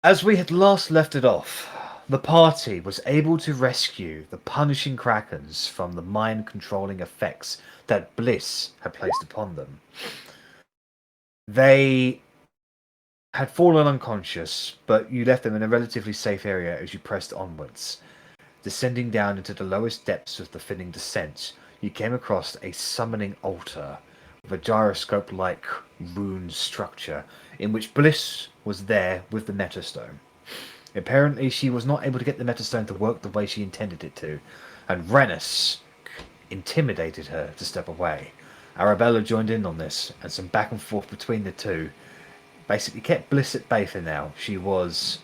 As we had last left it off, the party was able to rescue the punishing krakens from the mind-controlling effects that Bliss had placed upon them. They had fallen unconscious, but you left them in a relatively safe area as you pressed onwards. Descending down into the lowest depths of the thinning descent, you came across a summoning altar with a gyroscope-like rune structure in which Bliss was there with the Metastone. Apparently, she was not able to get the Metastone to work the way she intended it to, and Rennas intimidated her to step away. Arrabella joined in on this, and some back and forth between the two basically kept Bliss at bay for now. She was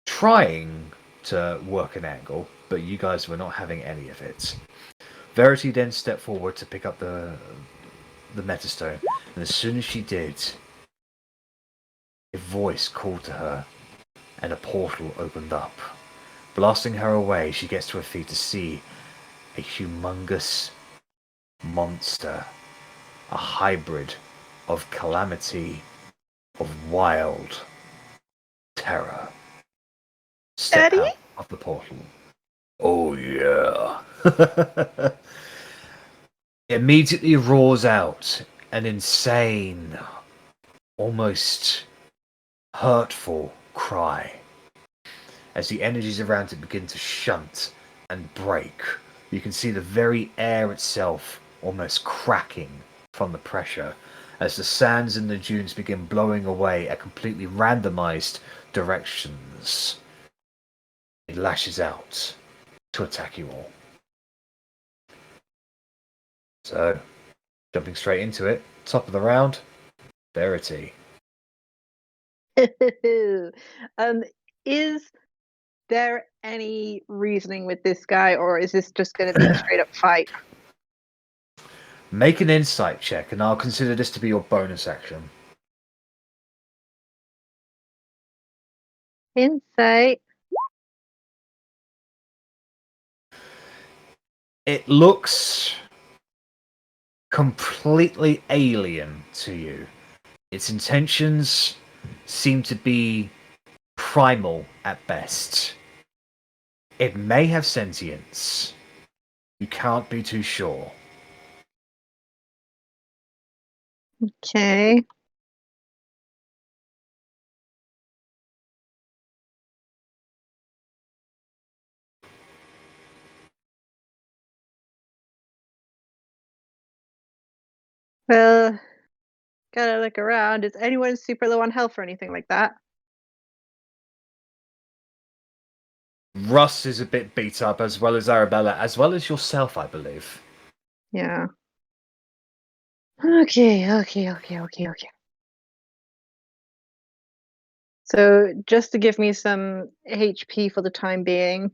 trying to work an angle, but you guys were not having any of it. Verity then stepped forward to pick up the Metastone, and as soon as she did, a voice called to her, and a portal opened up. Blasting her away, she gets to her feet to see a humongous monster, a hybrid of calamity, of wild terror. Step Eddie? out of the portal. Oh yeah. It immediately roars out an insane, almost hurtful cry. As the energies around it begin to shunt and break, you can see the very air itself almost cracking from the pressure as the sands and the dunes begin blowing away at completely randomized directions. It lashes out to attack you all. So, jumping straight into it, top of the round, Verity. Is there any reasoning with this guy, or is this just going to be a straight up fight? Make an insight check, and I'll consider this to be your bonus action. Insight. It looks completely alien to you. Its intentions seem to be primal at best. It may have sentience. You can't be too sure. Okay. Well, gotta look around. Is anyone super low on health or anything like that? Russ is a bit beat up, as well as Arrabella, as well as yourself, I believe. Yeah. Okay. So, just to give me some HP for the time being,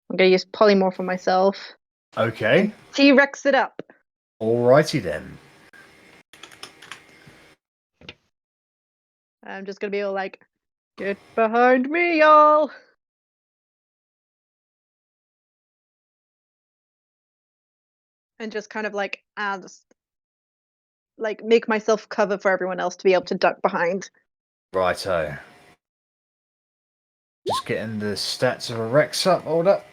I'm gonna use polymorph on myself. Okay. T-Rex it up. Alrighty then. I'm just gonna be all like, get behind me, y'all! And just kind of like, just like make myself cover for everyone else to be able to duck behind. Righto. Just getting the stats of a Rex up. Hold up.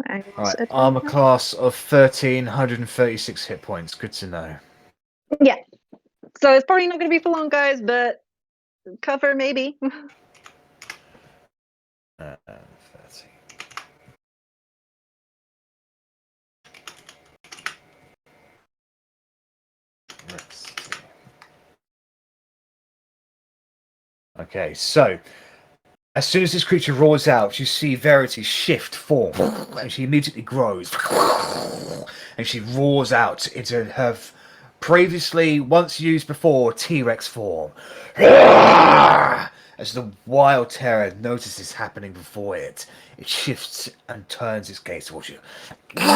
Alright, armor class of 1,336 hit points. Good to know. Yeah. So it's probably not going to be for long, guys, but cover maybe. 30. Okay, so as soon as this creature roars out, you see Verity shift form, and she immediately grows, and she roars out into her previously, once used before, T-Rex form. As the wild terror notices happening before it, it shifts and turns its gaze towards you. That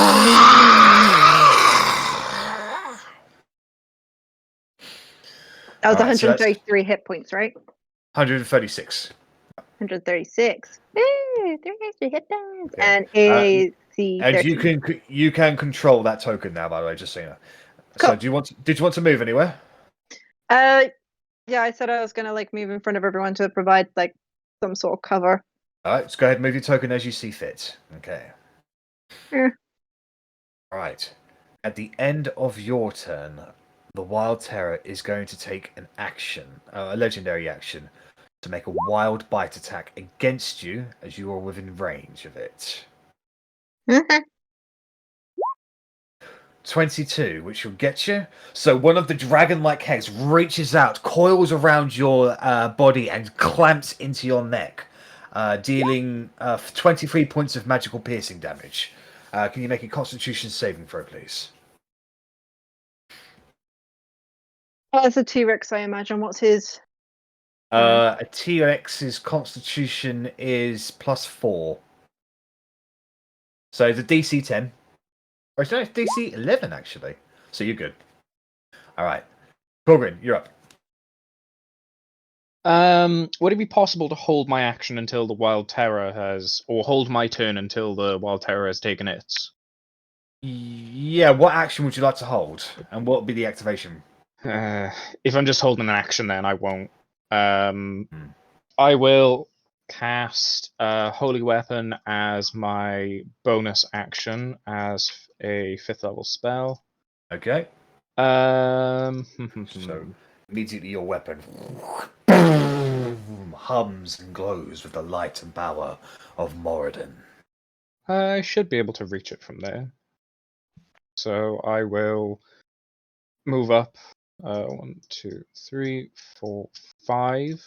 was All right, so 133 hit points, right? 136. 136. Hey, 3 extra hit points. Okay. And AC And 13. you can control that token now, by the way, just so you know. Cool. So did you want to move anywhere? Yeah, I said I was gonna like move in front of everyone to provide like some sort of cover. Alright, let's go ahead and move your token as you see fit. Okay. Eh. Alright. At the end of your turn, the Wild Terror is going to take an action, a legendary action, to make a wild bite attack against you as you are within range of it. 22, which will get you. So one of the dragon-like heads reaches out, coils around your body, and clamps into your neck, dealing 23 points of magical piercing damage. Can you make a Constitution saving throw, please? As a T-Rex, I imagine. What's his? A T-Rex's Constitution is +4. So the DC 10. Or it's DC 11, actually. So you're good. All right. Korgrin, you're up. Would it be possible to hold my action until the Wild Terror has, or hold my turn until the Wild Terror has taken its? Yeah, what action would you like to hold? And what would be the activation? If I'm just holding an action, then I won't. I will cast Holy Weapon as my bonus action as a 5th level spell. Okay. So immediately your weapon hums and glows with the light and power of Moradin. I should be able to reach it from there. So I will move up 1, 2, 3, 4, 5.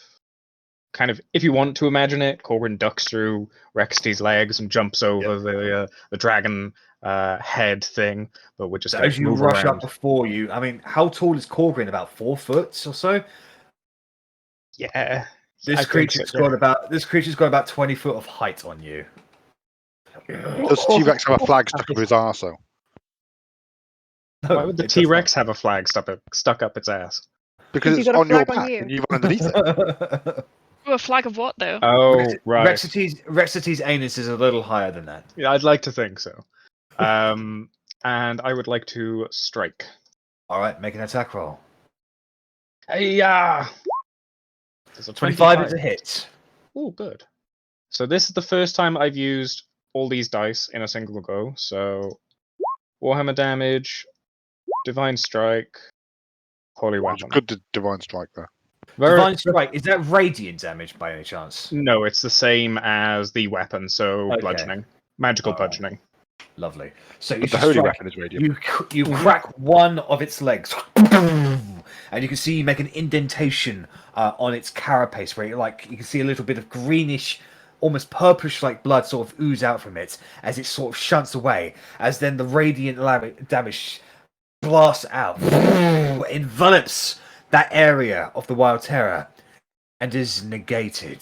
Kind of, if you want to imagine it, Korgrin ducks through Rexity's legs and jumps over the dragon head thing, but we're just So going as to you move rush around. up before you, I mean, how tall is Korgrin? About 4 foot or so? Yeah. This creature's got about 20 foot of height on you. Does T-Rex have a flag stuck up his arsehole? No, Why would the it does T-Rex not. have a flag stuck up its ass? Because You it's got a on your flag on back you. and you've run underneath it. Ooh, a flag of what though? Oh, right. Rexity's anus is a little higher than that. Yeah, I'd like to think so. And I would like to strike. All right, make an attack roll. Hey-ya! There's a 25 is a hit. Oh, good. So this is the first time I've used all these dice in a single go. So Warhammer damage, Divine Strike, Holy Weapon. Good Divine Strike there. Divine Strike, is that radiant damage by any chance? No, it's the same as the weapon, so Okay. bludgeoning. Magical bludgeoning. Lovely. So But the Holy Weapon is radiant. You crack one of its legs, and you can see you make an indentation on its carapace, where you can see a little bit of greenish, almost purplish-like blood sort of ooze out from it as it sort of shunts away. As then the radiant damage blasts out, envelops that area of the Wild Terror, and is negated.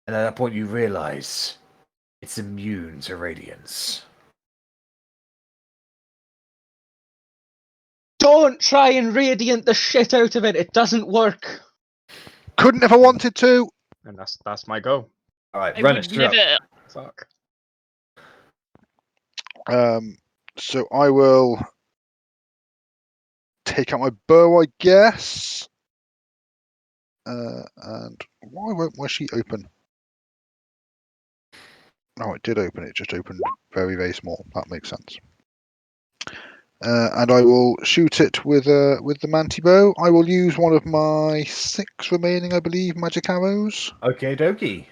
And at that point, you realize it's immune to radiance. Don't try and radiant the shit out of it. It doesn't work. Couldn't if I wanted to. And that's my go. All right, I Rennas, would you're up. never. Fuck. So I will take out my bow, I guess. And why won't my sheet open? Oh, it did open. It just opened very, very small. That makes sense. And I will shoot it with the Manti bow. I will use one of my 6 remaining, I believe, magic arrows. Okay, dokie.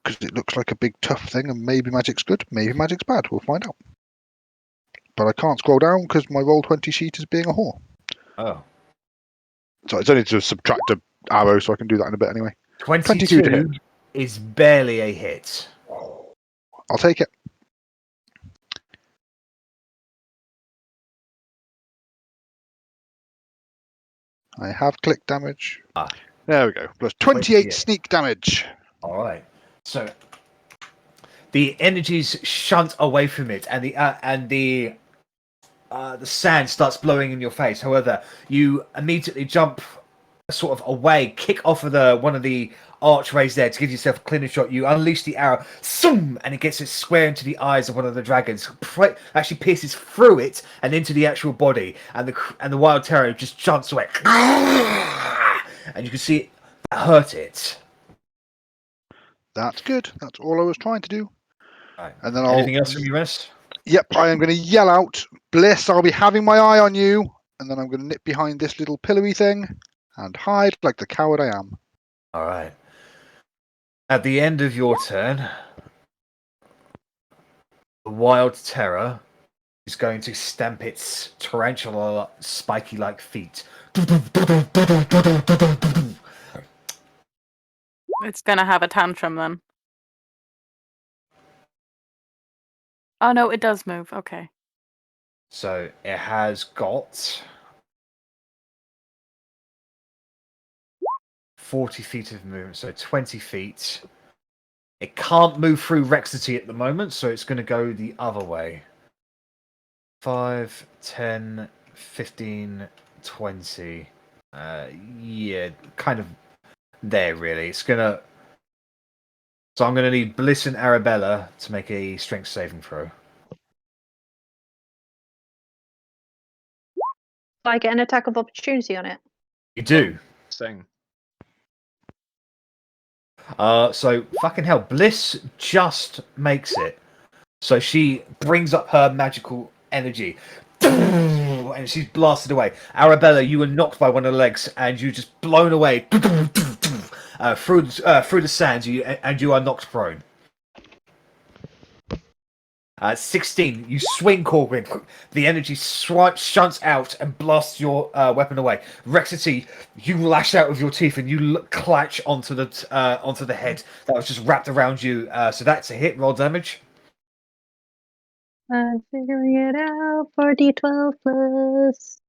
Because it looks like a big tough thing, and maybe magic's good, maybe magic's bad. We'll find out. But I can't scroll down because my Roll20 sheet is being a whore. Oh. So it's only to subtract an arrow, so I can do that in a bit anyway. 22 to hit. is barely a hit. I'll take it. I have click damage. There we go. Plus 28 sneak damage. All right. So the energies shunt away from it, and the sand starts blowing in your face. However, you immediately jump sort of away, kick off of one of the archways there to give yourself a cleaner shot. You unleash the arrow, and it gets it square into the eyes of one of the dragons. Actually pierces through it and into the actual body, and the Wild Terror just jumps away. and you can see that hurt it. That's good. That's all I was trying to do. Right. And then Anything else from you, Rennas? Yep, I am going to yell out, Bliss, I'll be having my eye on you. And then I'm going to nip behind this little pillowy thing and hide like the coward I am. All right. At the end of your turn, the Wild Terror is going to stamp its tarantula spiky-like feet. It's gonna have a tantrum then. Oh no, it does move. Okay. So it has got 40 feet of movement, so 20 feet. It can't move through Rexity at the moment, so it's going to go the other way. 5, 10, 15, 20. Yeah, kind of there, really. It's going to... So I'm going to need Bliss and Arrabella to make a strength saving throw. Do I get an attack of opportunity on it? You do. Sing. So fucking hell, Bliss just makes it. So she brings up her magical energy, and she's blasted away. Arrabella, you were knocked by one of the legs, and you just blown away through the sands, and you are knocked prone. 16, you swing Korgrin. The energy shunts out and blasts your weapon away. Rexity, you lash out with your teeth and you clutch onto the head that was just wrapped around you. So that's a hit. Roll damage. I'm figuring it out. 4d12 plus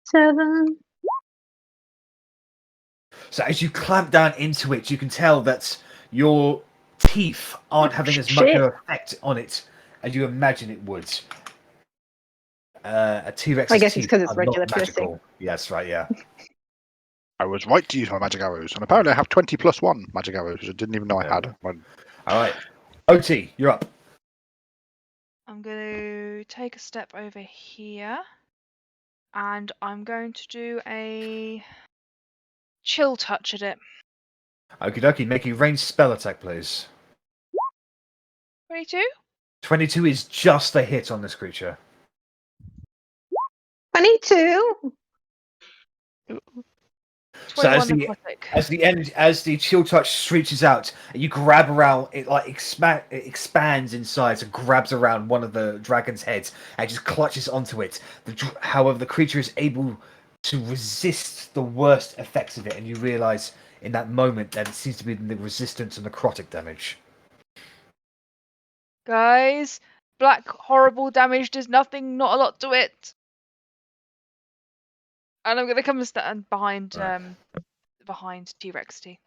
7. So as you clamp down into it, you can tell that your teeth aren't having as much of an effect on it as you imagine it would. A T-Rex's I guess it's teeth 'cause it's are regular not magical. Yeah, that's right, yeah. I was right to use my magic arrows, and apparently I have 20 plus 1 magic arrows, which I didn't even know I had. Alright. Otti, you're up. I'm going to take a step over here. And I'm going to do a chill touch at it. Okie dokie, make a ranged spell attack, please. 22? 22 is just a hit on this creature. 22. So as 21 the as the chill touch stretches out, you grab around it, like it expands in size and grabs around one of the dragon's heads and just clutches onto it. However, the creature is able to resist the worst effects of it, and you realise in that moment that it seems to be the resistance and necrotic damage. Guys, black horrible damage does nothing, not a lot to it. And I'm going to come and stand behind behind T-Rexity.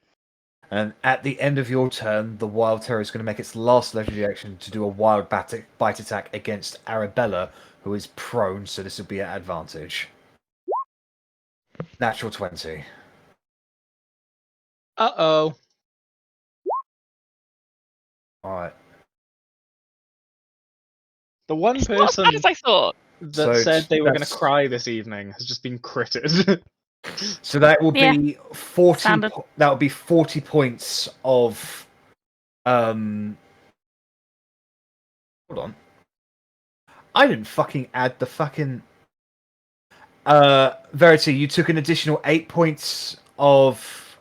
And at the end of your turn, the Wild Terror is going to make its last legendary action to do a wild bite attack against Arrabella, who is prone, so this will be at advantage. Natural 20. Uh-oh. Alright. The one Not as person bad as I thought. that So said they were going to that's- cry this evening has just been critted. So that will Yeah. be 40. Standard. That will be 40 points of. Hold on. I didn't fucking add the fucking. Verity, you took an additional 8 points of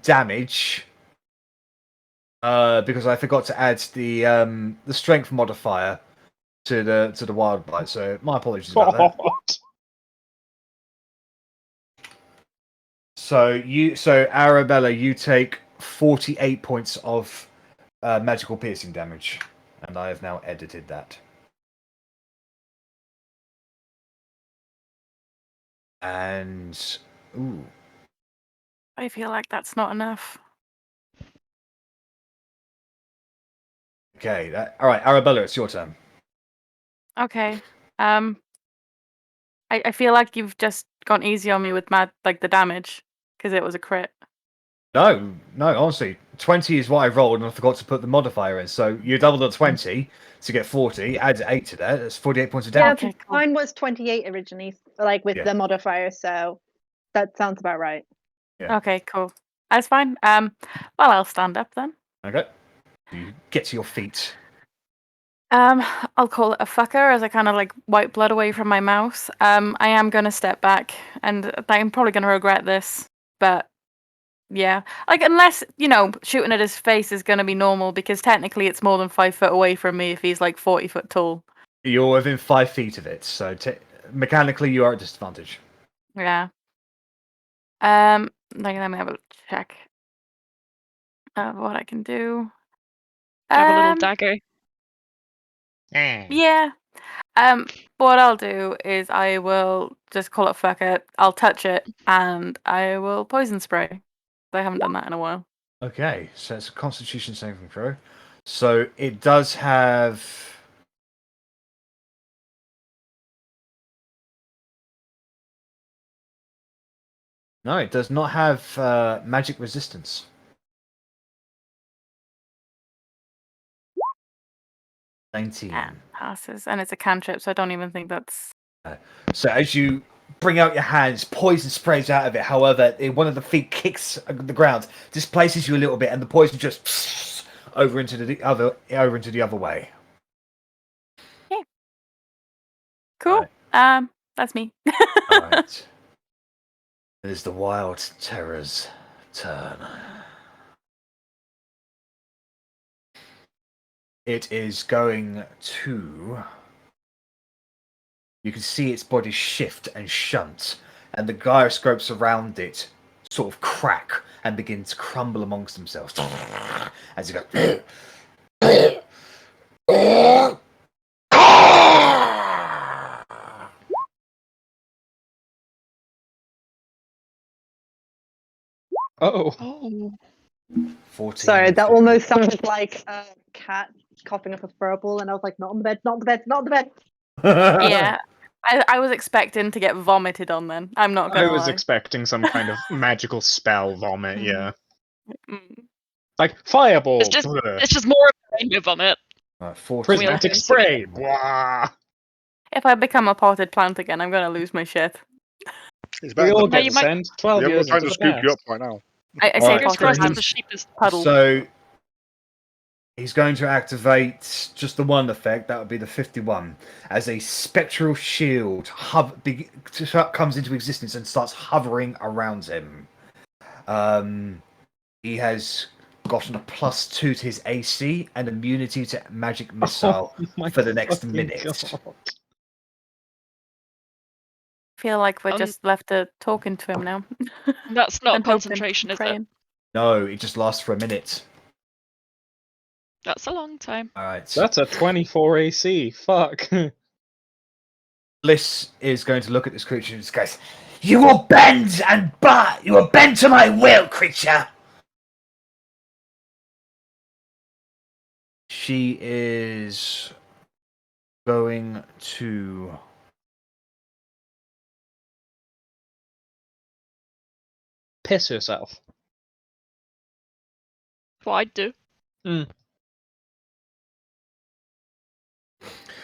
damage. Because I forgot to add the strength modifier to the wild bite. So my apologies about that. What? So Arrabella, you take 48 points of magical piercing damage, and I have now edited that. And ooh, I feel like that's not enough. okay, all right, Arrabella, it's your turn. Okay. I feel like you've just gone easy on me with the damage because it was a crit. No, honestly, 20 is what I rolled, and I forgot to put the modifier in. So you doubled on 20 to get 40. Add 8 to that. That's 48 points of Yeah, damage. Okay, cool. mine was 28 originally, like with Yeah. the modifier, so That sounds about right. Yeah. Okay, cool. That's fine. Well, I'll stand up then. Okay. You get to your feet. I'll call it a fucker as I kind of like wipe blood away from my mouth. I am gonna step back, and I'm probably gonna regret this, but yeah, like unless shooting at his face is gonna be normal because technically it's more than 5 foot away from me if he's like 40 foot tall. You're within 5 feet of it, so mechanically you are at disadvantage. Yeah. Let me have a check. What I can do. Have a little dagger. Yeah. What I'll do is I will just call it fuck it. I'll touch it and I will poison spray. I haven't done that in a while. Okay, so it's a Constitution saving throw. So it does have. No, it does not have magic resistance. Yeah, passes, and it's a cantrip, so I don't even think that's. So as you bring out your hands, poison sprays out of it. However, one of the feet kicks the ground, displaces you a little bit, and the poison just over into the other way. Yeah. Cool. Right. That's me. All right. It is the Wild Terror's turn. It is going to. You can see its body shift and shunt, and the gyroscopes around it sort of crack and begin to crumble amongst themselves as you go. Oh. Oh. 14. Sorry, that almost sounded like a cat coughing up a furball, and I was like, not on the bed, not on the bed, not on the bed. Yeah. I was expecting to get vomited on then. I'm not I gonna was lie. expecting some kind of magical spell vomit, yeah. Mm. Like fireball. It's just more of a rainbow vomit. Right, 14. Prismatic Wheel. spray. Blah. If I become a potted plant again, I'm gonna lose my shit. It's We better all than No, get you might- sent 12 the other years trying into to the scoop you up past. right now. I say Alright, Fingers potted crossed plant. the sheep is Puddle. So he's going to activate just the one effect, that would be the 51, as a spectral shield comes into existence and starts hovering around him. He has gotten a +2 to his AC and immunity to magic missile my for the next fucking minute. God. Feel like we're just left to talking to him now. That's not And hoping, concentration, is it? praying. No, it just lasts for a minute. That's a long time. All right. That's a 24 AC. Fuck. Bliss is going to look at this creature and goes, "You will bend you will bend to my will, creature." She is going to Piss herself. What I'd do.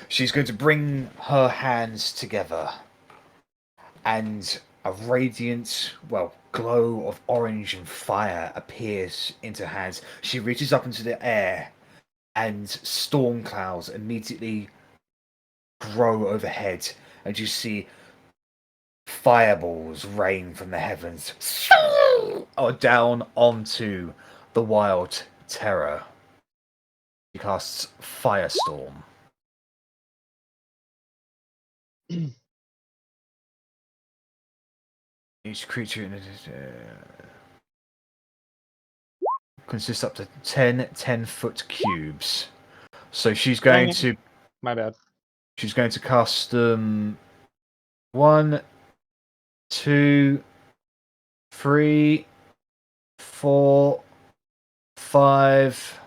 She's going to bring her hands together, and a radiant, glow of orange and fire appears into her hands. She reaches up into the air, and storm clouds immediately grow overhead, and you see fireballs rain from the heavens or down onto the Wild Terror. She casts Firestorm. Each creature consists up to 10 10-foot cubes. So she's going to. My bad. She's going to cast them 1, 2, 3, 4, 5,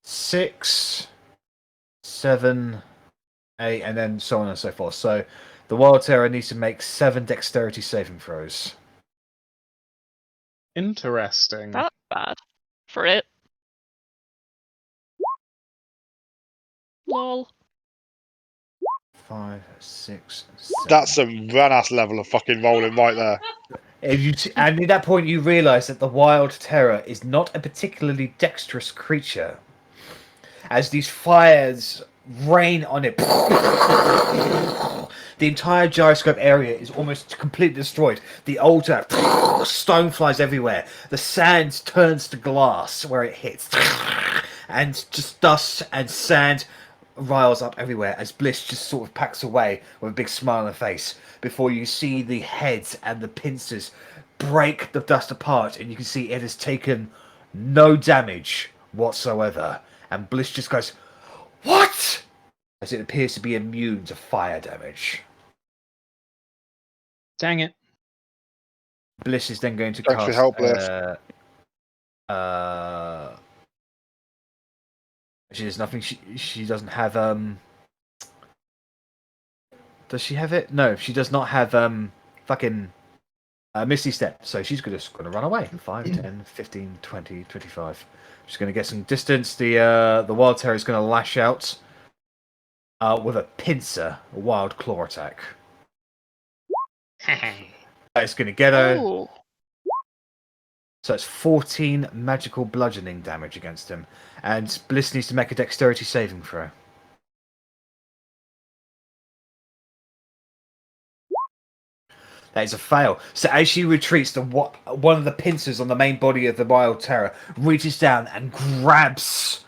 6, 7, 8, and then so on and so forth. So the Wild Terror needs to make 7 dexterity saving throws. Interesting. That's bad. For it. Lol. 5, 6, 7. That's some Rennas level of fucking rolling right there. And at that point, you realise that the Wild Terror is not a particularly dexterous creature. As these fires rain on it, the entire gyroscope area is almost completely destroyed. The altar, stone flies everywhere. The sand turns to glass where it hits, and just dust and sand riles up everywhere as Bliss just sort of packs away with a big smile on her face before you see the heads and the pincers break the dust apart, and you can see it has taken no damage whatsoever. And Bliss just goes, "What?" as it appears to be immune to fire damage. Dang it. Bliss is then going to Thanks for cast. your help, Bliss. She has nothing. She doesn't have. Does she have it? No, she does not have. Fucking. Misty Step. So she's just going to run away. 5, 10, 15, 20, 25. She's going to get some distance. The Wild Terror is going to lash out with a pincer, a wild claw attack. It's going to get her. Oh. So it's 14 magical bludgeoning damage against him. And Bliss needs to make a dexterity saving throw. That is a fail. So as she retreats, one of the pincers on the main body of the Wild Terror reaches down and grabs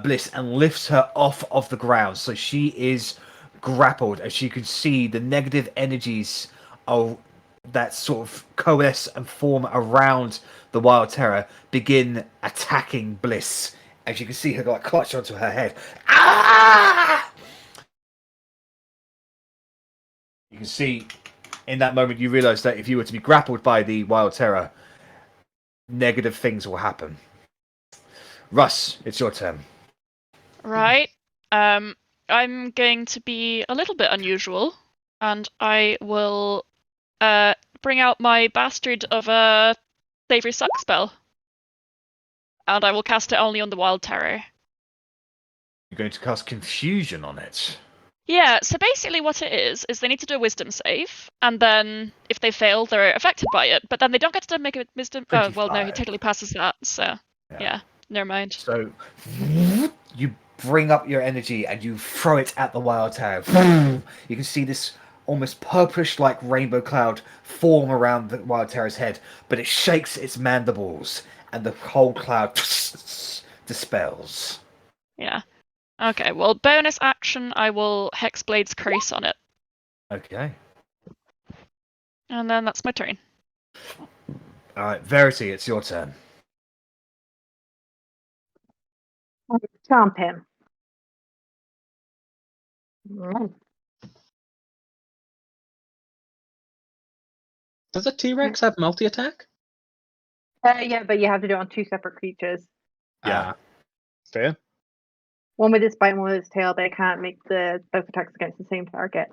Bliss and lifts her off of the ground. So she is grappled, as you can see the negative energies that sort of coalesce and form around the Wild Terror begin attacking Bliss. As you can see her like clutch onto her head. Ah! You can see in that moment you realise that if you were to be grappled by the Wild Terror, negative things will happen. Russ, it's your turn. Right. I'm going to be a little bit unusual, and I will bring out my Bastard of a Savory Suck spell. And I will cast it only on the Wild Terror. You're going to cast Confusion on it. Yeah, so basically what it is they need to do a wisdom save, and then if they fail, they're affected by it, but then they don't get to make a wisdom... Oh, well, no, he 25. technically passes that, so yeah, never mind. So you bring up your energy and you throw it at the Wild Terror. You can see this almost purplish-like rainbow cloud form around the Wild Terror's head, but it shakes its mandibles, and the whole cloud dispels. Yeah. Okay, well, bonus action, I will Hexblade's Curse on it. Okay. And then that's my turn. Alright, Verity, it's your turn. Chomp him. Mm. Does a T-Rex have multi-attack? Yeah, but you have to do it on 2 separate creatures. Yeah. Fair. One with its bite and one with its tail. They can't make both attacks against the same target.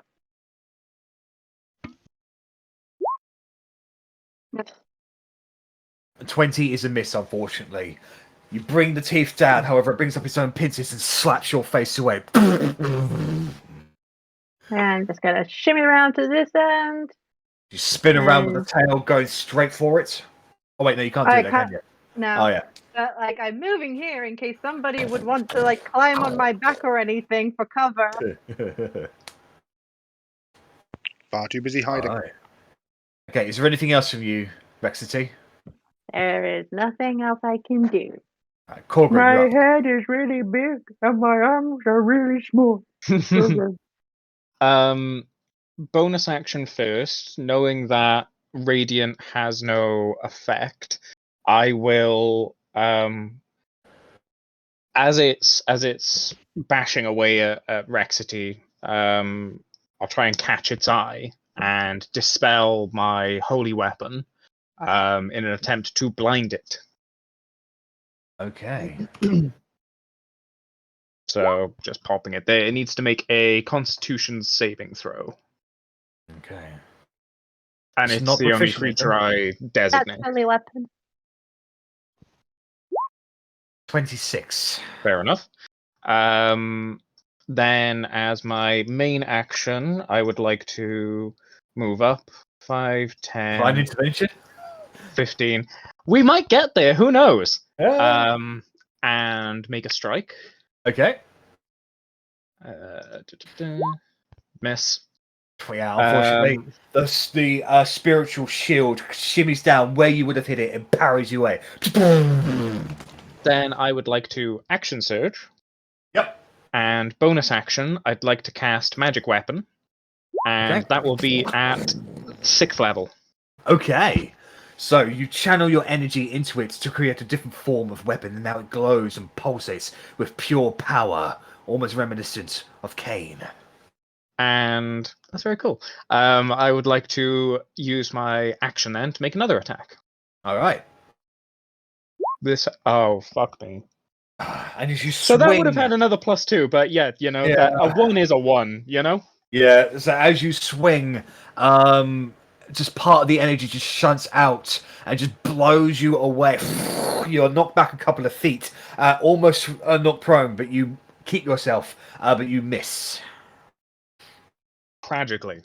20 is a miss, unfortunately. You bring the teeth down, however, it brings up its own pincers and slaps your face away. And just gonna shimmy around to this end. You spin around with the tail, going straight for it. Oh wait, no, you can't do that, can you? No. Oh yeah. But, I'm moving here in case somebody would want to climb on my back or anything for cover. Far too busy hiding. Right. Okay, is there anything else from you, Rexity? There is nothing else I can do. Right, Korgrin, My you're up. head is really big and my arms are really small. Bonus action first, knowing that Radiant has no effect, I will as it's bashing away at Rexity, I'll try and catch its eye and dispel my holy weapon in an attempt to blind it. Okay. So just popping it there. It needs to make a Constitution saving throw. Okay. And It's it's not the only proficient, is creature I That's designate. holy weapon. 26. Fair enough. Then, as my main action, I would like to move up 5, 10, Divine intervention. 15. We might get there. Who knows? Yeah. And make a strike. Okay. Miss. Yeah, unfortunately, the spiritual shield shimmies down where you would have hit it and parries you away. Then I would like to action surge. Yep. And bonus action, I'd like to cast magic weapon, and Okay. that will be at 6th level. Okay. So you channel your energy into it to create a different form of weapon, and now it glows and pulsates with pure power, almost reminiscent of Cain. And that's very cool. I would like to use my action then to make another attack. All right. This. Oh, fuck me. And as you So swing, that would have had another +2, but yeah, that a 1 is a 1, Yeah, so as you swing, just part of the energy just shunts out and just blows you away. You're knocked back a couple of feet, almost knocked prone, but you keep yourself, but you miss. Tragically.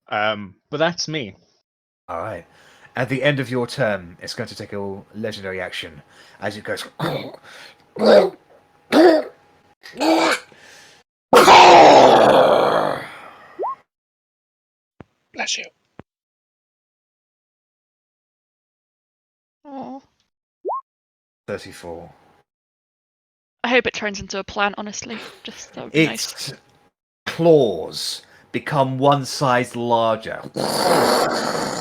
But that's me. All right. At the end of your turn, it's going to take a legendary action as it goes. Bless you. Oh. 34. I hope it turns into a plant, honestly. Just that would be nice. Its claws become one size larger.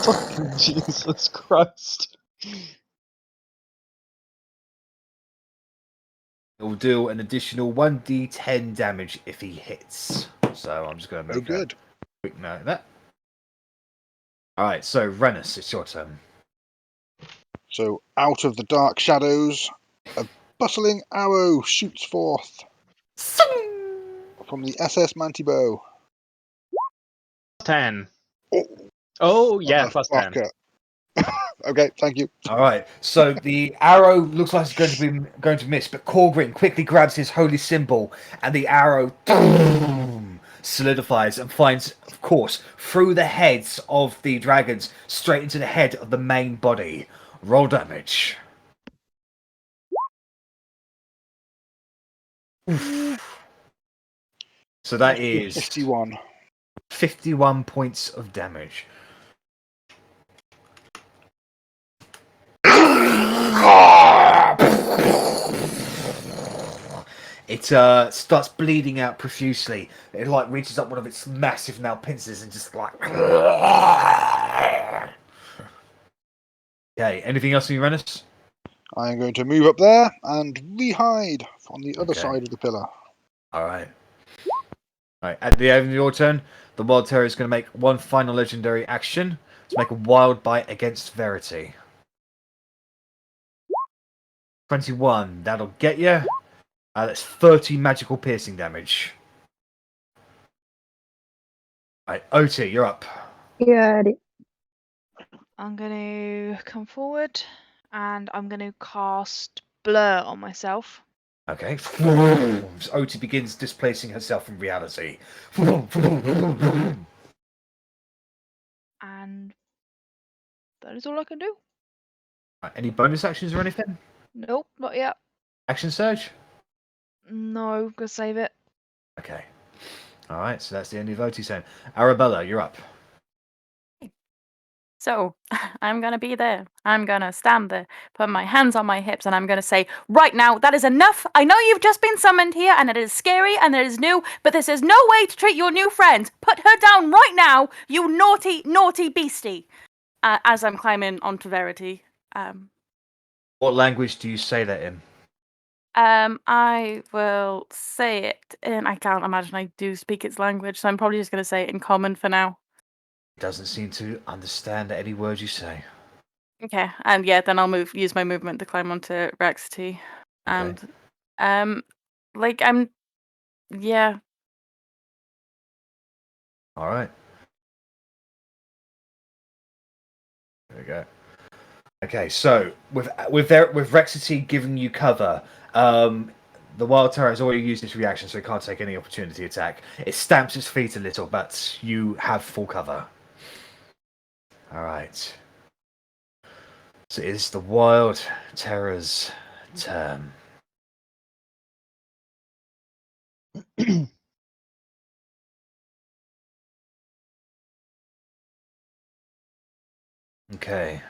Fucking Jesus Christ. It will do an additional 1d10 damage if he hits. So I'm just going to Very make good. a quick note of that. Alright, so Rennas, it's your turn. So out of the dark shadows, a bustling arrow shoots forth from the SS Mantibow. 10. Oh, Oh, yeah, +10. fucker. Okay, thank you. Alright, so the arrow looks like it's going to miss, but Korgrin quickly grabs his holy symbol and the arrow solidifies and finds, of course, through the heads of the dragons, straight into the head of the main body. Roll damage. So that is 51. 51 points of damage. It starts bleeding out profusely. It like reaches up one of its massive now pincers and just like. Okay, anything else from you, Rennas? I am going to move up there and re-hide on the other Okay. side of the pillar. Alright. Alright, at the end of your turn, the Wild Terrier is going to make one final legendary action to make a wild bite against Verity. 21, that'll get you. That's 30 magical piercing damage. Alright, Otti, you're up. Yeah. I'm going to come forward and I'm going to cast Blur on myself. Okay. Otti begins displacing herself from reality. And that is all I can do. Any bonus actions or anything? Nope, not yet. Action surge? No, gonna save it. Okay. Alright, so that's the end of Otti's turn. Arrabella, you're up. So, I'm gonna be there. I'm gonna stand there, put my hands on my hips, and I'm gonna say, right now, that is enough. I know you've just been summoned here, and it is scary, and it is new, but this is no way to treat your new friend. Put her down right now, you naughty, naughty beastie. As I'm climbing onto Verity. What language do you say that in? I will say it in, I can't imagine I do speak its language, so I'm probably just gonna say it in common for now. It doesn't seem to understand any words you say. Okay, and yeah, then I'll use my movement to climb onto Rexity. And yeah. Alright. There we go. Okay, so with Rexity giving you cover, the wild terror has already used its reaction, so it can't take any opportunity attack. It stamps its feet a little, but you have full cover. Alright. So it is the wild terror's turn. Okay.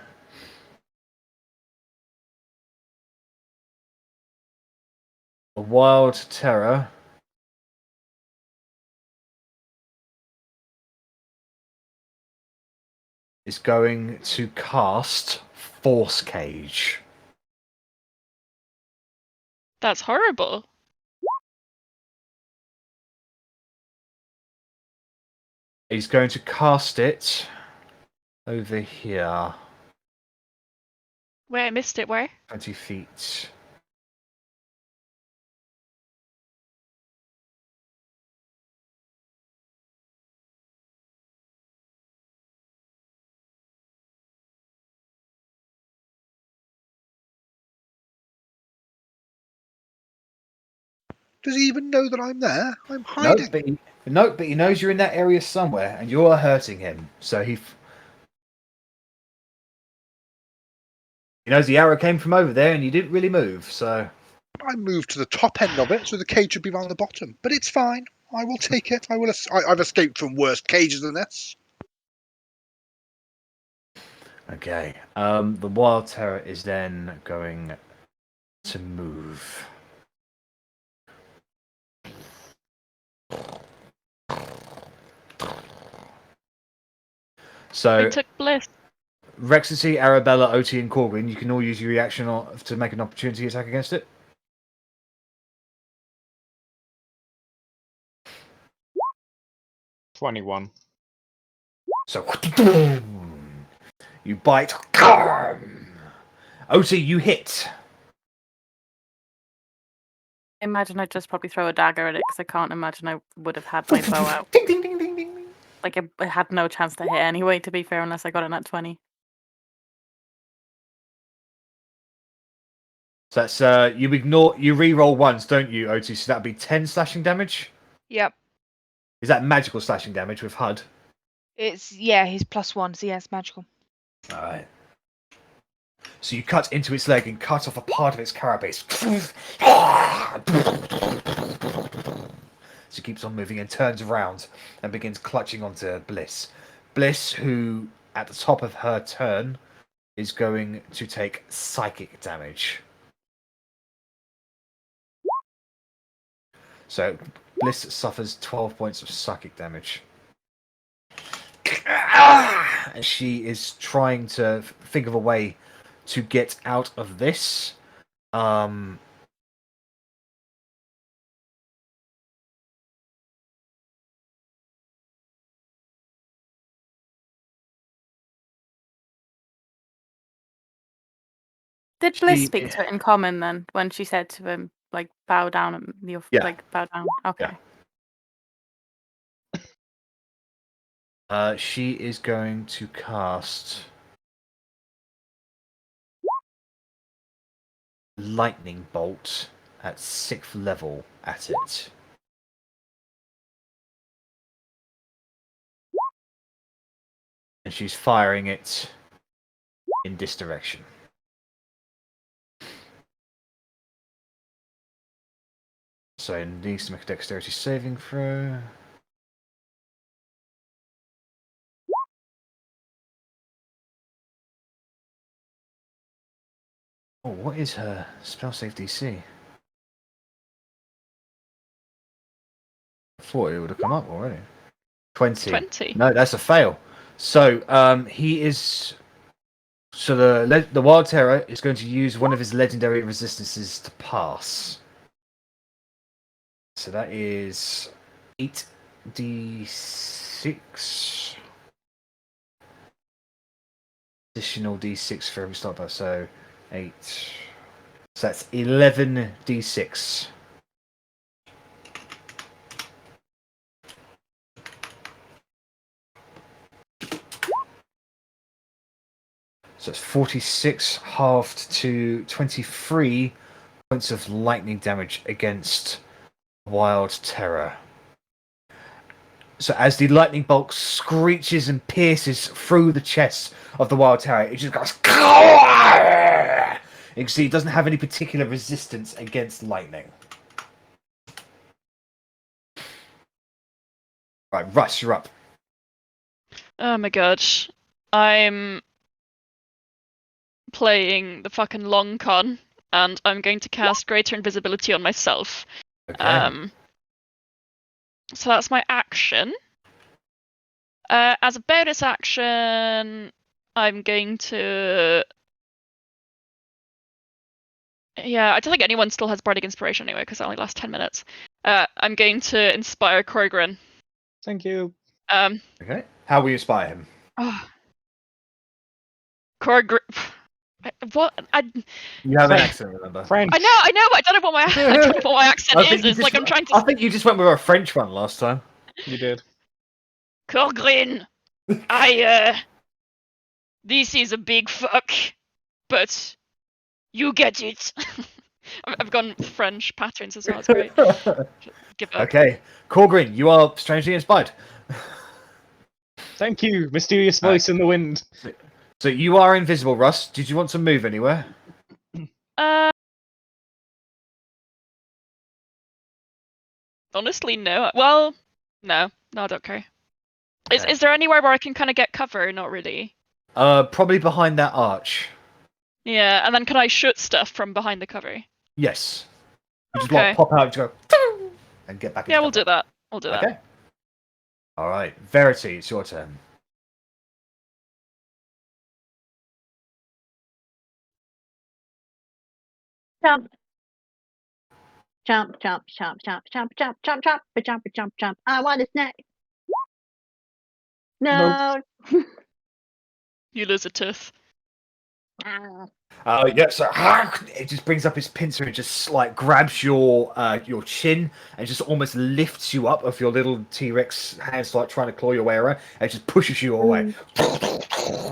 The wild terror is going to cast Force Cage. That's horrible. He's going to cast it over here. Wait, I missed it. Where? 20 feet. Does he even know that I'm there? I'm No, hiding. but he knows you're in that area somewhere, and you are hurting him. So he knows the arrow came from over there, and you didn't really move. So I moved to the top end of it, so the cage should be around the bottom. But it's fine. I will take it. I've escaped from worse cages than this. okay. The wild terror is then going to move. So I took bliss. Rexity, Arrabella, Otti, and Korgrin, you can all use your reaction to make an opportunity attack against it. $21. So you bite. Otti, you hit. I imagine I'd just probably throw a dagger at it because I can't imagine I would have had my bow out. Ding, ding, ding, ding, ding. Like I had no chance to hit anyway, to be fair, unless I got it at 20. So that's you re-roll once, don't you, Otti? So that'd be 10 slashing damage. Yep. Is that magical slashing damage with HUD? He's +1, so yeah, it's magical. Alright. So you cut into its leg and cut off a part of its carapace. She keeps on moving and turns around and begins clutching onto Bliss. Bliss, who at the top of her turn is going to take psychic damage. So Bliss suffers 12 points of psychic damage. And she is trying to think of a way to get out of this. Did Bliss speak to it in common then when she said to him, like, bow down and Yeah. like bow down? Okay. Yeah. She is going to cast Lightning Bolt at 6th level at it. And she's firing it in this direction. So it needs to make a dexterity saving throw. Oh, what is her spell save DC? I thought it would have come up already. 20. 20. No, that's a fail. So he is. So the Wild Terror is going to use one of his legendary resistances to pass. So that is 8d6. Additional d6 for every start bar. So 8. So that's 11d6. So it's 46 halved to 23 points of lightning damage against Wild Terror. So as the lightning bolt screeches and pierces through the chest of the Wild Terror, it just goes. You can see it doesn't have any particular resistance against lightning. Right, Russ, you're up. Oh my god. I'm playing the fucking long con, and I'm going to cast Greater Invisibility on myself. Okay. So that's my action. As a bonus action, I'm going to... Yeah, I don't think anyone still has Bardic Inspiration anyway, because it only lasts 10 minutes. I'm going to inspire Korgrin. Thank you. Okay. How will you inspire him? Oh. Korgrin... What? You have an French. accent, remember? French. I know, but I don't know what my, I don't know what my accent is. It's like I'm trying to... I think you just went with a French one last time. You did. Korgrin, this is a big fuck, but you get it. I've gone French patterns as well, it's great. Give up. Okay. Korgrin, you are strangely inspired. Thank you, mysterious voice in the wind. So you are invisible, Russ. Did you want to move anywhere? Honestly, no. Well, no, I don't care. Okay. Is there anywhere where I can kind of get cover? Not really. Probably behind that arch. Yeah, and then can I shoot stuff from behind the cover? Yes. You just Okay. like pop out and just go and get back. Yeah, we'll do that. We'll do that. Okay. All right, Verity, it's your turn. Jump. Jump, jump, jump, jump, jump, jump, jump, jump, jump, jump, jump. I want a snack. No. You lose a tooth. Yeah, so it just brings up his pincer and just like grabs your chin and just almost lifts you up of your little T-Rex hands, like trying to claw your way around, and just pushes you away.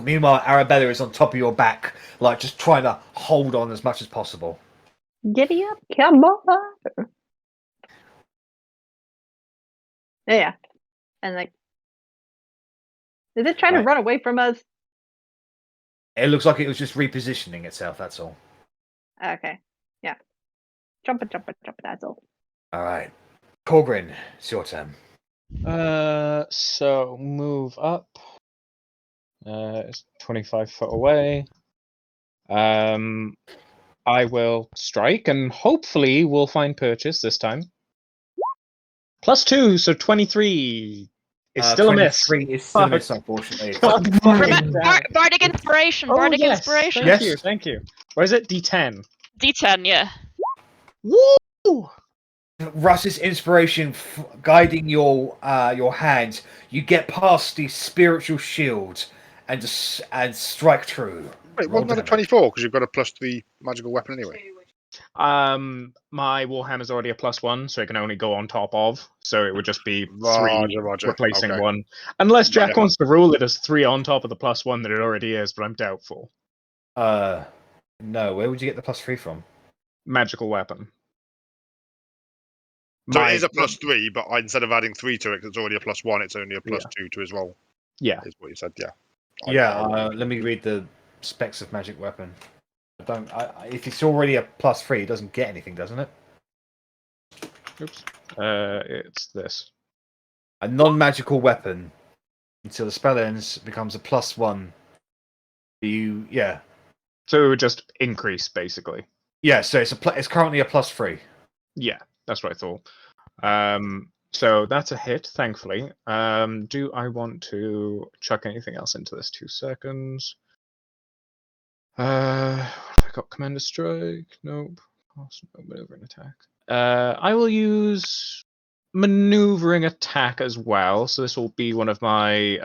Meanwhile, Arrabella is on top of your back, like just trying to hold on as much as possible. Giddy up, come on. Yeah. And like, is it trying to run away from us? It looks like it was just repositioning itself, that's all. Okay. Yeah. Jump it, that's all. Alright. Korgrin, it's your turn. So move up. It's 25 foot away. I will strike, and hopefully we'll find purchase this time. +2, so 23. It's still a miss. 23 is still a miss, unfortunately. Bardic Inspiration. Oh, Bardic yes. Inspiration. Thank you. Where is it? D10. D10, yeah. Woo! Russ's inspiration guiding your hand, you get past the spiritual shield and strike true. Wait, wasn't that a 24? Because you've got a +3 magical weapon anyway. My Warhammer's already a +1, so it can only go on top of. So it would just be 3 Roger. replacing Okay. 1. Unless Jack Right. wants to rule it as 3 on top of the +1 that it already is, but I'm doubtful. No, where would you get the +3 from? Magical weapon. So it is a +3, but instead of adding 3 to it, 'cause it's already a +1, it's only a +2 to his roll. Yeah. Is what you said, yeah. Let me read the specs of magic weapon. If it's already a +3, it doesn't get anything, doesn't it? Oops. It's this. A non-magical weapon until the spell ends becomes a +1. So it would just increase, basically. Yeah, so it's currently a +3. Yeah, that's what I thought. So that's a hit, thankfully. Do I want to chuck anything else into this? 2 seconds. I got Commander Strike. Nope. Maneuvering attack. I will use maneuvering attack as well. So this will be one of my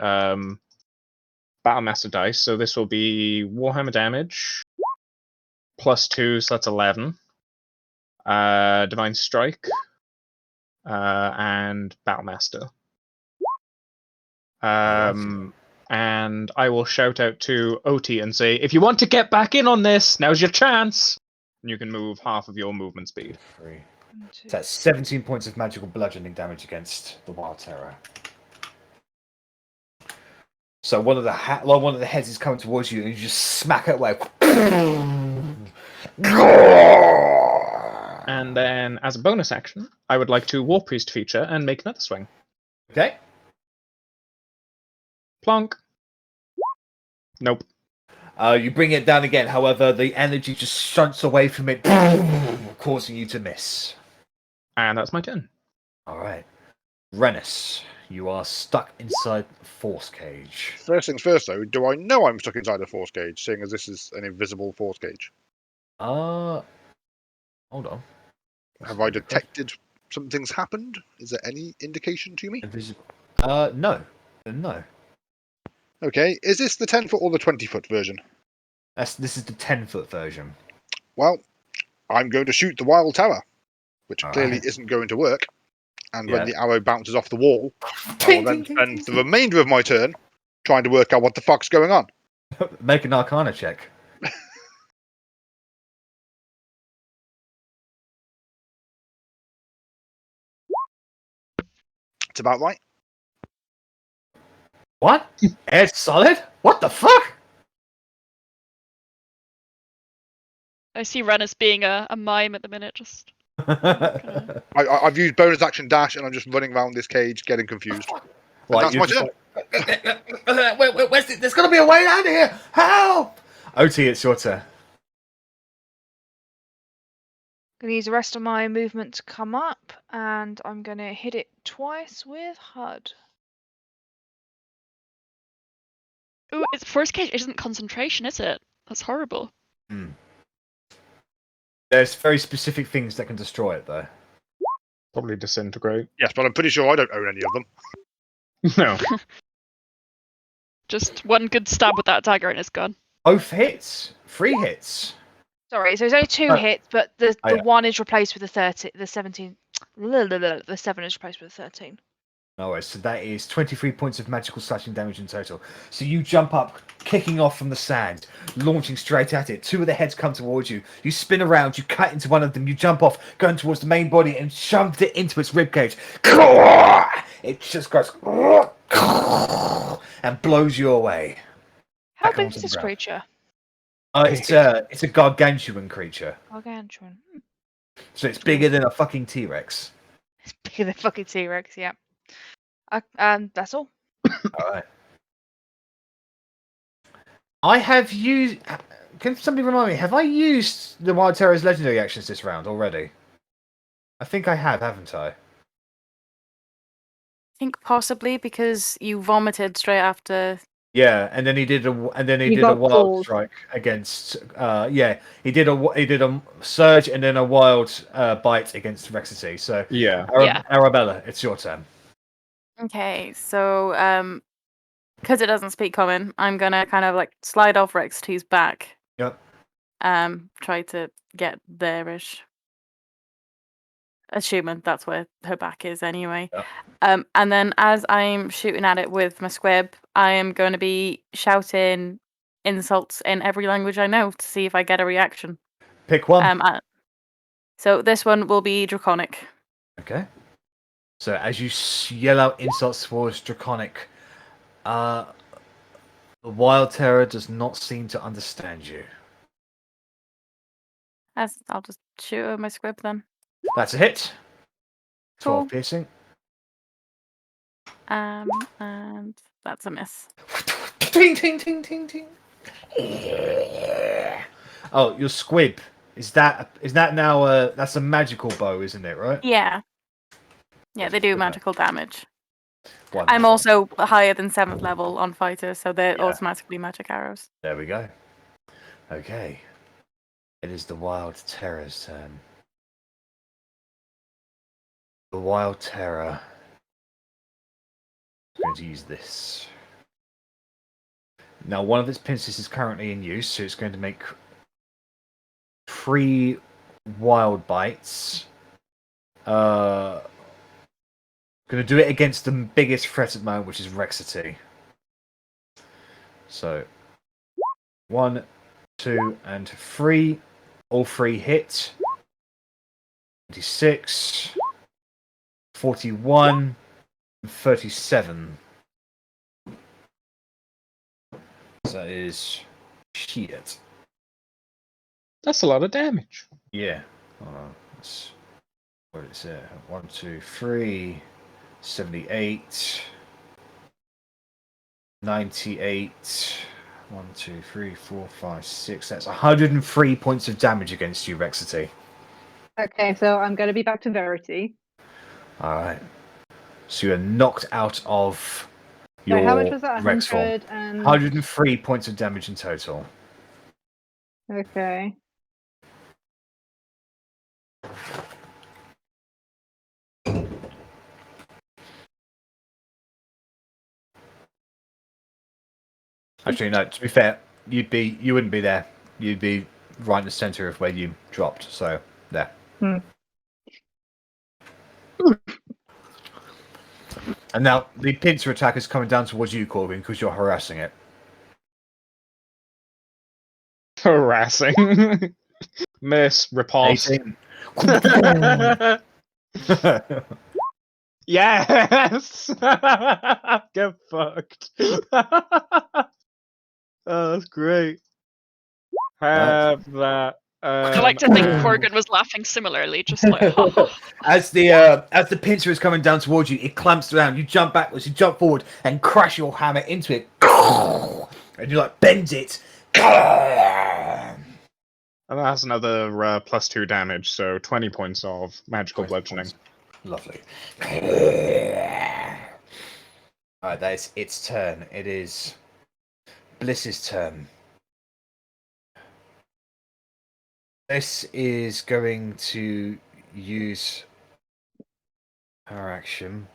Battlemaster dice. So this will be Warhammer damage. +2, so that's 11. Divine Strike. And Battlemaster. And I will shout out to Otti and say, if you want to get back in on this, now's your chance. You can move half of your movement speed. 3. 1, 2, So that's 17 points of magical bludgeoning damage against the Wild Terror. So one of the heads is coming towards you, and you just smack it away. And then, as a bonus action, I would like to War Priest feature and make another swing. Okay. Plonk. Nope. You bring it down again. However, the energy just shunts away from it, causing you to miss. And that's my turn. All right, Rennas, you are stuck inside the force cage. First things first, though, do I know I'm stuck inside a force cage, seeing as this is an invisible force cage? Hold on. Have I detected something's happened? Is there any indication to me? Invisible. No. No. Okay, is this the 10-foot or the 20-foot version? This is the 10-foot version. Well, I'm going to shoot the wild tower, which All clearly right. isn't going to work. And when Yeah. the arrow bounces off the wall, I will then spend the remainder of my turn trying to work out what the fuck's going on. Make an Arcana check. It's about right. What? It's solid? What the fuck? I see Rennas being a mime at the minute. Just I've used bonus action dash, and I'm just running around this cage getting confused. Like, That's my turn. There's got to be a way out of here. Help! Otti, it's your turn. Gonna use the rest of my movement to come up, and I'm gonna hit it twice with HUD. ooh, it's force cage isn't concentration, is it? That's horrible. There's very specific things that can destroy it, though. Probably disintegrate. Yes, but I'm pretty sure I don't own any of them. No. Just one good stab with that dagger and it's gone. Both hits. 3 hits. Sorry, so there's only 2 Oh. hits, but the yeah. 1 is replaced with the 30, the 17. The 7 is replaced with the 13. No worries. So that is 23 points of magical slashing damage in total. So you jump up, kicking off from the sand, launching straight at it. 2 of the heads come towards you. You spin around, you cut into one of them, you jump off, going towards the main body, and shoved it into its ribcage. It just goes and blows you away. How Back big onto is the this ground. creature? It's a gargantuan creature. Gargantuan. So it's bigger than a fucking T-Rex. It's bigger than fucking T-Rex, yeah. That's all. Alright. I have used... Can somebody remind me, have I used the Wild Terror's legendary actions this round already? I think I have, haven't I? I think possibly because you vomited straight after. Yeah, and then he did a got wild pulled. strike against he did a surge and then a wild bite against Rexity. So Yeah. Yeah. Arrabella, it's your turn. Okay, so because it doesn't speak common, I'm gonna kind of like slide off Rexity's back. Yep. Try to get there-ish. Assuming that's where her back is anyway. Yep. And then as I'm shooting at it with my squib, I am going to be shouting insults in every language I know to see if I get a reaction. Pick one. So this one will be Draconic. Okay. So as you yell out insults towards Draconic, the Wild Terror does not seem to understand you. I'll just shoot with my squib then. That's a hit. 12 Cool. piercing. And that's a miss. Ting, ting, ting, ting, ting. Oh, your squib. Is that now that's a magical bow, isn't it, right? Yeah. Yeah, they do Okay. magical damage. Wonderful. I'm also higher than 7th level on fighters, so they're Yeah. automatically magic arrows. There we go. Okay. It is the Wild Terror's turn. The Wild Terror is going to use this. Now, one of its pincers is currently in use, so it's going to make 3 wild bites. Going to do it against the biggest threat at the moment, which is Rexity. So, 1, 2, and 3. All three hit. 26, 41, and 37. So that is shit. That's a lot of damage. Yeah. Hold on. What is it? 1, 2, 3, 78, 98. 1, 2, 3, 4, 5, 6. That's 103 points of damage against you, Rexity. Okay, so I'm going to be back to Verity. Alright. So you're knocked out of your So how much was that? Rex form. 103 points of damage in total. Okay. Actually, no, to be fair, you wouldn't be there. You'd be right in the center of where you dropped, so there. And now the pincer attack is coming down towards you, Korgrin, because you're harassing it. Harassing. Miss, repulse. 18. Yes! Get fucked. Oh, that's great. Have that. I like to think Korgrin was laughing similarly, just like, ha ha. As the pincer is coming down towards you, it clamps around. You jump backwards, you jump forward, and crash your hammer into it, and you like bend it. And that's another +2 damage, so 20 points of magical bludgeoning. Lovely. Alright, that is its turn. It is Bliss's turn. This is going to use her action.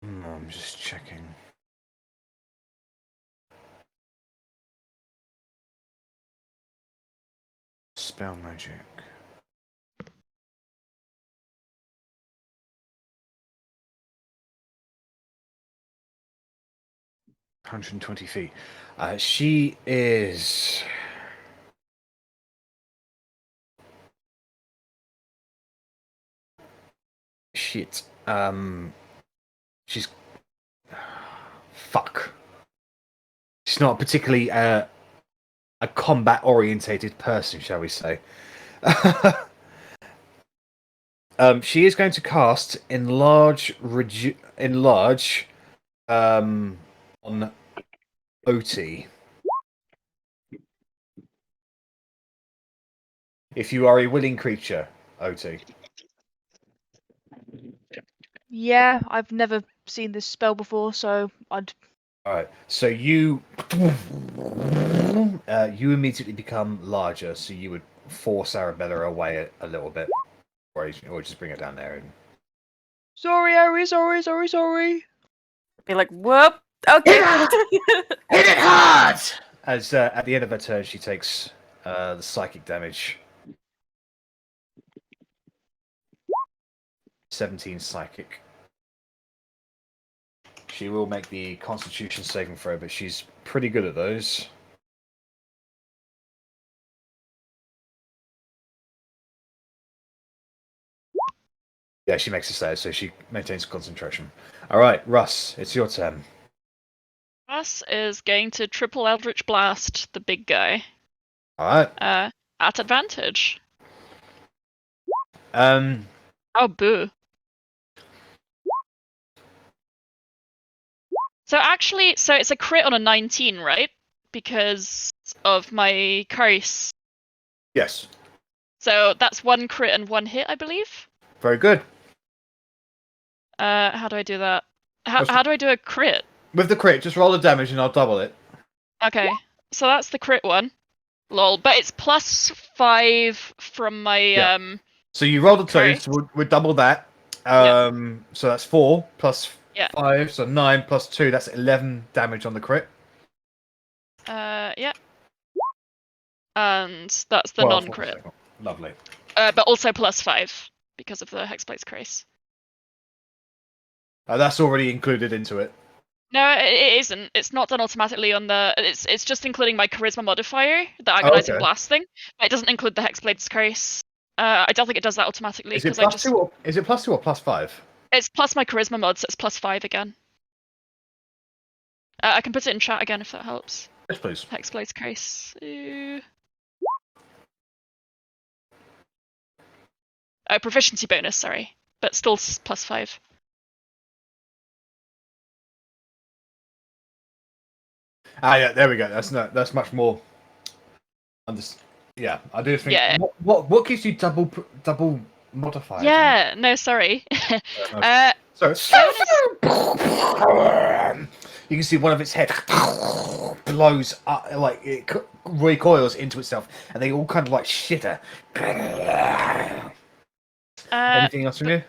I'm just checking. Spell magic. (120 feet). She is. Shit. She's. Fuck. She's not particularly a combat-orientated person, shall we say? She is going to cast enlarge on Otti. If you are a willing creature, Otti. Yeah, I've never seen this spell before, so I'd. Alright, so you immediately become larger, so you would force Arrabella away a little bit, or just bring her down there. And... Sorry, Arri, sorry. Be like, whoop. Okay. Hit it hard! As at the end of her turn, she takes the psychic damage. 17 psychic. She will make the Constitution saving throw, but she's pretty good at those. Yeah, she makes a save, so she maintains concentration. All right, Russ, it's your turn. Russ is going to triple Eldritch Blast the big guy. All right. At advantage. Oh, boo. So it's a crit on a 19, right? Because of my curse. Yes. So that's 1 crit and 1 hit, I believe. Very good. How do I do that? How do I do a crit? With the crit, just roll the damage and I'll double it. Okay, so that's the crit one. Lol, but it's +5 from my So you roll the 2, curse. so we'll double that. So that's 4 plus 5, so 9 plus 2, that's 11 damage on the crit. Yeah. And that's the 12 non-crit. Lovely. But also +5 because of the Hexblade's Grace. That's already included into it. No, it isn't. It's not done automatically on the. It's just including my charisma modifier, the agonizing okay. blast thing. But it doesn't include the Hexblade's Curse. I don't think it does that automatically Is it because I just. +2 or is it +2 or +5? It's plus my charisma mod, so it's +5 again. I can put it in chat again if that helps. Yes, please. Hexblade's Curse. Proficiency bonus, sorry, but still +5. Yeah, there we go. That's much more. Yeah, I do think. Yeah. What gives you double modifiers? Yeah, no, sorry. So you can see one of its head blows up, like it recoils into itself, and they all kind of like shitter. Anything else from you?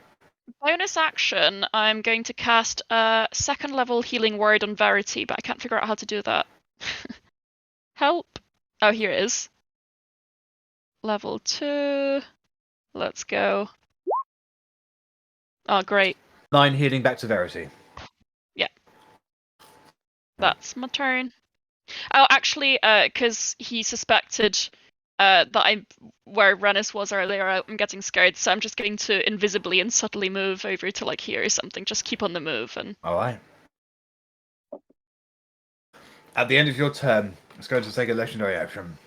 Bonus action, I'm going to cast a 2nd level healing word on Verity, but I can't figure out how to do that. Help! Oh, here it is. Level 2. Let's go. Oh, great. 9 healing back to Verity. Yeah. That's my turn. Oh, actually, because he suspected that where Rennas was earlier, I'm getting scared, so I'm just going to invisibly and subtly move over to like here or something. Just keep on the move and. All right. At the end of your turn, it's going to take a legendary action.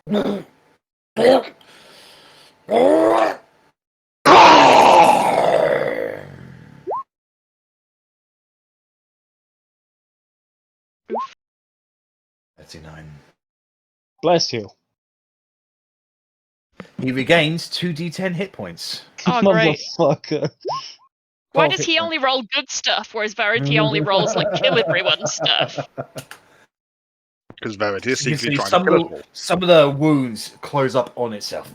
Oof. 39. Bless you. He regains 2d10 hit points. Oh, great. Motherfucker. Why 12 does hit he points. only roll good stuff, whereas Verity only rolls like kill everyone stuff? Because Verity is You can secretly see trying to kill us all. some of the wounds close up on itself.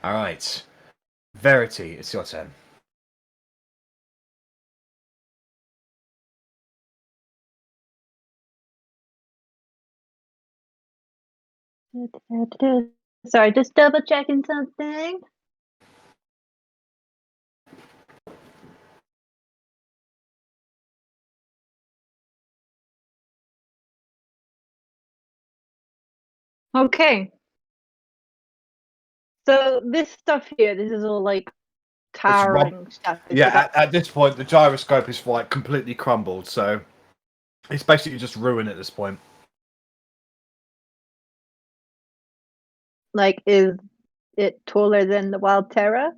All right, Verity, it's your turn. Sorry, just double checking something. Okay. So this stuff here, this is all like towering stuff. It's Yeah, about- at this point, the gyroscope is like completely crumbled, so it's basically just ruined at this point. like, is it taller than the wild terror?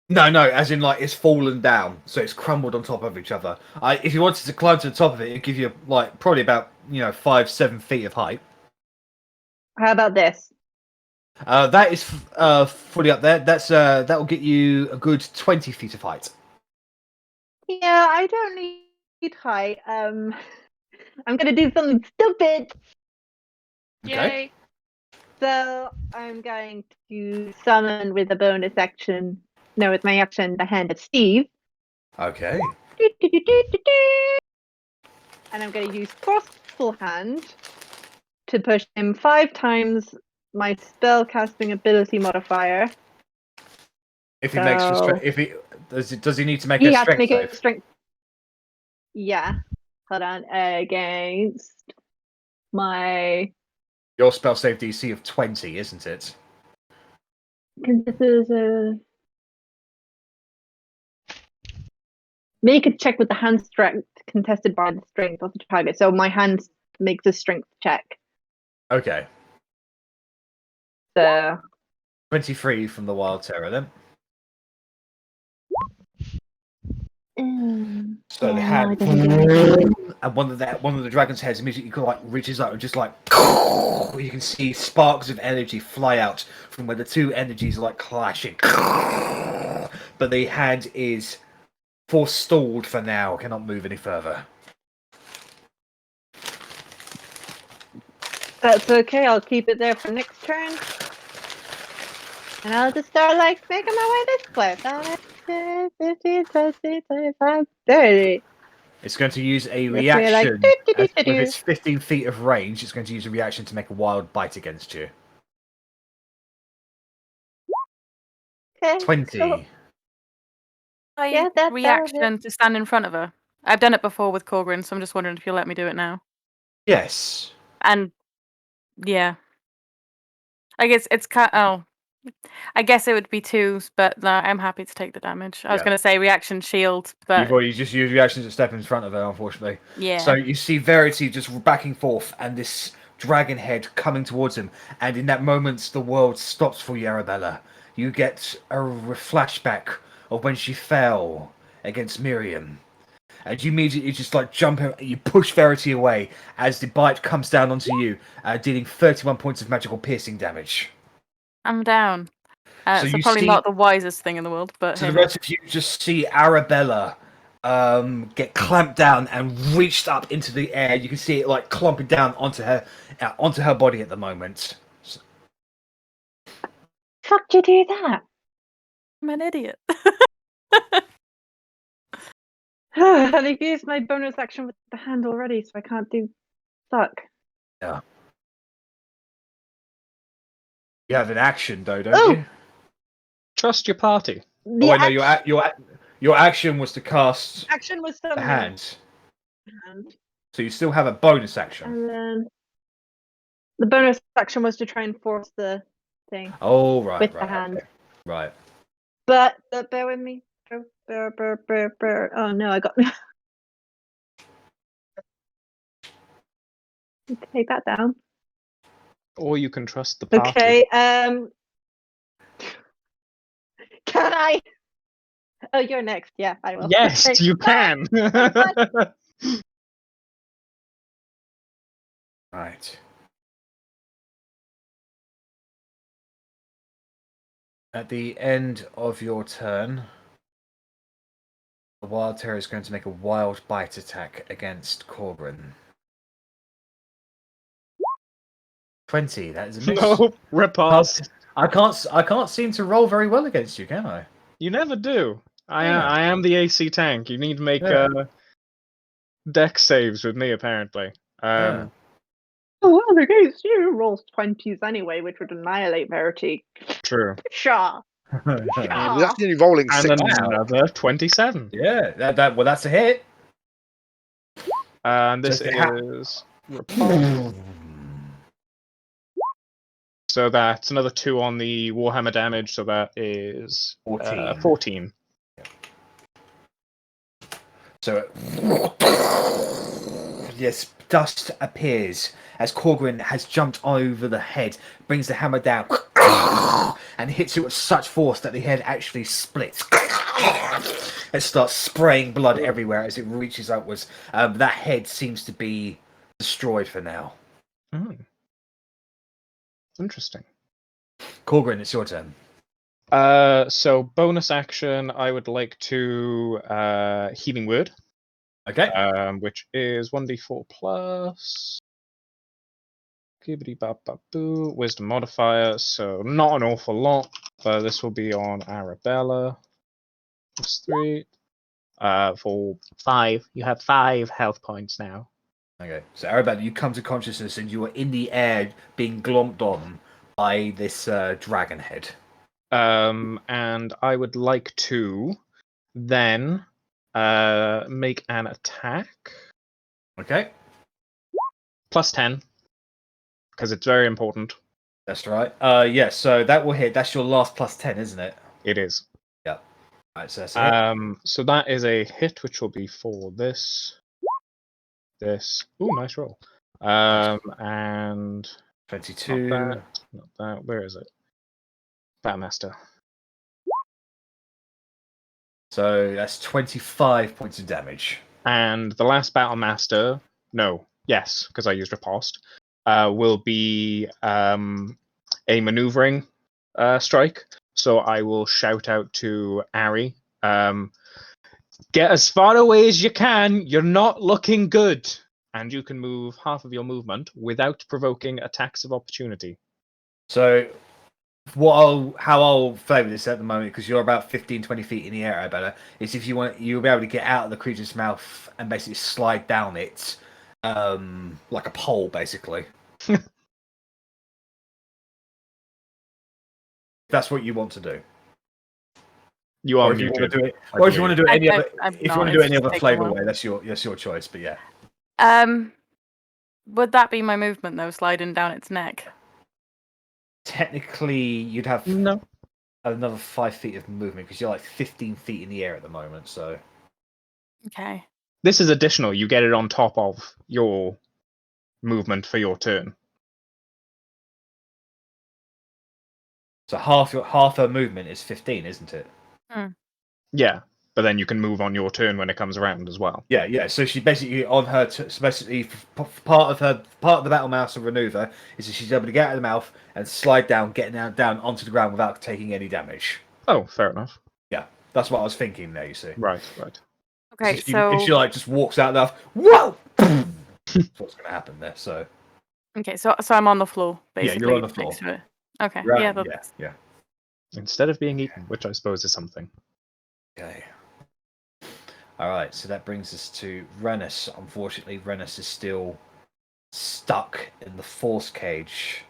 No, as in like it's fallen down, so it's crumbled on top of each other. If you wanted to climb to the top of it, it'd give you like probably about 5-7 feet of height. How about this? That is fully up there. That will get you a good 20 feet of height. Yeah, I don't need height. I'm gonna do something stupid. Okay. Yay! So I'm going to summon with a bonus action. No, with my action, the hand of Steve. Okay. And I'm going to use Forceful Hand to push him 5 times my spellcasting ability modifier. If he makes a So- does he need to make He a has to strength make save? a strength. Yeah. Hold on. Against my. Your spell save DC of 20, isn't it? This is a. Make a check with the hand strength contested by the strength of the target. So my hand makes a strength check. Okay. So 23 from the Wild Terror then. So the yeah, hand, I didn't get it. and one of the dragon's heads immediately like reaches out and just like you can see sparks of energy fly out from where the two energies are like clashing. But the hand is forestalled for now, cannot move any further. That's okay. I'll keep it there for next turn. And I'll just start like making my way this way. 5, 10, 15, 20, 25, 30. It's going to use a Yes, we're like, reaction. With its 15 feet of range, it's going to use a reaction to make a wild bite against you. Okay, 20. cool. My that'll hit. reaction to stand in front of her. I've done it before with Korgrin, so I'm just wondering if you'll let me do it now. Yes. And yeah, I guess it's I guess it would be 2s, but no, I'm happy to take the damage. I was Yeah. going to say reaction shield, but You've already just used reactions to step in front of her, unfortunately. yeah. So you see Verity just backing forth, and this dragon head coming towards him. And in that moment, the world stops for you, Arrabella. You get a flashback of when she fell against Miriam. And you immediately just like jump in, you push Verity away as the bite comes down onto you, dealing 31 points of magical piercing damage. I'm down. So So you probably see- not the wisest thing in the world, but So hey, the rest of you just see Arrabella get clamped down and reached up into the air. You can see it like clumping down onto her body at the moment. Fuck you do that? I'm an idiot. And I've used my bonus action with the hand already, so I can't do suck. Yeah. You have an action though, don't Oh! you? Trust your party. The Oh wait, no. Your action was to cast action was the summoning hand, hand, so you still have a bonus action. and then the bonus action was to try and force the thing Oh right, with right, the hand. okay. Right. But bear with me. Oh no, I got. Take that down. Or you can trust the party. Okay. Can I? Oh, you're next. Yeah, I will. Yes, Okay. you can. Right. At the end of your turn, the Wild Terror is going to make a wild bite attack against Korgrin. 20. That is a miss. No, riposte. I can't seem to roll very well against you, can I? You never do. Yeah. I am the AC tank. You need to make Yeah. deck saves with me, apparently. Yeah. Oh, well, against you rolls 20s anyway, which would annihilate Verity. True. Sure. Well, that's only rolling And 6. another 27. Yeah. Well, that's a hit. And this Just a ha- is riposte. So that's another 2 on the Warhammer damage, so that is 14. 14. So, yes, dust appears as Korgrin has jumped over the head, brings the hammer down, and hits it with such force that the head actually splits. It starts spraying blood everywhere as it reaches upwards. That head seems to be destroyed for now. Interesting. Korgrin, it's your turn. So bonus action, I would like to Healing Word, Okay. which is 1d4 plus boo, Wisdom modifier, so not an awful lot, but this will be on Arrabella. Plus 3. For 5. You have 5 health points now. Okay. So, Arrabella, you come to consciousness and you are in the air being glomped on by this dragon head. And I would like to then make an attack. Okay. Plus 10. Because it's very important. That's right. Yeah, so that will hit. That's your last plus 10, isn't it? It is. Yeah. Right, so that's a hit. So that is a hit, which will be for this. Ooh, nice roll. And 22. not that. Where is it? Batmaster. So that's 25 points of damage. And the last Battle Master, yes, because I used Riposte, will be a maneuvering strike. So I will shout out to Arri, get as far away as you can, you're not looking good. And you can move half of your movement without provoking attacks of opportunity. So how I'll flavour this at the moment, because you're about 15, 20 feet in the air, Arrabella, is if you'll be able to get out of the creature's mouth and basically slide down it, like a pole, basically. That's what you want to do. You are Or if you want muted. to do it, I or if can you hear want to do it any other, I'm if you not, want to do it's any just other taking a flavour while. way, that's your choice. But yeah, Would that be my movement though, sliding down its neck? technically you'd have No. another 5 feet of movement because you're like 15 feet in the air at the moment. So Okay. This is additional. You get it on top of your movement for your turn. half her movement is 15, isn't it? Yeah, but then you can move on your turn when it comes around as well. Yeah. So she basically on her basically part of the battle mouse of maneuver is that she's able to get out of the mouth and slide down, getting down onto the ground without taking any damage. Oh, fair enough. Yeah, that's what I was thinking there. You see, Right. Okay, if so she like just walks out of the mouth, whoa, that's what's going to happen there. So so I'm on the floor yeah, basically. you're on the floor. Next to it. Okay. Right, Yeah. That's... yeah. Instead of being eaten, which I suppose is something. Okay. All right, so that brings us to Rennas. Unfortunately, Rennas is still stuck in the force cage.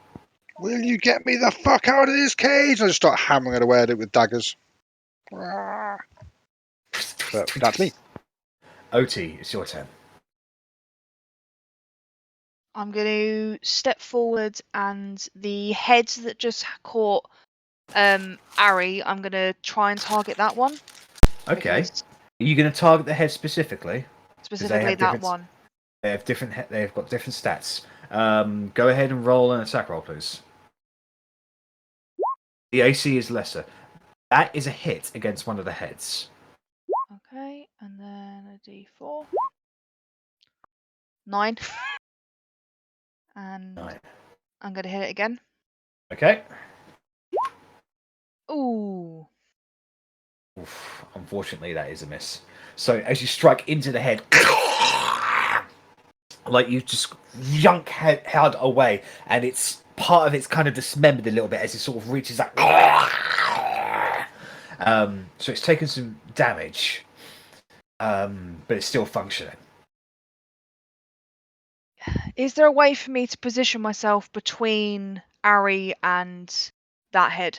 Will you get me the fuck out of this cage? I just start hammering it away at it with daggers. But that's me. Otti, it's your turn. I'm going to step forward, and the heads that just caught Arri, I'm going to try and target that one. Okay. because Are you going to target the head specifically? Specifically that one. They have different. They've got different stats. Go ahead and roll an attack roll, please. The AC is lesser. That is a hit against one of the heads. Okay, and then a d4. 9. And 9. I'm going to hit it again. Okay. Ooh. Oof, unfortunately, that is a miss. So as you strike into the head, like you just yank head away, and it's part of it's kind of dismembered a little bit as it sort of reaches that. So it's taken some damage, but it's still functioning. Is there a way for me to position myself between Arri and that head?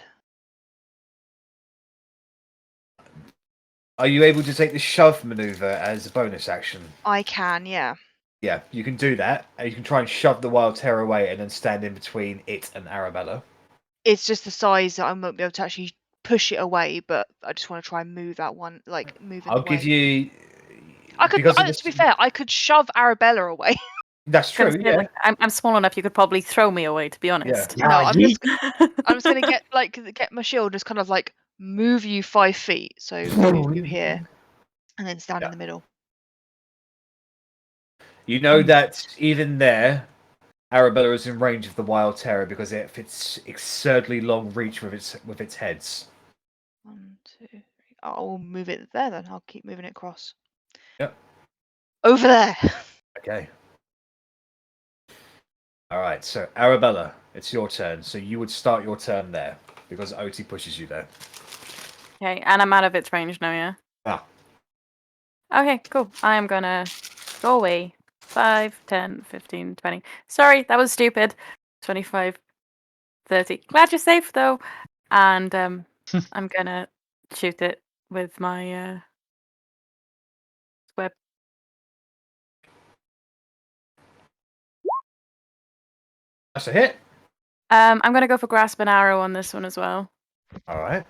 Are you able to take the shove maneuver as a bonus action? I can, yeah. Yeah, you can do that. You can try and shove the wild terror away and then stand in between it and Arrabella. It's just the size that I won't be able to actually push it away, but I just want to try and move that one, like move it I'll away. give you. I could, to be fair, I could shove Arrabella away. That's true. Yeah. Like, I'm small enough. You could probably throw me away. To be honest. No, I'm just gonna get my shield, just kind of like move you 5 feet, so move you here, and then stand in the middle. You know that even there, Arrabella is in range of the wild terror because it fits absurdly long reach with its heads. 1, 2, 3. I'll move it there then. I'll keep moving it across. Yep. Over there. Okay. All right. So Arrabella, it's your turn. So you would start your turn there because Otti pushes you there. Okay, and I'm out of its range now. Yeah. Ah. Okay, cool. I am gonna go away. 5, 10, 15, 20. Sorry, that was stupid. 25, 30. Glad you're safe though. And I'm gonna shoot it with my web. That's a hit. I'm gonna go for grasp an arrow on this one as well. All right.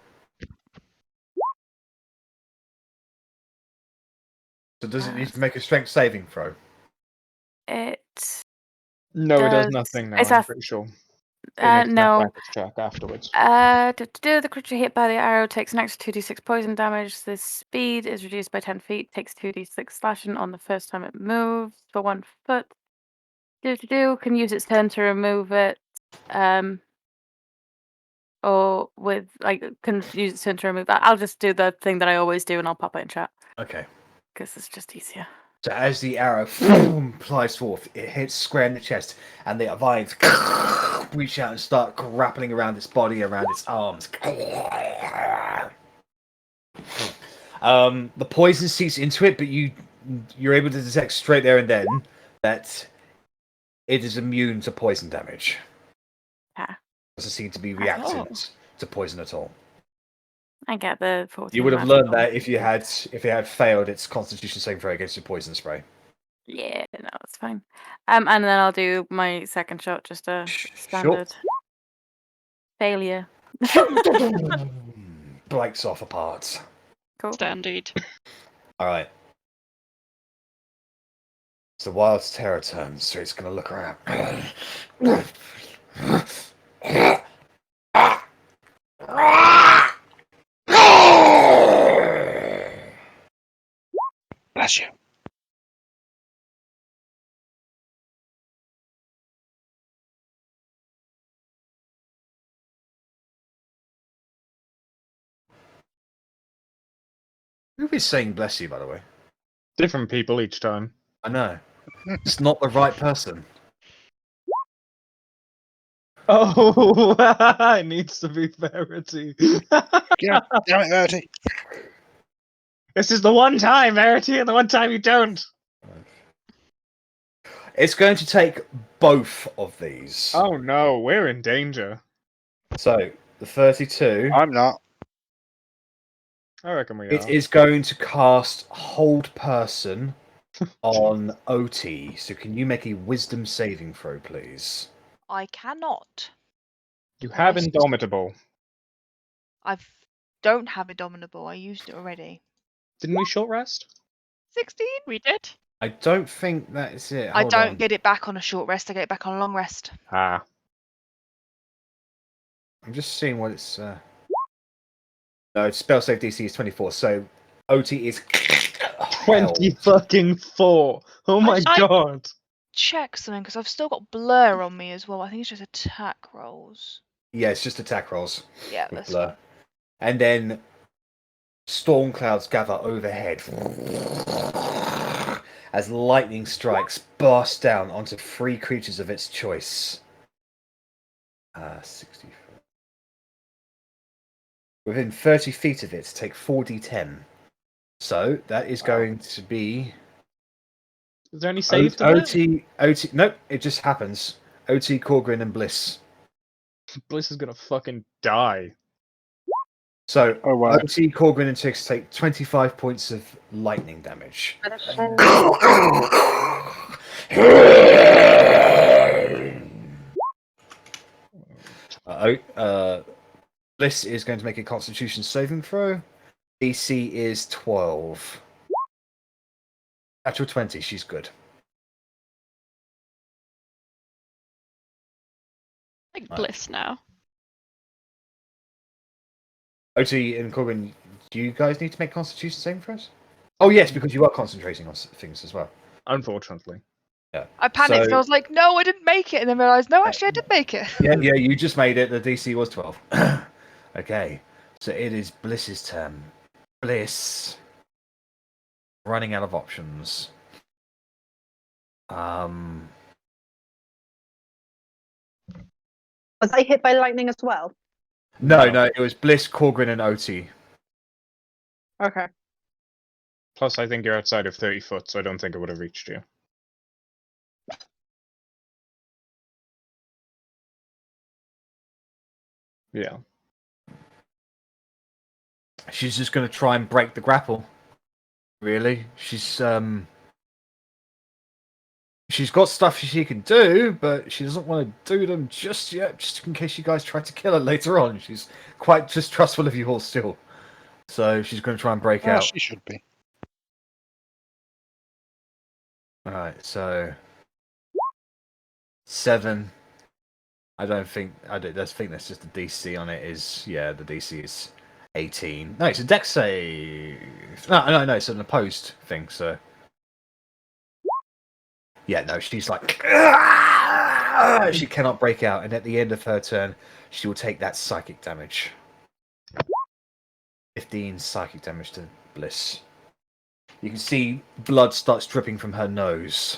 So does it need to make a strength saving throw? It No, it does does. nothing now. It's I'm pretty sure. It makes an no. athletics check afterwards. The creature hit by the arrow takes an extra 2d6 poison damage. The speed is reduced by 10 feet. Takes 2d6 slashing on the first time it moves for 1 foot. Can use its turn to remove it. Or with can use its turn to remove that. I'll just do the thing that I always do, and I'll pop it in chat Okay. because it's just easier. So as the arrow flies forth, it hits square in the chest, and the vines reach out and start grappling around its body, around its arms. The poison seeps into it, but you're able to detect straight there and then that it is immune to poison damage. Ah. Doesn't seem to be reacting Oh. to poison at all. I get the 14. You would have magical. learned that if it had failed its Constitution saving throw against your poison spray. Yeah, no, it's fine. And then I'll do my second shot, just a standard failure. Breaks off apart. Cool. Standard. All right. So Wild's terror turns, so it's going to look around. Bless you. Who is saying bless you, by the way? Different people each time. I know. It's not the right person. Oh, it needs to be Verity. Yeah, damn it, Verity. This is the one time, Verity, and the one time you don't. It's going to take both of these. Oh no, we're in danger. So, the 32, I'm not. I reckon we it are. is going to cast Hold Person on Otti. So can you make a wisdom saving throw, please? I cannot. You have Rest. Indomitable. Don't have Indomitable. I used it already. Didn't we short rest? 16. We did. I don't think that is it. I Hold don't on. get it back on a short rest. I get it back on a long rest. Ah. I'm just seeing what it's... No, its spell save DC is 24, so Otti is... 20 fucking 4. Oh my I- god. Check something because I've still got blur on me as well. I think it's just attack rolls. Yeah, it's just attack rolls. Yeah, with that's blur. fine. And then storm clouds gather overhead as lightning strikes burst down onto 3 creatures of its choice. 60. Within 30 feet of it, take 4d10. So that is going to be Is there any save to that? OT. Nope, it just happens. OT, Korgrin, and Bliss. Bliss is gonna fucking die. So Oh, wow. OT, Korgrin, and Tix take 25 points of lightning damage. Bliss is going to make a Constitution saving throw. DC is 12. Natural 20, she's good. Like Right. Bliss now. OT and Corbin, do you guys need to make Constitution saving throws? Oh yes, because you are concentrating on things as well. Unfortunately. Yeah. I panicked. So- I was like, no, I didn't make it. And then realised, no, actually, I did make it. Yeah, you just made it. The DC was 12. Okay, so it is Bliss's turn. Bliss. Running out of options. Was I hit by lightning as well? No, it was Bliss, Korgrin, and OT. Okay. Plus, I think you're outside of 30 foot, so I don't think it would have reached you. Yeah. She's just going to try and break the grapple. Really, she's got stuff she can do, but she doesn't want to do them just yet, just in case you guys try to kill her later on. She's quite distrustful of you all still, so she's going to try and break out. She should be. All right, so 7. I think that's just the DC on it. The DC is 18. No, it's a dex save. No, it's an opposed thing. So yeah, no, she's like she cannot break out, and at the end of her turn, she will take that psychic damage. 15 psychic damage to Bliss. You can see blood starts dripping from her nose.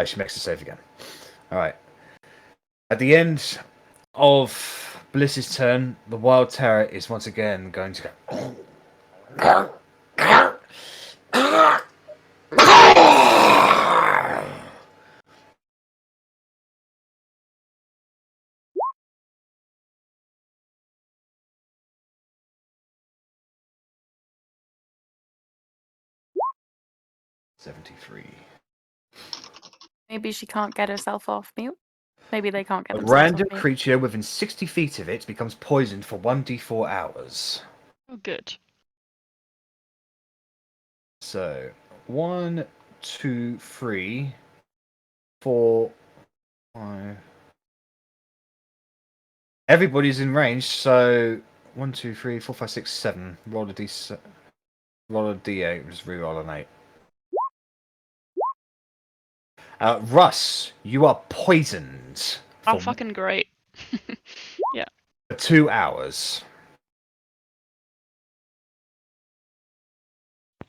She makes a save again. Alright. At the end of Bliss's turn, the Wild Terror is once again going to go. 73. Maybe she can't get herself off mute. Maybe they can't get A themselves random off mute. creature within 60 feet of it becomes poisoned for 1d4 hours. Oh, good. So, 1, 2, 3, 4, 5. Everybody's in range, so 1, 2, 3, 4, 5, 6, 7. Roll a d8, just reroll an 8. Russ, you are poisoned Oh, for fucking great. 2 hours.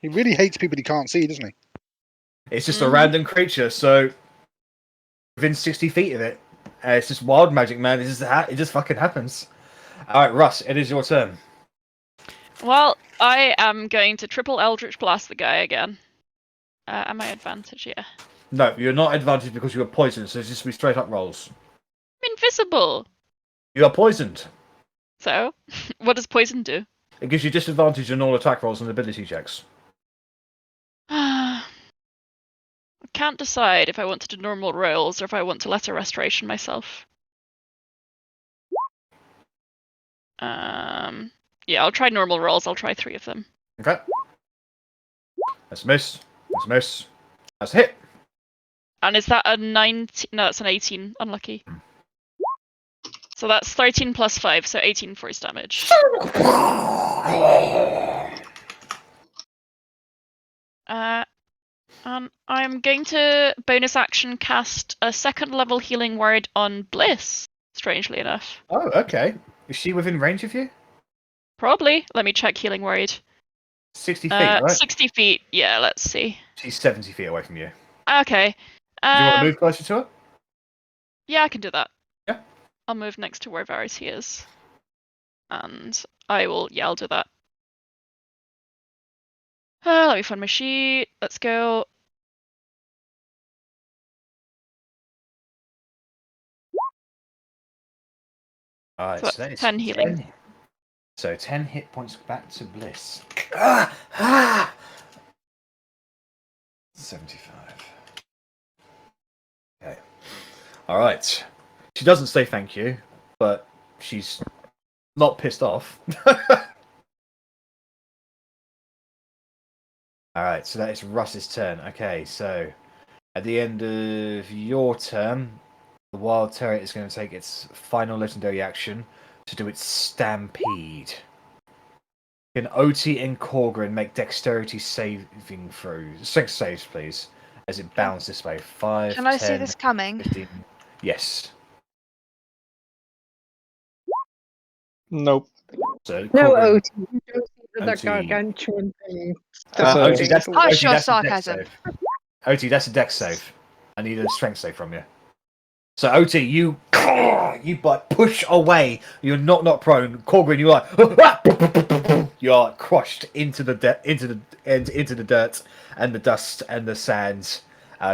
He really hates people he can't see, doesn't he? It's just a random creature, so within 60 feet of it, it's just wild magic, man. It just fucking happens. Alright, Russ, it is your turn. Well, I am going to triple Eldritch Blast the guy again. Am I advantage? Yeah. No, you're not advantaged because you are poisoned, so it's just be straight up rolls. I'm invisible. You are poisoned. So, what does poison do? It gives you disadvantage on all attack rolls and ability checks. I can't decide if I want to do normal rolls or if I want to let a restoration myself. Yeah, I'll try normal rolls. I'll try 3 of them. Okay. That's a miss. That's a miss. That's a hit. And is that a 19? No, that's an 18. Unlucky. So that's 13 plus 5, so 18 force damage. I'm going to bonus action cast a 2nd level healing word on Bliss, strangely enough. Oh, okay. Is she within range of you? Probably. Let me check healing word. 60 feet, right? 60 feet. Yeah, let's see. She's 70 feet away from you. Okay. Do you want to move closer to her? Yeah, I can do that. Yeah. I'll move next to where Verity is. And I'll do that. Let me find my sheet. Let's go. Alright, So so that's that is 10 healing. 10. So 10 hit points back to Bliss. 75. Okay. Alright. She doesn't say thank you, but she's not pissed off. Alright, so that is Russ's turn. Okay, so at the end of your turn, the Wild Terror is going to take its final legendary action to do its Stampede. Can Otti and Korgrin make dexterity saving throws? 6 saves, please, as it bounds this way. 5, Can I 10, see this coming? 15. Yes. Nope. So No, Korgrin, Otti. You don't see that Otti. gargantuan thing. That's Otti, that's Hush your a dex sarcasm. save. Otti, that's a dex save. I need a strength save from you. So Otti, you but push away. You're not prone. Korgrin, you are you are crushed into the dirt and the dust and the sand.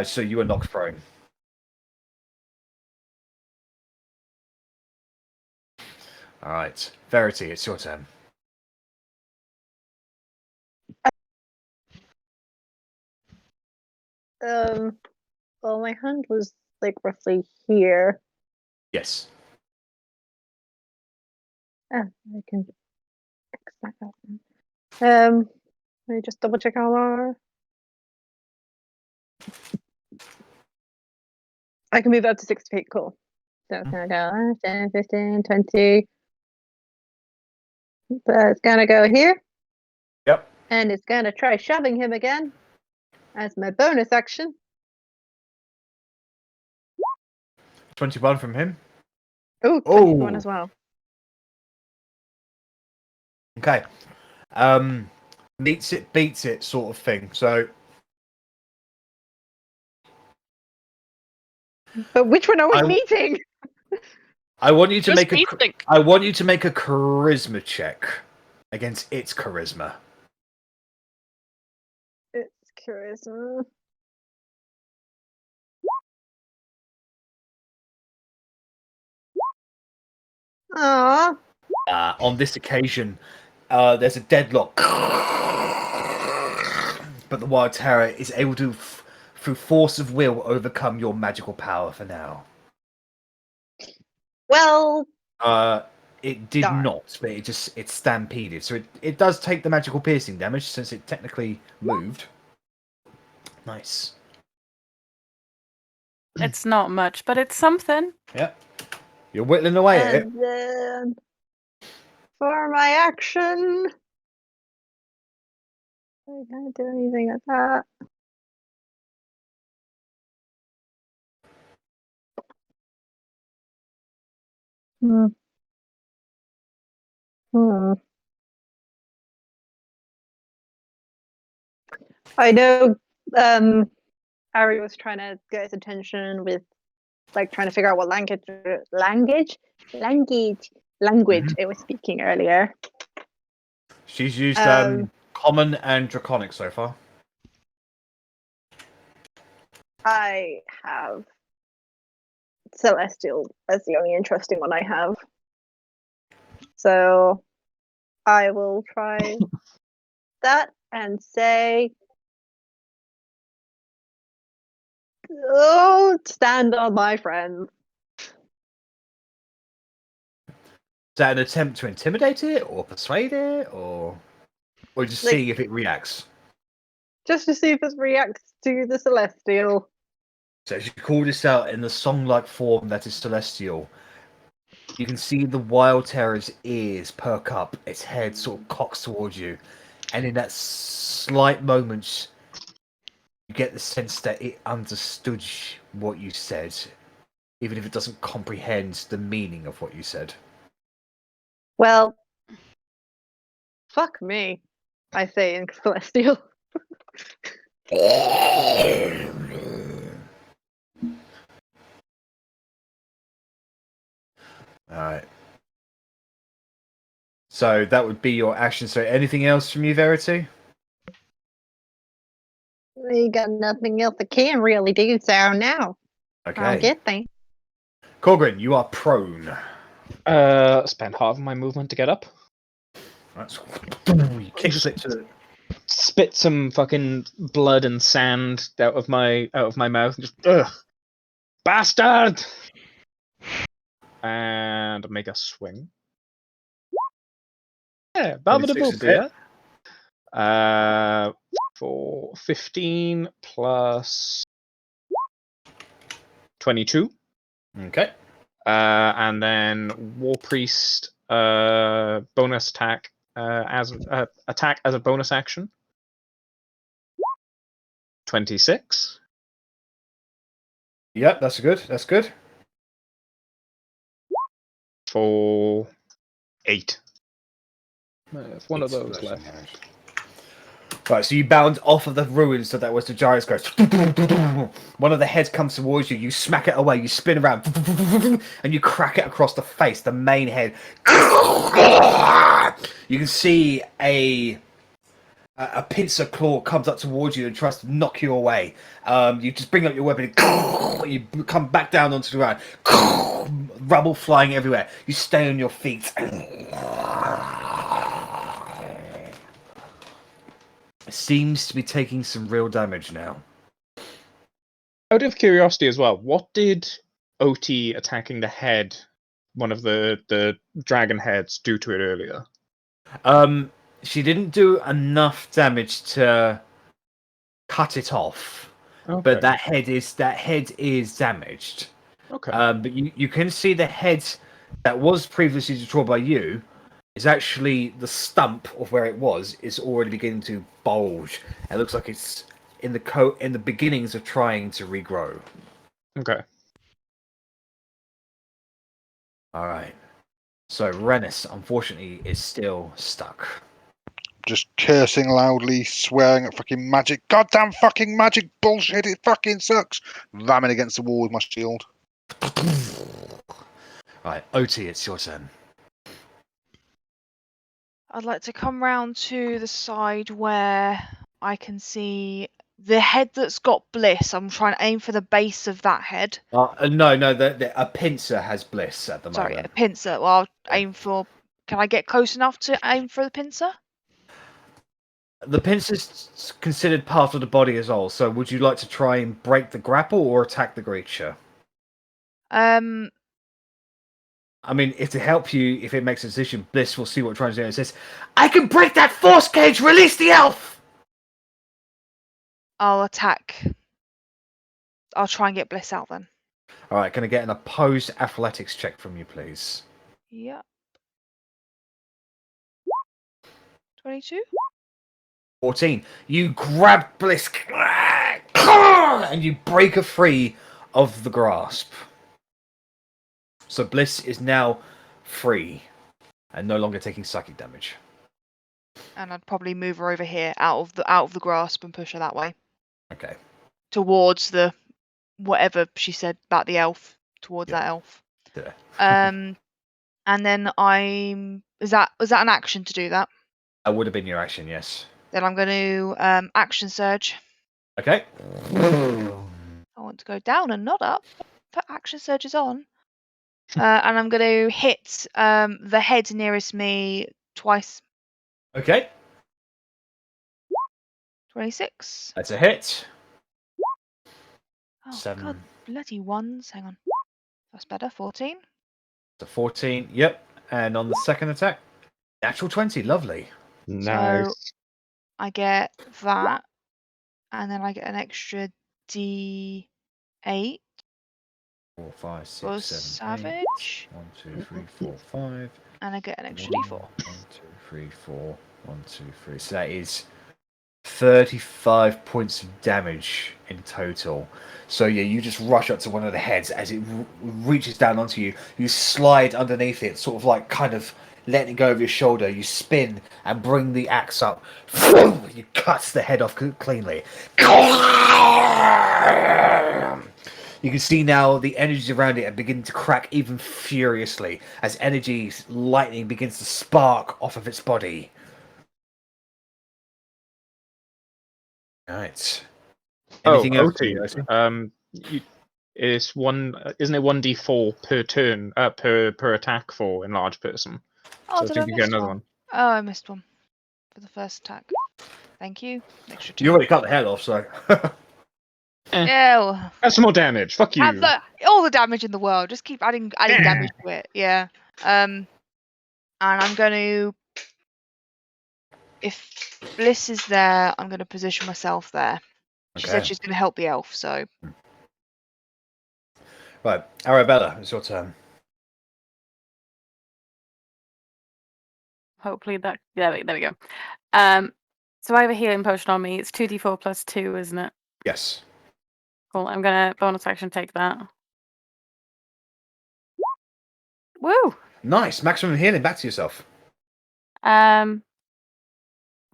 So you are knocked prone. All right, Verity, it's your turn. Well, my hand was like roughly here. Yes. I can fix that up. Let me just double check how far. I can move up to 60 feet. Cool. So it's gonna go 10, 15, 20. So it's gonna go here. Yep. And it's gonna try shoving him again as my bonus action. 21 from him. Oh, 21 as well. Okay. Meets it, beats it, sort of thing. So But which one are we I- meeting? I want you to Just make a. rethink. I want you to make a charisma check against its charisma. It's charisma. Aww. On this occasion, there's a deadlock, but the Wild Terror is able to, through force of will, overcome your magical power for now. Well, It did Darn. not, but it stampeded. So it does take the magical piercing damage since it technically moved. Nice. It's not much, but it's something. Yep. You're whittling away at it. and then for my action, I can't do anything with that. Hmm. Hmm. I know Arri was trying to get his attention with like trying to figure out what language it was speaking earlier. She's used Um, common and draconic so far. I have Celestial as the only interesting one I have. So I will try that and say, "Oh, stand on my friend." Is that an attempt to intimidate it, or persuade it, or just Like- see if it reacts? Just to see if it reacts to the Celestial. So as you call this out in the song-like form that is celestial, you can see the Wild Terror's ears perk up, its head sort of cocks towards you, and in that slight moment, you get the sense that it understood what you said, even if it doesn't comprehend the meaning of what you said. Well, fuck me, I say in Celestial. Alright. So that would be your action. So anything else from you, Verity? We got nothing else I can really do, so no. Okay. I'll get there. Korgrin, you are prone. Spend half of my movement to get up. That's you kick it to the Spit some fucking blood and sand out of my mouth and just bastard, and make a swing. Yeah, 26 is hit. For 15 plus 22. Okay. And then War Priest bonus attack as attack as a bonus action. 26. Yep, that's good. That's good. For 8. If one of Eight those slashing left. damage. Right, so you bound off of the ruins, so that was the giant's goes. One of the heads comes towards you, you smack it away, you spin around, and you crack it across the face, the main head. You can see a pincer claw comes up towards you and tries to knock you away. You just bring up your weapon, and you come back down onto the ground. Rubble flying everywhere. You stay on your feet. Seems to be taking some real damage now. Out of curiosity as well, what did Otti attacking the head, one of the dragon heads, do to it earlier? She didn't do enough damage to cut it off, Okay. but that head is damaged. Okay. But you can see the head that was previously destroyed by you is actually the stump of where it was is already beginning to bulge. It looks like it's in the beginnings of trying to regrow. Okay. All right. So Rennas, unfortunately, is still stuck. Just cursing loudly, swearing at fucking magic. Goddamn fucking magic bullshit, it fucking sucks. Ramming against the wall with my shield. Right, Otti, it's your turn. I'd like to come round to the side where I can see the head that's got bliss. I'm trying to aim for the base of that head. No, a pincer has bliss at the Sorry, moment. a pincer. Well, I'll aim for. Can I get close enough to aim for the pincer? The pincer's considered part of the body as well, so would you like to try and break the grapple or attack the creature? Uh, I mean, if to help you, if it makes a decision, Bliss will see what we're trying to do. It says, I can break that force cage! Release the elf! I'll attack. I'll try and get bliss out then. Alright, can I get an opposed athletics check from you, please? Yep. 22. 14. You grab Bliss and you break her free of the grasp. So Bliss is now free and no longer taking psychic damage. And I'd probably move her over here out of the grasp and push her that way Okay. towards the whatever she said about the elf, towards that elf. Yeah. And then was that an action to do that? That would have been your action, yes. Then I'm going to action surge. Okay. I want to go down and not up. Put action surges on. And I'm going to hit the head nearest me twice. Okay. 26. That's a hit. Oh, 7. God, bloody ones. Hang on. That's better. 14. So 14. Yep. And on the second attack, natural 20. Lovely. Nice. So I get that. And then I get an extra D8 4, 5, for 6, 7, 8. savage. 1, 2, 3, 4, 5. And I get an extra 1, D4. 1, 2, 3, 4. 1, 2, 3. So that is 35 points of damage in total. So yeah, you just rush up to one of the heads as it reaches down onto you. You slide underneath it, sort of like kind of letting it go over your shoulder. You spin and bring the axe up. You cut the head off cleanly. You can see now the energies around it are beginning to crack even furiously as energy lightning begins to spark off of its body. Right. Anything else? Otti, it's one. Isn't it 1d4 per turn? Per attack for enlarged person. Oh, So did I I think you miss get another one? one. Oh, I missed one for the first attack. Thank you. Extra 2. You already cut the head off, so. Yeah, well, Add some more damage. Fuck you. have all the damage in the world. Just keep adding damage to it. Yeah. And I'm going to. If Bliss is there, I'm going to position myself there. She said she's going to help the elf, so. Right, Arrabella, it's your turn. Hopefully that. There we go. So I have a healing potion on me. It's 2d4 plus 2, isn't it? Yes. Cool. I'm gonna bonus action take that. Woo! Nice, maximum healing. Back to yourself.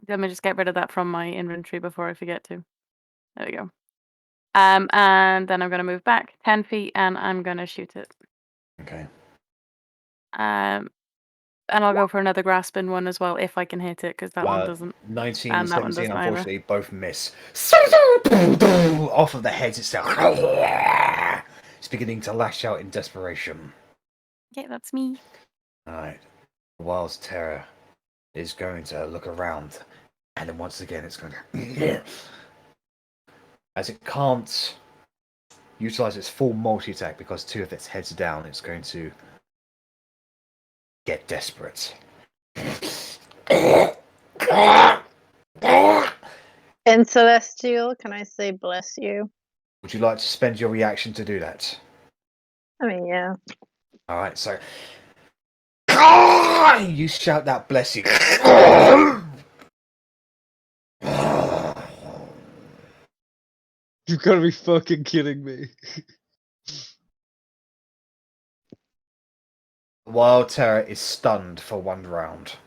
Let me just get rid of that from my inventory before I forget to. There we go. And then I'm gonna move back 10 feet and I'm gonna shoot it. Okay. And I'll go for another grasping one as well if I can hit it because that one doesn't. 19 and and that one 17, doesn't unfortunately, both miss. Off of the heads itself. It's beginning to lash out in desperation. Okay, that's me. Alright. The Wild's Terror is going to look around, and then once again it's going to. As it can't utilize its full multi attack because 2 of its heads are down, it's going to get desperate. In Celestial, can I say bless you? Would you like to spend your reaction to do that? I mean, yeah. Alright, so. You shout that bless you. You've got to be fucking kidding me. Wild Terror is stunned for 1 round.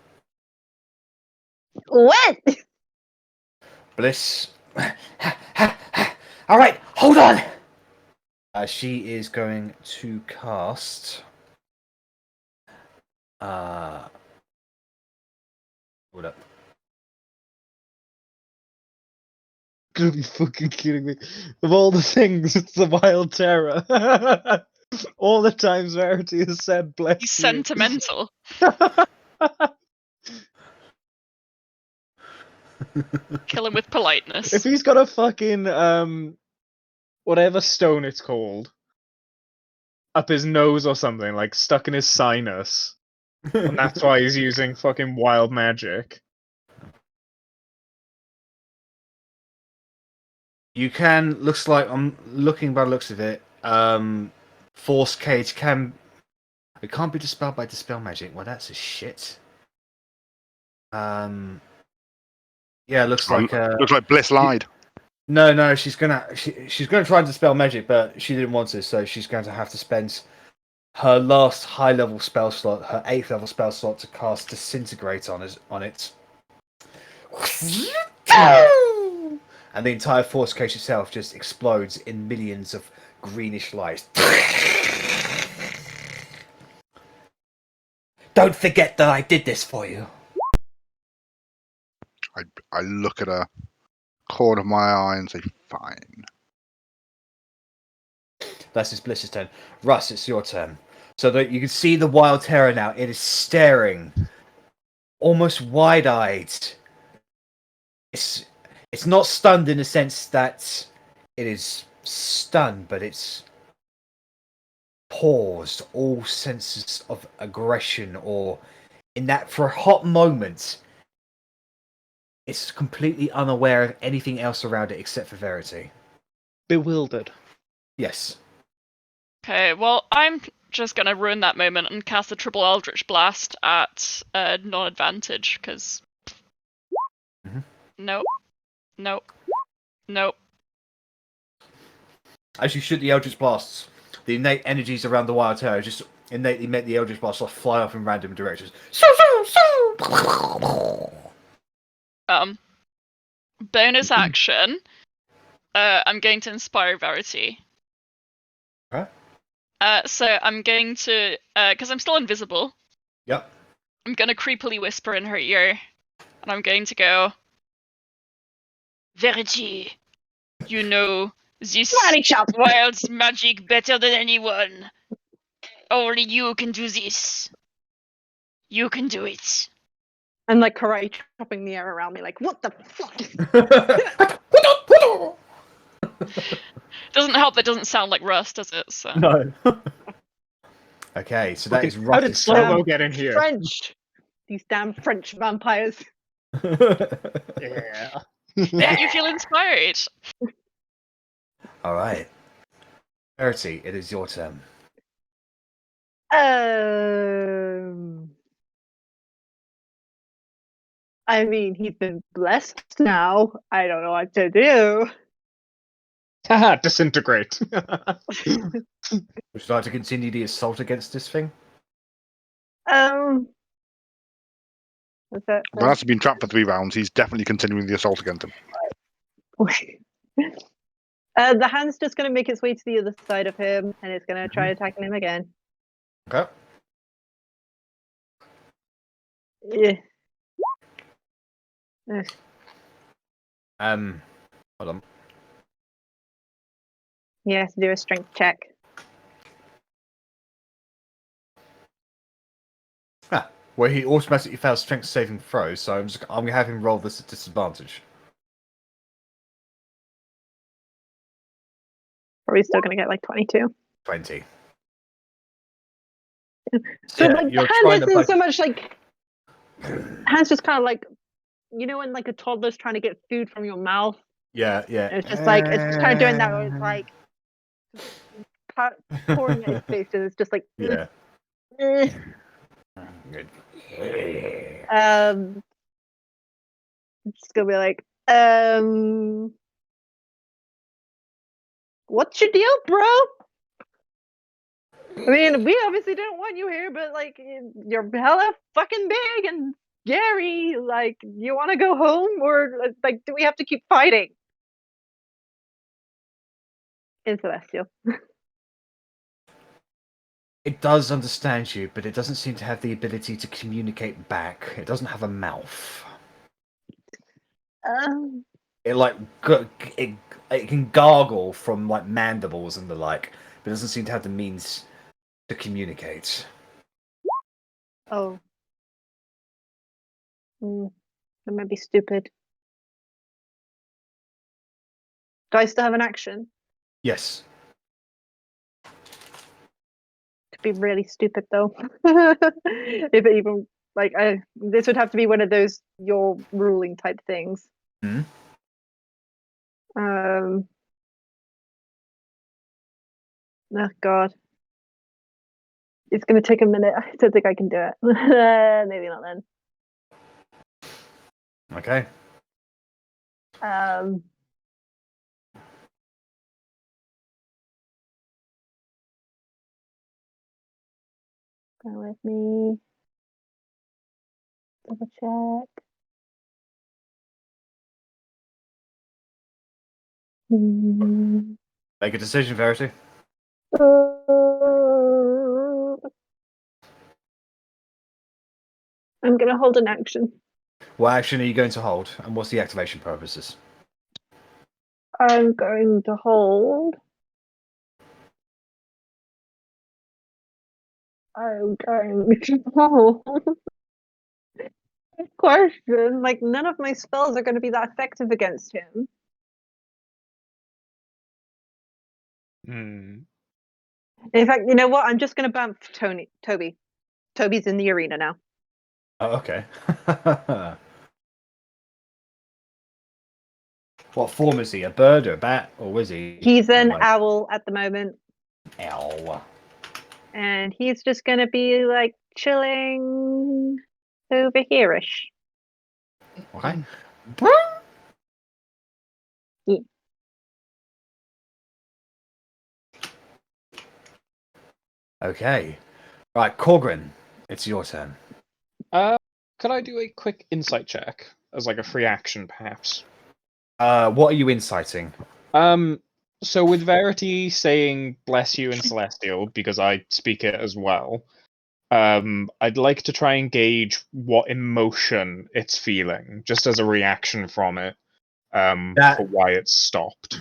What? Bliss. All right, hold on. She is going to cast. Hold up. You're be fucking kidding me. Of all the things, it's the Wild Terror. All the times Verity has said bless He's you. sentimental. Kill him with politeness. If he's got a fucking whatever stone it's called up his nose or something, like stuck in his sinus, and that's why he's using fucking wild magic. You can. Looks like I'm looking by the looks of it. Force Cage can. It can't be dispelled by dispel magic. Well, that's a shit. Yeah, looks like. Looks like Bliss lied. No. She's gonna try and dispel magic, but she didn't want to, so she's going to have to spend her last high level spell slot, her 8th level spell slot, to cast Disintegrate on it. And the entire Force Cage itself just explodes in millions of greenish light. Don't forget that I did this for you. I look at her, corner of my eye, and say, "Fine." That's his Bliss's turn. Russ, it's your turn. So that you can see the Wild Terror now. It is staring, almost wide-eyed. It's not stunned in the sense that it is stunned, but it's paused all senses of aggression, or in that for a hot moment, it's completely unaware of anything else around it except for Verity. Bewildered. Yes. Okay, well, I'm just gonna ruin that moment and cast a triple Eldritch Blast at non-advantage, because... Nope. As you shoot the Eldritch Blasts, the innate energies around the Wild Terror just innately make the Eldritch Blasts fly off in random directions. Bonus action. I'm going to inspire Verity. Huh? So I'm going to, because I'm still invisible, Yep. I'm going to creepily whisper in her ear, and I'm going to go, Verity, you know this wild magic better than anyone. Only you can do this. You can do it. And like karate chopping the air around me, like, what the fuck? Doesn't help that it doesn't sound like Russ, does it? So. No. Okay, so that is How did Russ's slow-mo get in here? French. These damn French vampires. Yeah. Yeah, you feel inspired. All right. Verity, it is your turn. I mean, he's been blessed now. I don't know what to do. Haha, disintegrate. Would you like to continue the assault against this thing? What's that? Well, that's been trapped for 3 rounds. He's definitely continuing the assault against him. The hand's just going to make its way to the other side of him, and it's going to try attacking him again. Okay. Yeah. Hold on. He has to do a strength check. Well, he automatically fails strength saving throws, so I'm gonna have him roll this at disadvantage. Or he's still going to get like 22. 20. So Yeah, like, you're the trying hand to isn't so much like... Hand's just kind of like, you know when like a toddler's trying to get food from your mouth? Yeah. It's just like, it's just kind of doing that where it's like... pouring at his face, and it's just like... Yeah. eh. Good. I'm just gonna be like, what's your deal, bro? I mean, we obviously don't want you here, but like, you're hella fucking big and scary. Like, you want to go home, or like, do we have to keep fighting? In Celestial. It does understand you, but it doesn't seem to have the ability to communicate back. It doesn't have a mouth. It like it, it can gargle from like mandibles and the like, but it doesn't seem to have the means to communicate. Oh. That might be stupid. Do I still have an action? Yes. Could be really stupid though. If it even like this would have to be one of those you're ruling type things. Hmm? Oh god. It's gonna take a minute. I don't think I can do it. Maybe not then. Okay. Bear with me. Double check. Make a decision, Verity. I'm gonna hold an action. What action are you going to hold, and what's the activation purposes? I'm going to hold. I'm going to hold. Good question. Like, none of my spells are going to be that effective against him. Hmm. In fact, you know what? I'm just going to bump Toby. Toby's in the arena now. Oh, okay. What form is he? A bird or a bat, or is he? He's an like, owl at the moment, owl. and he's just going to be like chilling over here-ish. Okay. Yeah. Okay. Right, Korgrin, it's your turn. Could I do a quick insight check as like a free action, perhaps? What are you inciting? So with Verity saying "bless you" in Celestial, because I speak it as well, I'd like to try and gauge what emotion it's feeling, just as a reaction from it, for why it's stopped.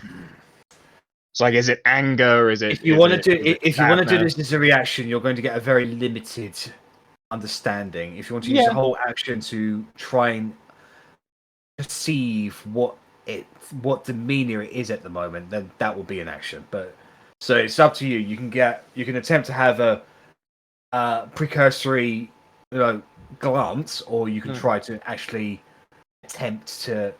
So, like, is it anger? Is it? If you want to do sadness? this as a reaction, you're going to get a very limited understanding. If you want to use the whole action to try and perceive what demeanor it is at the moment, then that will be an action. But so it's up to you. You can attempt to have a precursory, glance, or you can try to actually attempt to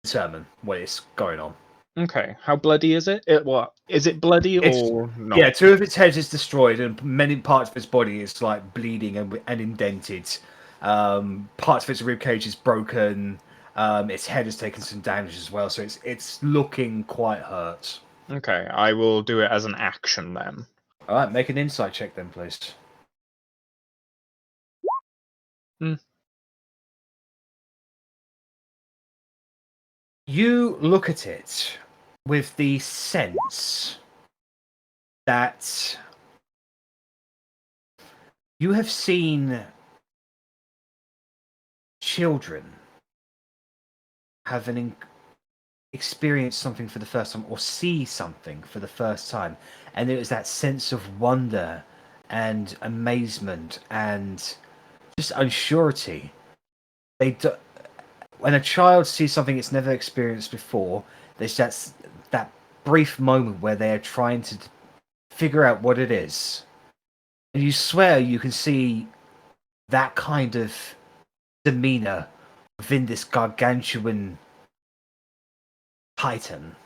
determine what is going on. Okay, how bloody is it? What is it bloody or not? Yeah, 2 of its heads is destroyed, and many parts of its body is like bleeding and indented. Parts of its ribcage is broken. Its head has taken some damage as well, so it's looking quite hurt. Okay, I will do it as an action then. All right, make an insight check then, please. You look at it with the sense that you have seen children have experience something for the first time, or see something for the first time, and there is that sense of wonder and amazement and just unsurety. When a child sees something it's never experienced before, there's that brief moment where they are trying to figure out what it is, and you swear you can see that kind of demeanor within this gargantuan titan.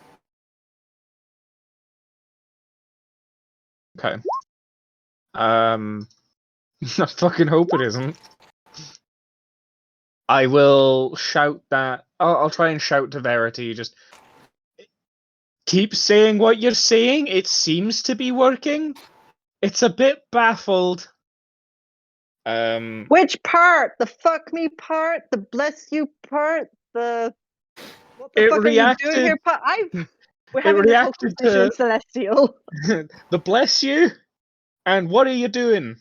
Okay. I fucking hope it isn't. I will shout that. I'll try and shout to Verity. Just keep saying what you're saying. It seems to be working. It's a bit baffled. Which part? The fuck me part? The bless you part? The what the It fuck are you doing here reacted- part? We're it having this whole reacted conversation in to- Celestial. the bless you, and what are you doing?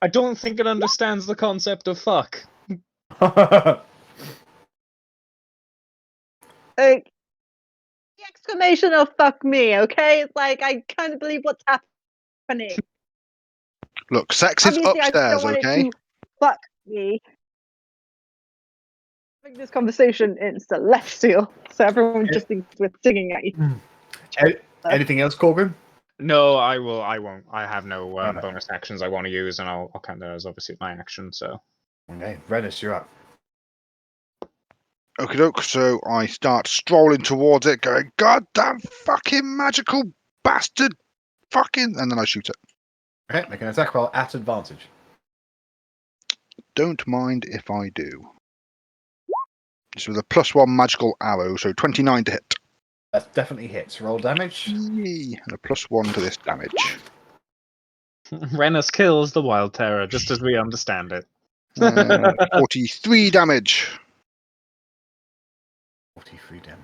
I don't think it understands the concept of fuck. Like, the exclamation of fuck me, okay? It's like, I can't believe what's happening. Look, sex is Obviously, I don't upstairs, want okay? it to fuck me. Having this conversation in Celestial, so everyone just thinks we're singing at you. Anything else, Korgrin? No, I won't. I have no Alright. bonus actions I want to use, and I'll count that as obviously my action. So Okay, Rennas, you're up. Okie doke, so I start strolling towards it, going, goddamn fucking magical bastard fucking, and then I shoot it. Okay, make an attack roll at advantage. Don't mind if I do. It's with a +1 magical arrow, so 29 to hit. That definitely hits. Roll damage. Yay, and a +1 to this damage. Rennas kills the Wild Terror, just as we understand it. 43 damage. 43 damage.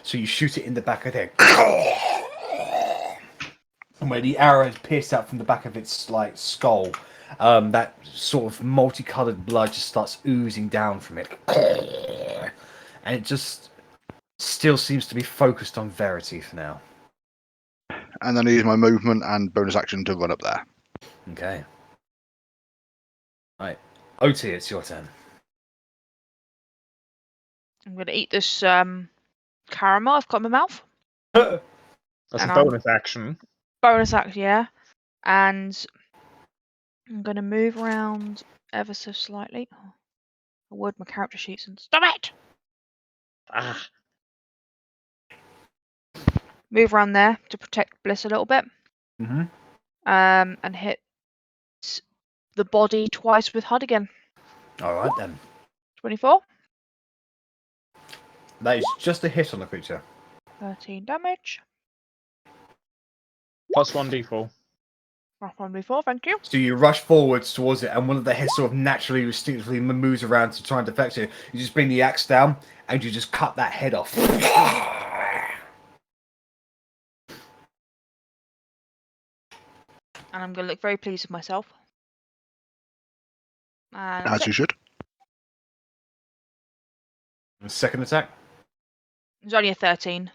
So you shoot it in the back of the head. And where the arrow is pierced out from the back of its like skull, that sort of multicolored blood just starts oozing down from it. And it just still seems to be focused on Verity for now. And then I use my movement and bonus action to run up there. Okay. Right. Otti, it's your turn. I'm going to eat this caramel I've got in my mouth. That's And a bonus action. Bonus action, yeah. And I'm going to move around ever so slightly. Oh, I word my character sheets and stop it! Ah, Move around there to protect Bliss a little bit. Mm-hmm. And hit the body twice with HUD again. Alright then. 24. That is just a hit on the creature. 13 damage. +1 d4. Rough 1d4, thank you. So you rush forwards towards it, and one of the hits sort of naturally, instinctively moves around to try and deflect you. You just bring the axe down, and you just cut that head off. And I'm going to look very pleased with myself. And As you should. Second attack? it's only a 13.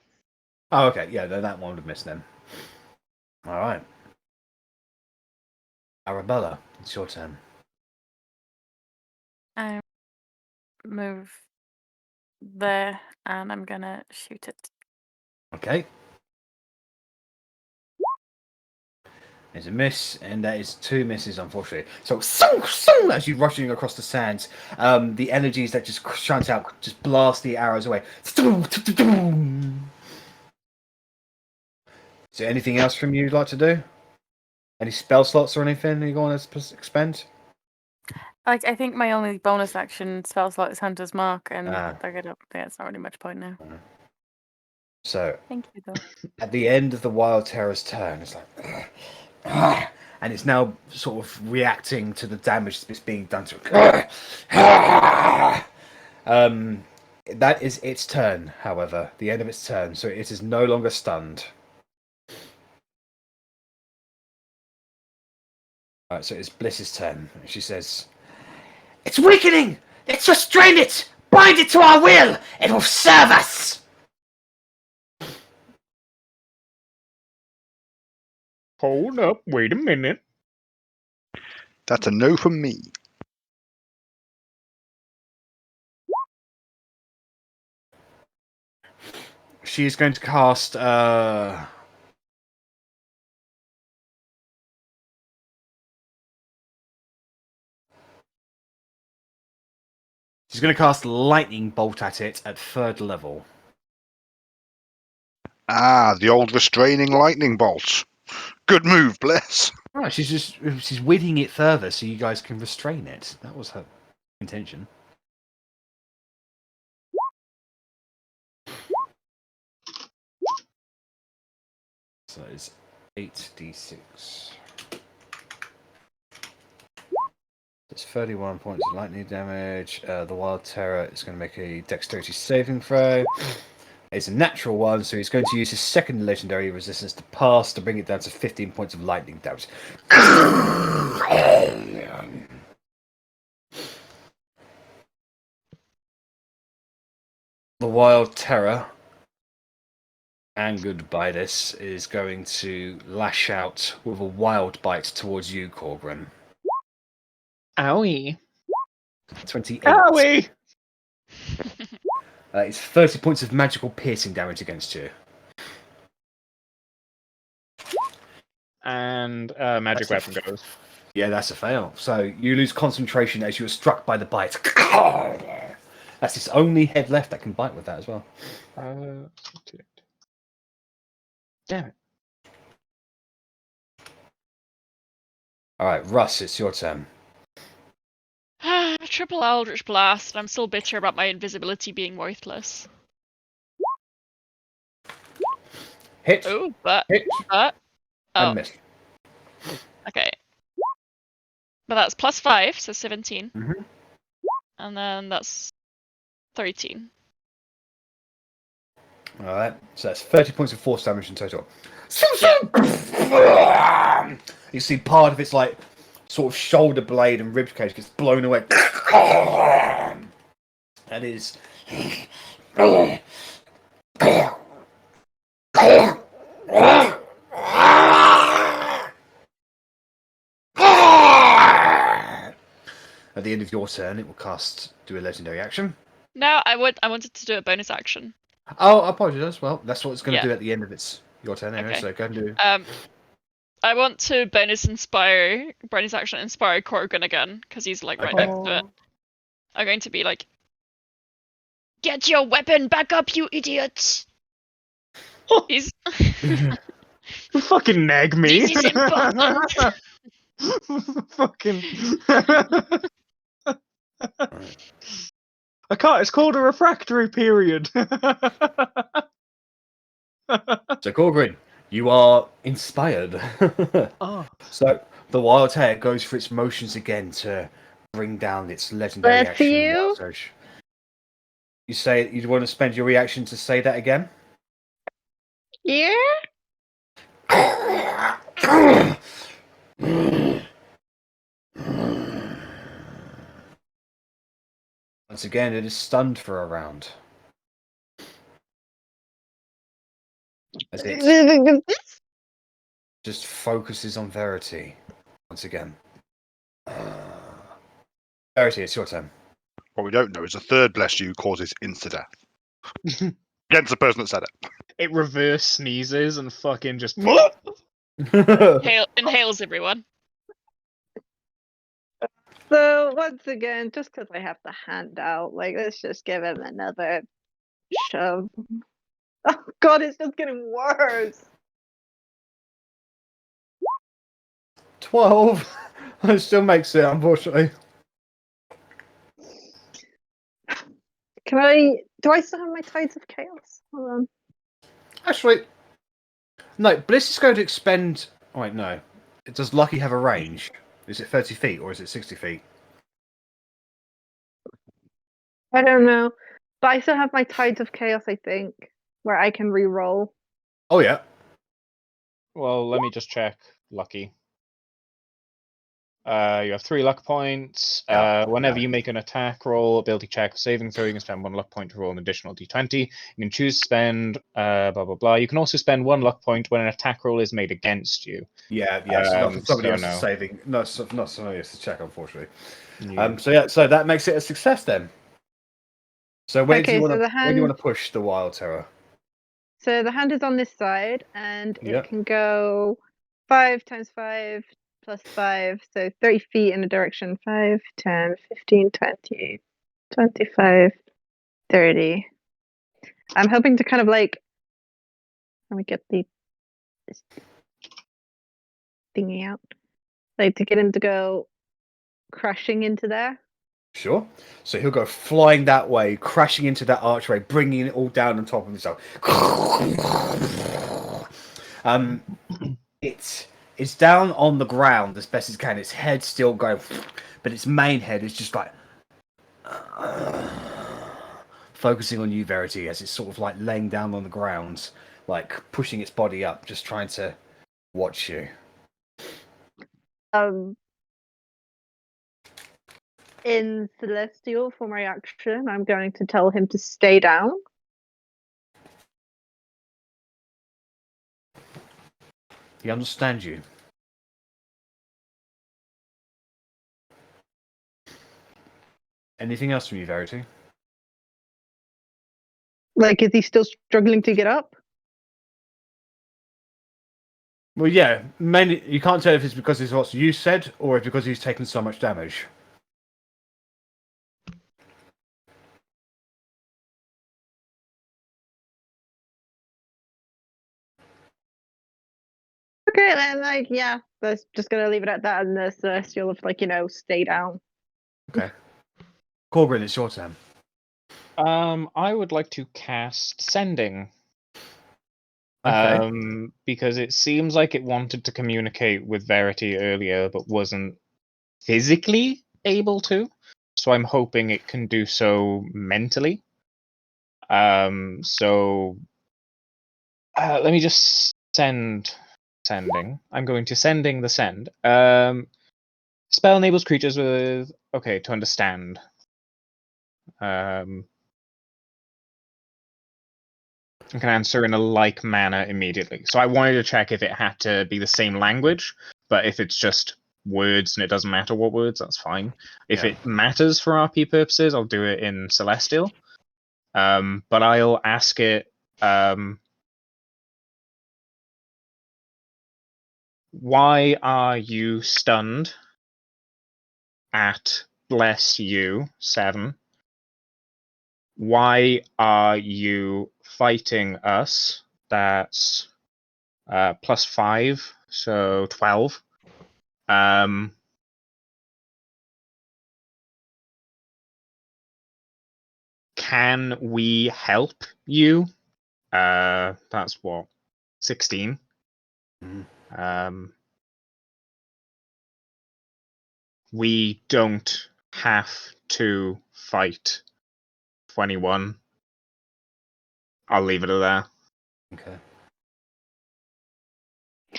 Oh, okay. Yeah, then that one would have missed then. Alright. Arrabella, it's your turn. I move there, and I'm gonna shoot it. Okay. There's a miss, and that is 2 misses, unfortunately. So, as you're rushing across the sands, the energies that just shunt out just blast the arrows away. So, anything else from you you'd like to do? Any spell slots or anything you want to expend? Like, I think my only bonus action spell slot is Hunter's Mark, and Ah. like, I don't think it's not really much point now. So, Thank you, though. at the end of the Wild Terror's turn, it's like... and it's now sort of reacting to the damage that's being done to it. That is its turn, however. The end of its turn, so it is no longer stunned. Alright, so it's Bliss's turn. She says, "It's weakening! Let's restrain it! Bind it to our will! It will serve us!" Hold up, wait a minute. That's a no from me. She is going to cast she's going to cast Lightning Bolt at it at 3rd level. Ah, the old restraining lightning bolts. Good move, Bliss. Right, she's winning it further so you guys can restrain it. That was her intention. So it's 8d6. It's 31 points of lightning damage. The Wild Terror is going to make a dexterity saving throw. It's a natural one, so he's going to use his second legendary resistance to pass to bring it down to 15 points of lightning damage. The Wild Terror, angered by this, is going to lash out with a wild bite towards you, Korgrin. Owie. 28. Owie! It's 30 points of magical piercing damage against you. And magic That's weapon goes. Yeah, that's a fail. So you lose concentration as you are struck by the bite. That's his only head left that can bite with that as well. Damn it. Alright, Russ, it's your turn. Triple Eldritch Blast. I'm still bitter about my invisibility being worthless. Hit. Oh, but Hit. oh, And miss. okay. But that's +5, so 17. Mhm. And then that's 13. Alright, so that's 30 points of force damage in total. You see part of its like sort of shoulder blade and rib cage gets blown away. That is at the end of your turn, it will do a legendary action. No, I wanted to do a bonus action. Oh, I apologize. Well, that's what it's going to Yeah. do at the end of your turn anyway, Okay. so go and do. I want to bonus action inspire Korgrin again, because he's like right Okay. next to it. I'm going to be like, get your weapon back up, you idiots! He's Fucking nag me. This is important. Fucking. I can't. It's called a refractory period. So, Korgrin, you are inspired. Oh. So, the wild hair goes for its motions again to bring down its legendary Bless action. you. Wild Surge. You say you want to spend your reaction to say that again? Yeah? Once again, it is stunned for a round. As it just focuses on Verity once again. Verity, it's your turn. What we don't know is a third bless you causes insta-death. Against the person that said it. It reverse sneezes and fucking just. inhales everyone. So once again, just because I have the handout, like let's just give him another shove. Oh god, it's just getting worse. 12. It still makes it, unfortunately. Do I still have my Tides of Chaos? Hold on. Actually, no. Bliss is going to expend. Oh, wait, no. Does Lucky have a range? Is it 30 feet or is it 60 feet? I don't know. But I still have my Tides of Chaos, I think, where I can re-roll. Oh, yeah. Well, let me just check. Lucky. You have 3 luck points. Whenever you make an attack roll, ability check, saving throw, you can spend 1 luck point to roll an additional d20. You can choose to spend blah blah blah. You can also spend 1 luck point when an attack roll is made against you. Yeah. So not somebody so else's no. saving. Not somebody else's check, unfortunately. Yeah. So that makes it a success then. So where do Okay, you want so to the hand- push the Wild Terror? So the hand is on this side, and Yep. it can go 5 times 5 plus 5, so 30 feet in a direction. 5, 10, 15, 20, 25, 30. I'm hoping to kind of like, let me get this thingy out. Like to get him to go crashing into there. Sure. So he'll go flying that way, crashing into that archway, bringing it all down on top of himself. It's down on the ground as best as it can. Its head still going, but its main head is just like focusing on you, Verity, as it's sort of like laying down on the ground, like pushing its body up, just trying to watch you. In Celestial, for my action, I'm going to tell him to stay down. He understands you. Anything else from you, Verity? Like, is he still struggling to get up? Well, yeah. Mainly, you can't tell if it's because it's what you said or if because he's taken so much damage. Okay, then, like, yeah, that's just gonna leave it at that, and the Celestial of, like, stay down. Okay. Korgrin, it's your turn. I would like to cast Sending. Okay. Because it seems like it wanted to communicate with Verity earlier, but wasn't physically able to. So I'm hoping it can do so mentally. So let me just sending. I'm going to sending the send. Spell enables creatures with to understand. I can answer in a like manner immediately. So I wanted to check if it had to be the same language, but if it's just words and it doesn't matter what words, that's fine. If it matters for RP purposes, I'll do it in Celestial. But I'll ask it, why are you stunned at bless you 7? Why are you fighting us? That's +5, so 12. Can we help you? That's what, 16. We don't have to fight. 21. I'll leave it at that. Okay.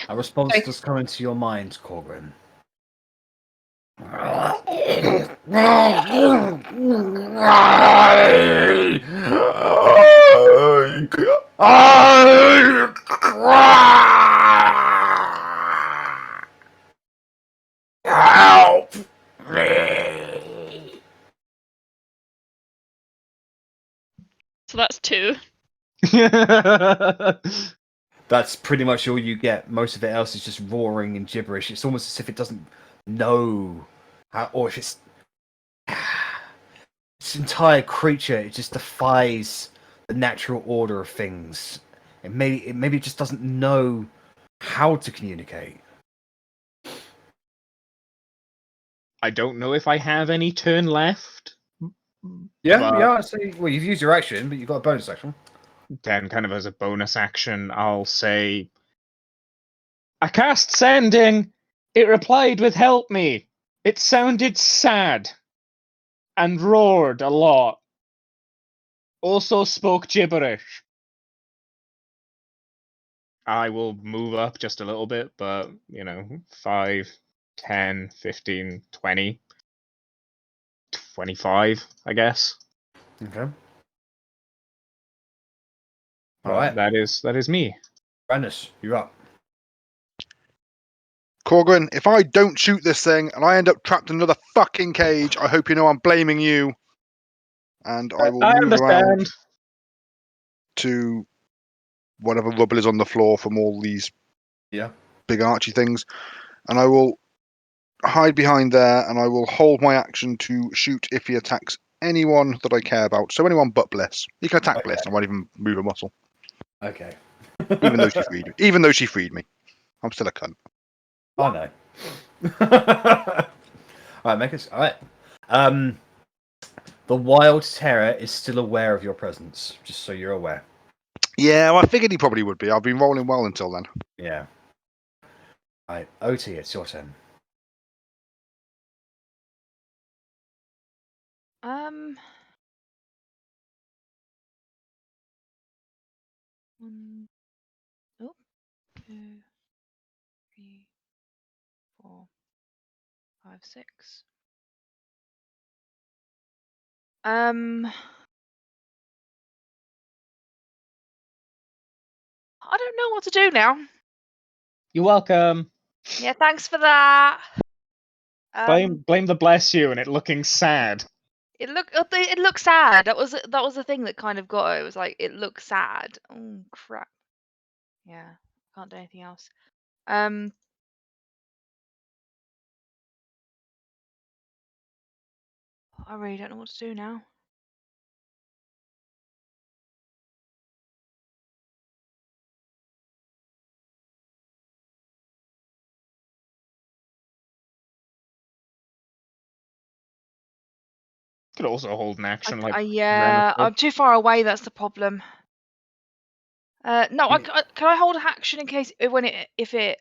A response does come into your mind, Korgrin. Help me! So that's 2. That's pretty much all you get. Most of it else is just roaring and gibberish. It's almost as if it doesn't know how, or if it's its entire creature. It just defies the natural order of things. Maybe it just doesn't know how to communicate. I don't know if I have any turn left. Yeah, but yeah. I see. Well, you've used your action, but you've got a bonus action. Then, kind of as a bonus action, I'll say, I cast Sending. It replied with help me. It sounded sad and roared a lot. Also spoke gibberish. I will move up just a little bit, but 5, 10, 15, 20, 25, I guess. Okay. All right. That is me. Rennas, you're up. Korgrin, if I don't shoot this thing and I end up trapped in another fucking cage, I hope you know I'm blaming you. And I will move around to whatever rubble is on the floor from all these big archy things. And I will hide behind there and I will hold my action to shoot if he attacks anyone that I care about. So anyone but Bliss. He can attack Bliss. I won't even move a muscle. Okay. Even though she freed me. Even though she freed me. I'm still a cunt. I know. Alright, make us. Alright. The Wild Terror is still aware of your presence, just so you're aware. Yeah, well, I figured he probably would be. I've been rolling well until then. Yeah. Right, Otti, it's your turn. One, oh, 2, 3, 4, 5, 6. I don't know what to do now. You're welcome. Yeah, thanks for that. Blame the bless you and it looking sad. It looked sad. That was the thing that kind of got it. It was like it looked sad. Oh crap. Yeah, can't do anything else. I really don't know what to do now. Could also hold an action like Yeah, Rennas I'm too far away. That's the problem. No, can I hold an action in case if it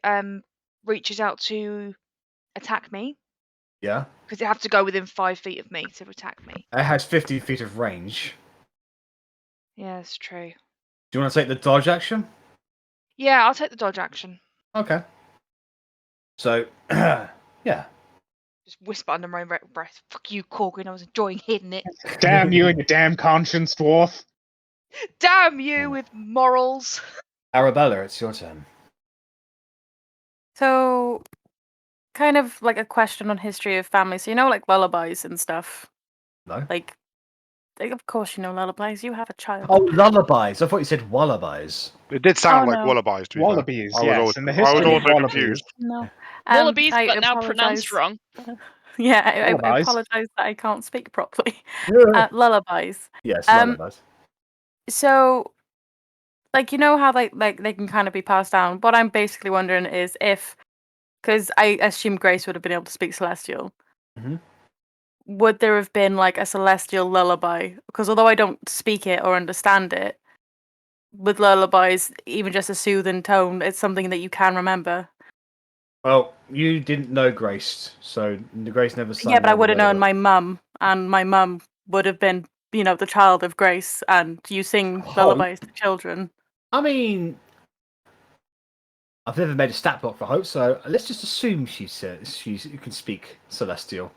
reaches out to attack me? Yeah. Because it have to go within 5 feet of me to attack me. It has 50 feet of range. Yeah, that's true. Do you want to take the dodge action? Yeah, I'll take the dodge action. Okay. So, yeah. Just whisper under my breath. Fuck you, Korgrin. I was enjoying hitting it. Damn you and your damn conscience, dwarf. Damn you with morals. Arrabella, it's your turn. So, kind of like a question on history of family. So, you know, like lullabies and stuff? No? Like, of course you know lullabies. You have a child. Oh, lullabies. I thought you said wallabies. It did sound Oh, like no. wallabies, to be Wallabies, fair. yes. In the I was history of also wallabies. confused. No. Wallabies, I but now apologise. pronounced wrong. Yeah, I Lullabies. apologise that I can't speak properly. Lullabies. Yes, Um, lullabies. So, like, you know how they can kind of be passed down. What I'm basically wondering is if, because I assume Grace would have been able to speak Celestial. Mhm. Would there have been like a Celestial lullaby? Because although I don't speak it or understand it, with lullabies, even just a soothing tone, it's something that you can remember. Well, you didn't know Grace, so Grace never sang. Yeah, but I would have known lullaby. my mum, and my mum would have been, you know, the child of Grace, and you sing lullabies to children. I mean, I've never made a stat block for Hope, so let's just assume she can speak Celestial.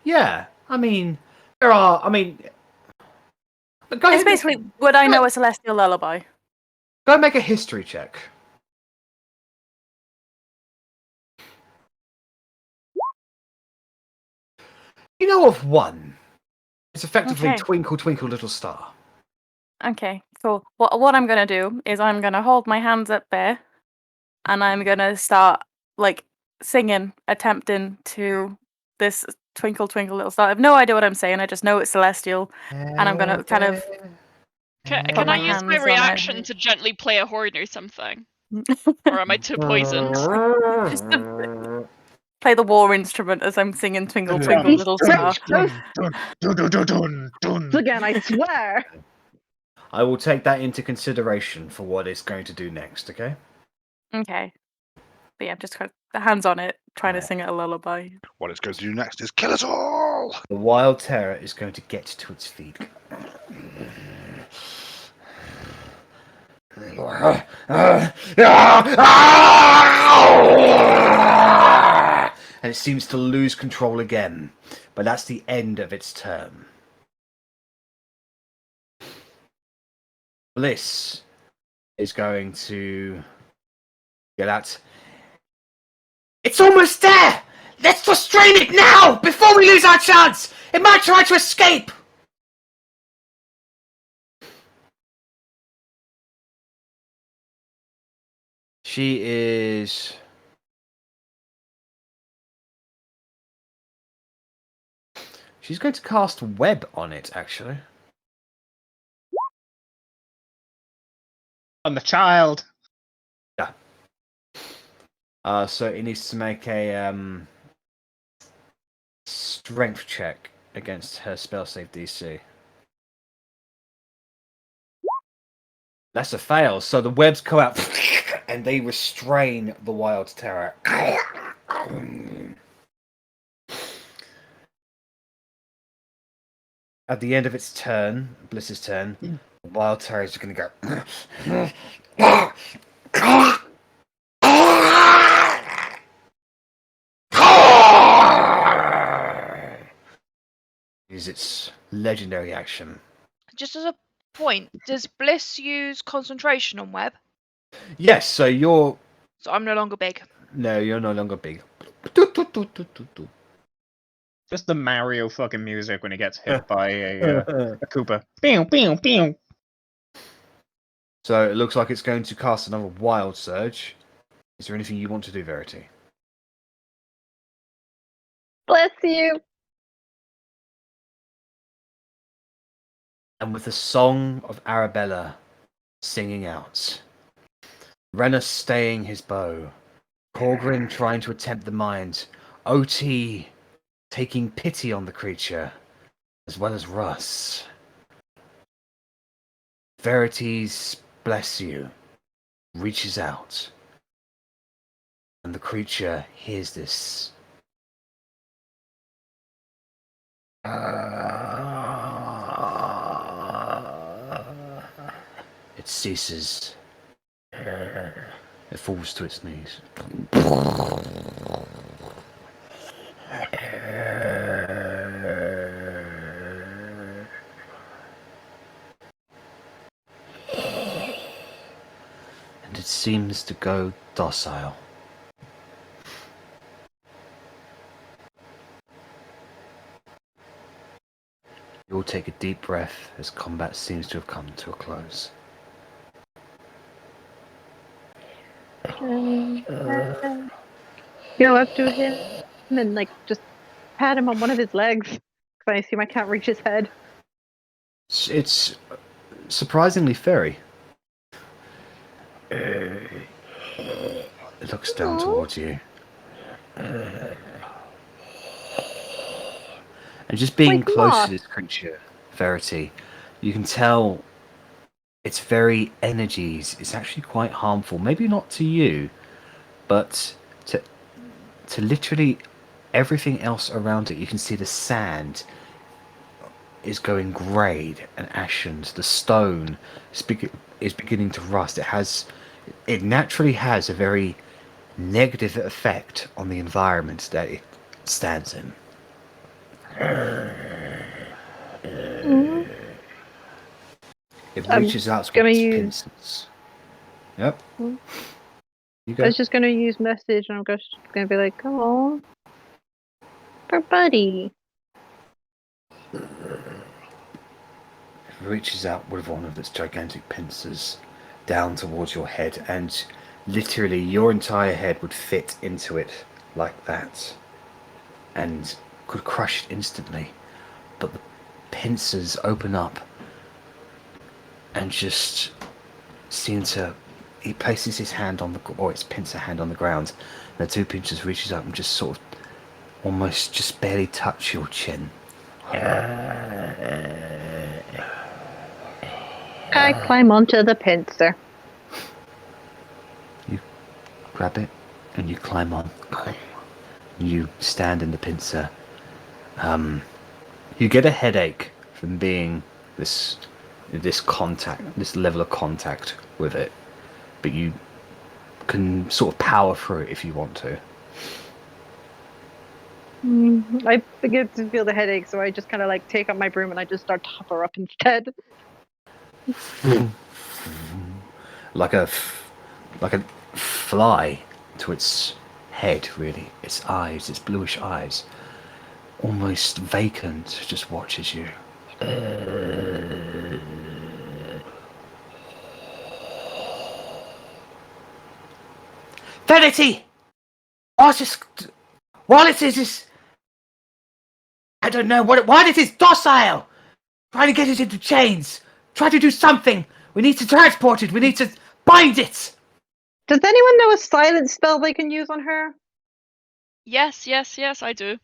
Yeah, I mean, there are. I mean, go It's ahead, basically, would I know a Celestial lullaby? go make a history check. You know of one. It's effectively Okay. Twinkle Twinkle Little Star. Okay, cool. What I'm gonna do is I'm gonna hold my hands up there, and I'm gonna start like singing, attempting to this Twinkle Twinkle Little Star. I have no idea what I'm saying. I just know it's celestial, and I'm gonna kind of Can my I use my hands on reaction to gently play a horn or something? Or am I too poisoned? just to play the war instrument as I'm singing Twinkle Twinkle Little Star. Again, I swear. I will take that into consideration for what it's going to do next, okay? Okay, but yeah, just kind of the hands on it, trying to sing it a lullaby. What it's going to do next is kill us all! The wild terror is going to get to its feet. And it seems to lose control again. But that's the end of its term. Bliss is going to get out. It's almost there! Let's restrain it now! Before we lose our chance! It might try to escape! She is... She's going to cast Web on it, actually. On the child. Yeah. So it needs to make a strength check against her spell save DC. That's a fail. So the webs come out and they restrain the wild terror. At the end of its turn, Bliss's turn, the wild terror is going to go. Is its legendary action. Just as a point, does Bliss use concentration on web? Yes, so you're. So I'm no longer big. No, you're no longer big. Just the Mario fucking music when he gets hit by a Koopa. Pew, pew, pew. So it looks like it's going to cast another Wild Surge. Is there anything you want to do, Verity? Bless you. And with the song of Arrabella singing out, Rennas staying his bow, Korgrin trying to attempt the mind, Otti taking pity on the creature, as well as Russ. Verity's bless you reaches out, and the creature hears this. It ceases. It falls to its knees. And it seems to go docile. You'll take a deep breath as combat seems to have come to a close. Go up to him and like just pat him on one of his legs. Cause I assume I can't reach his head. It's surprisingly furry. It looks down towards you. And just being Like close moth. to this creature, Verity, you can tell its very energies is actually quite harmful. Maybe not to you, but to literally everything else around it. You can see the sand is going greyed and ashen. The stone is beginning to rust. It naturally has a very negative effect on the environment that it stands in. It reaches out with its pincers. Yep. You go. I was just gonna use message and I'm just gonna be like, oh, poor buddy. It reaches out with one of its gigantic pincers down towards your head, and literally your entire head would fit into it like that and could crush it instantly. But the pincers open up and just seem to. He places his hand on its pincer hand on the ground, and the two pincers reaches up and just sort of almost just barely touch your chin. I climb onto the pincer. You grab it and you climb on. You stand in the pincer. You get a headache from being this level of contact with it, but you can sort of power through it if you want to. I begin to feel the headache, so I just kind of like take up my broom and I just start to hover up instead. like a fly to its head, really. Its eyes, its bluish eyes, almost vacant, just watches you. Verity! What is this? I don't know what it is. Docile! Try to get it into chains. Try to do something. We need to transport it. We need to bind it. Does anyone know a silence spell they can use on her? Yes, I do.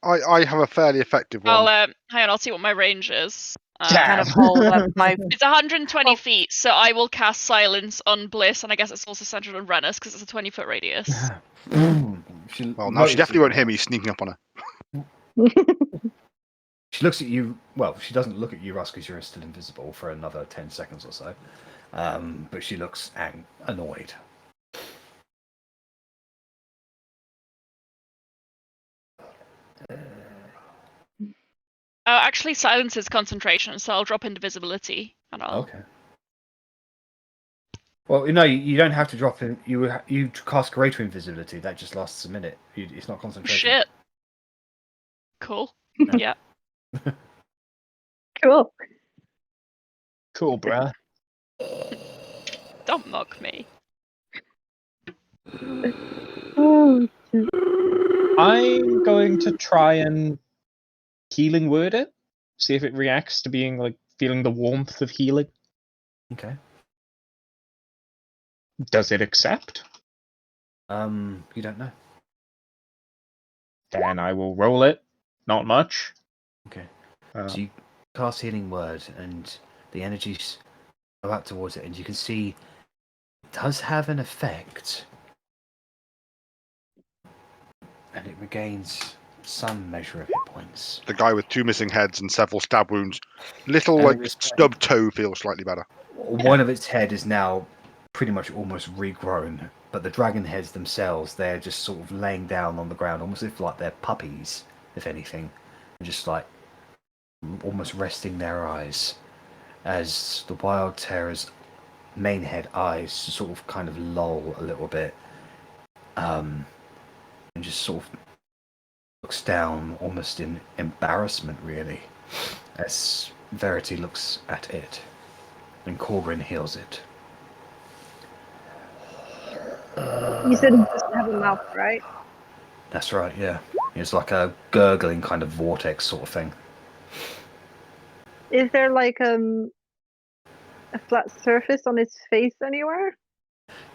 I have a fairly effective one. Hang on, I'll see what my range is. kind of hold up my. It's 120 Well- feet, so I will cast Silence on Bliss, and I guess it's also centered on Rennas because it's a 20-foot radius. Well, now she definitely won't hear me sneaking up on her. She looks at you. Well, she doesn't look at you, Russ, because you're still invisible for another 10 seconds or so. But she looks annoyed. Actually, Silence is concentration, so I'll drop invisibility, and I'll. Okay. Well, no, you don't have to drop in. You cast greater invisibility. That just lasts a minute. It's not concentration. Shit. Cool. Yeah. Cool. Cool, bruh. Don't mock me. Oh, I'm going to try and healing word it. See if it reacts to being like feeling the warmth of healing. Okay. Does it accept? You don't know. Then I will roll it. Not much. Okay. Uh, So you cast healing word, and the energies go out towards it, and you can see it does have an effect, and it regains some measure of hit points. The guy with 2 missing heads and several stab wounds. Little, And like, it's stub toe feels slightly better. One of its head is now pretty much almost regrown, but the dragon heads themselves, they're just sort of laying down on the ground, almost if like they're puppies, if anything, and just like almost resting their eyes as the wild terror's main head eyes sort of kind of lull a little bit, and just sort of looks down almost in embarrassment, really, as Verity looks at it, and Korgrin heals it. you said it doesn't have a mouth, right? That's right, yeah. It's like a gurgling kind of vortex sort of thing. Is there like a flat surface on its face anywhere?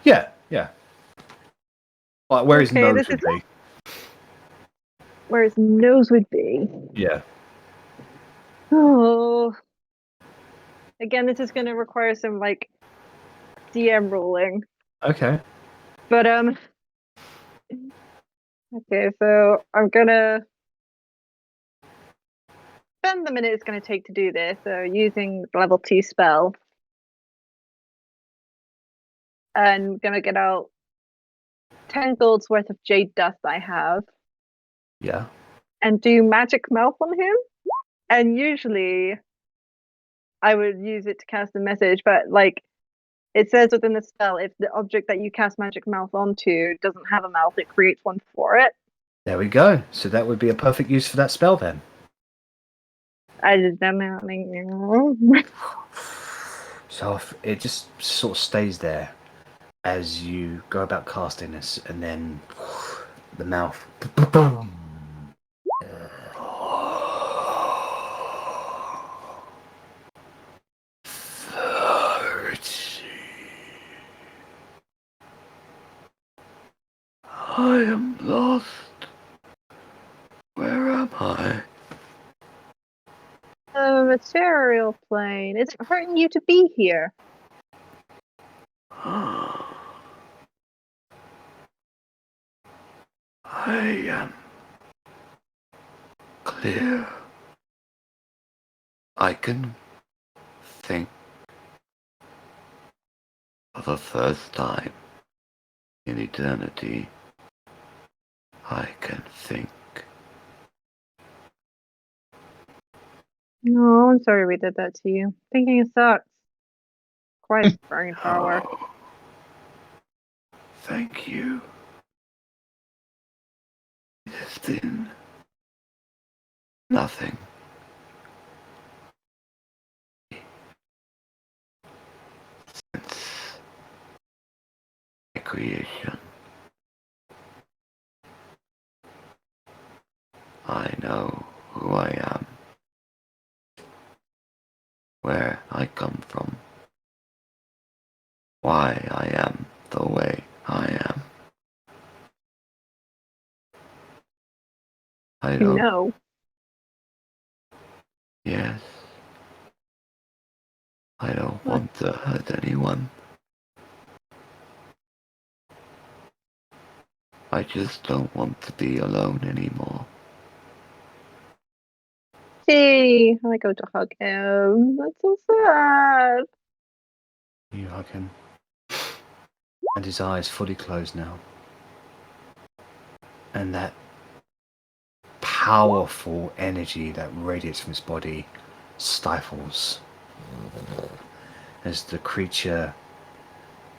Yeah, yeah. Like where his Okay, nose this would is- be. Where its nose would be. Yeah. Oh. Again, this is going to require some like DM rolling. Okay. But okay, so I'm gonna spend the minute it's gonna take to do this. So using the level 2 spell. And gonna get out 10 gold's worth of jade dust I have. Yeah. And do magic mouth on him. And usually I would use it to cast a message, but like it says within the spell, if the object that you cast magic mouth onto doesn't have a mouth, it creates one for it. There we go. So that would be a perfect use for that spell then. I did that now. So if it just sort of stays there as you go about casting this, and then the mouth. I am lost. Where am I? Material plane. It's hurting you to be here. I am clear. I can think for the first time in eternity. I can think. No, I'm sorry we did that to you. Thinking sucks. Quite brain power. Oh, thank you. It has been nothing. Since my creation. I know who I am, where I come from, why I am the way I am. I You don't. know. Yes, I don't want to hurt anyone. I just don't want to be alone anymore. Gee, I go to hug him. That's so sad. You hug him. And his eyes fully closed now. And that powerful energy that radiates from his body stifles as the creature,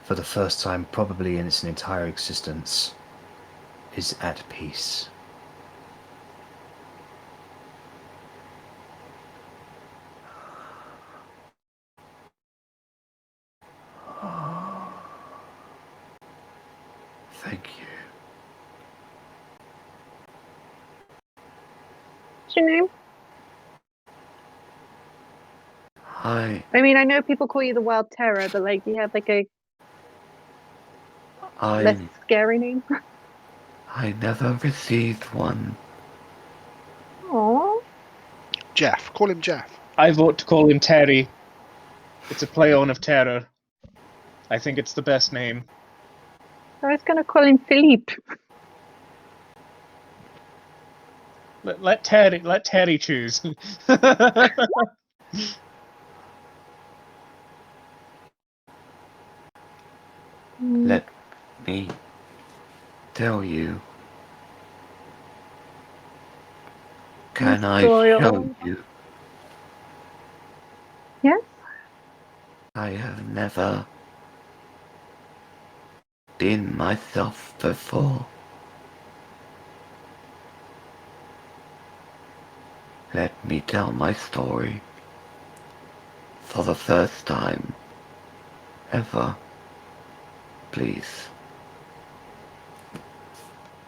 for the first time probably in its entire existence, is at peace. Thank you. What's your name? I I mean, I know people call you the Wild Terror, but like, do you have like a less scary name? I never received one. Aww. Jeff. Call him Jeff. I vote to call him Terry. It's a play on of terror. I think it's the best name. I was gonna call him Philippe. Let Terry choose. Let me tell you. Can I show you? Yes? I have never been myself before. Let me tell my story for the first time ever. Please.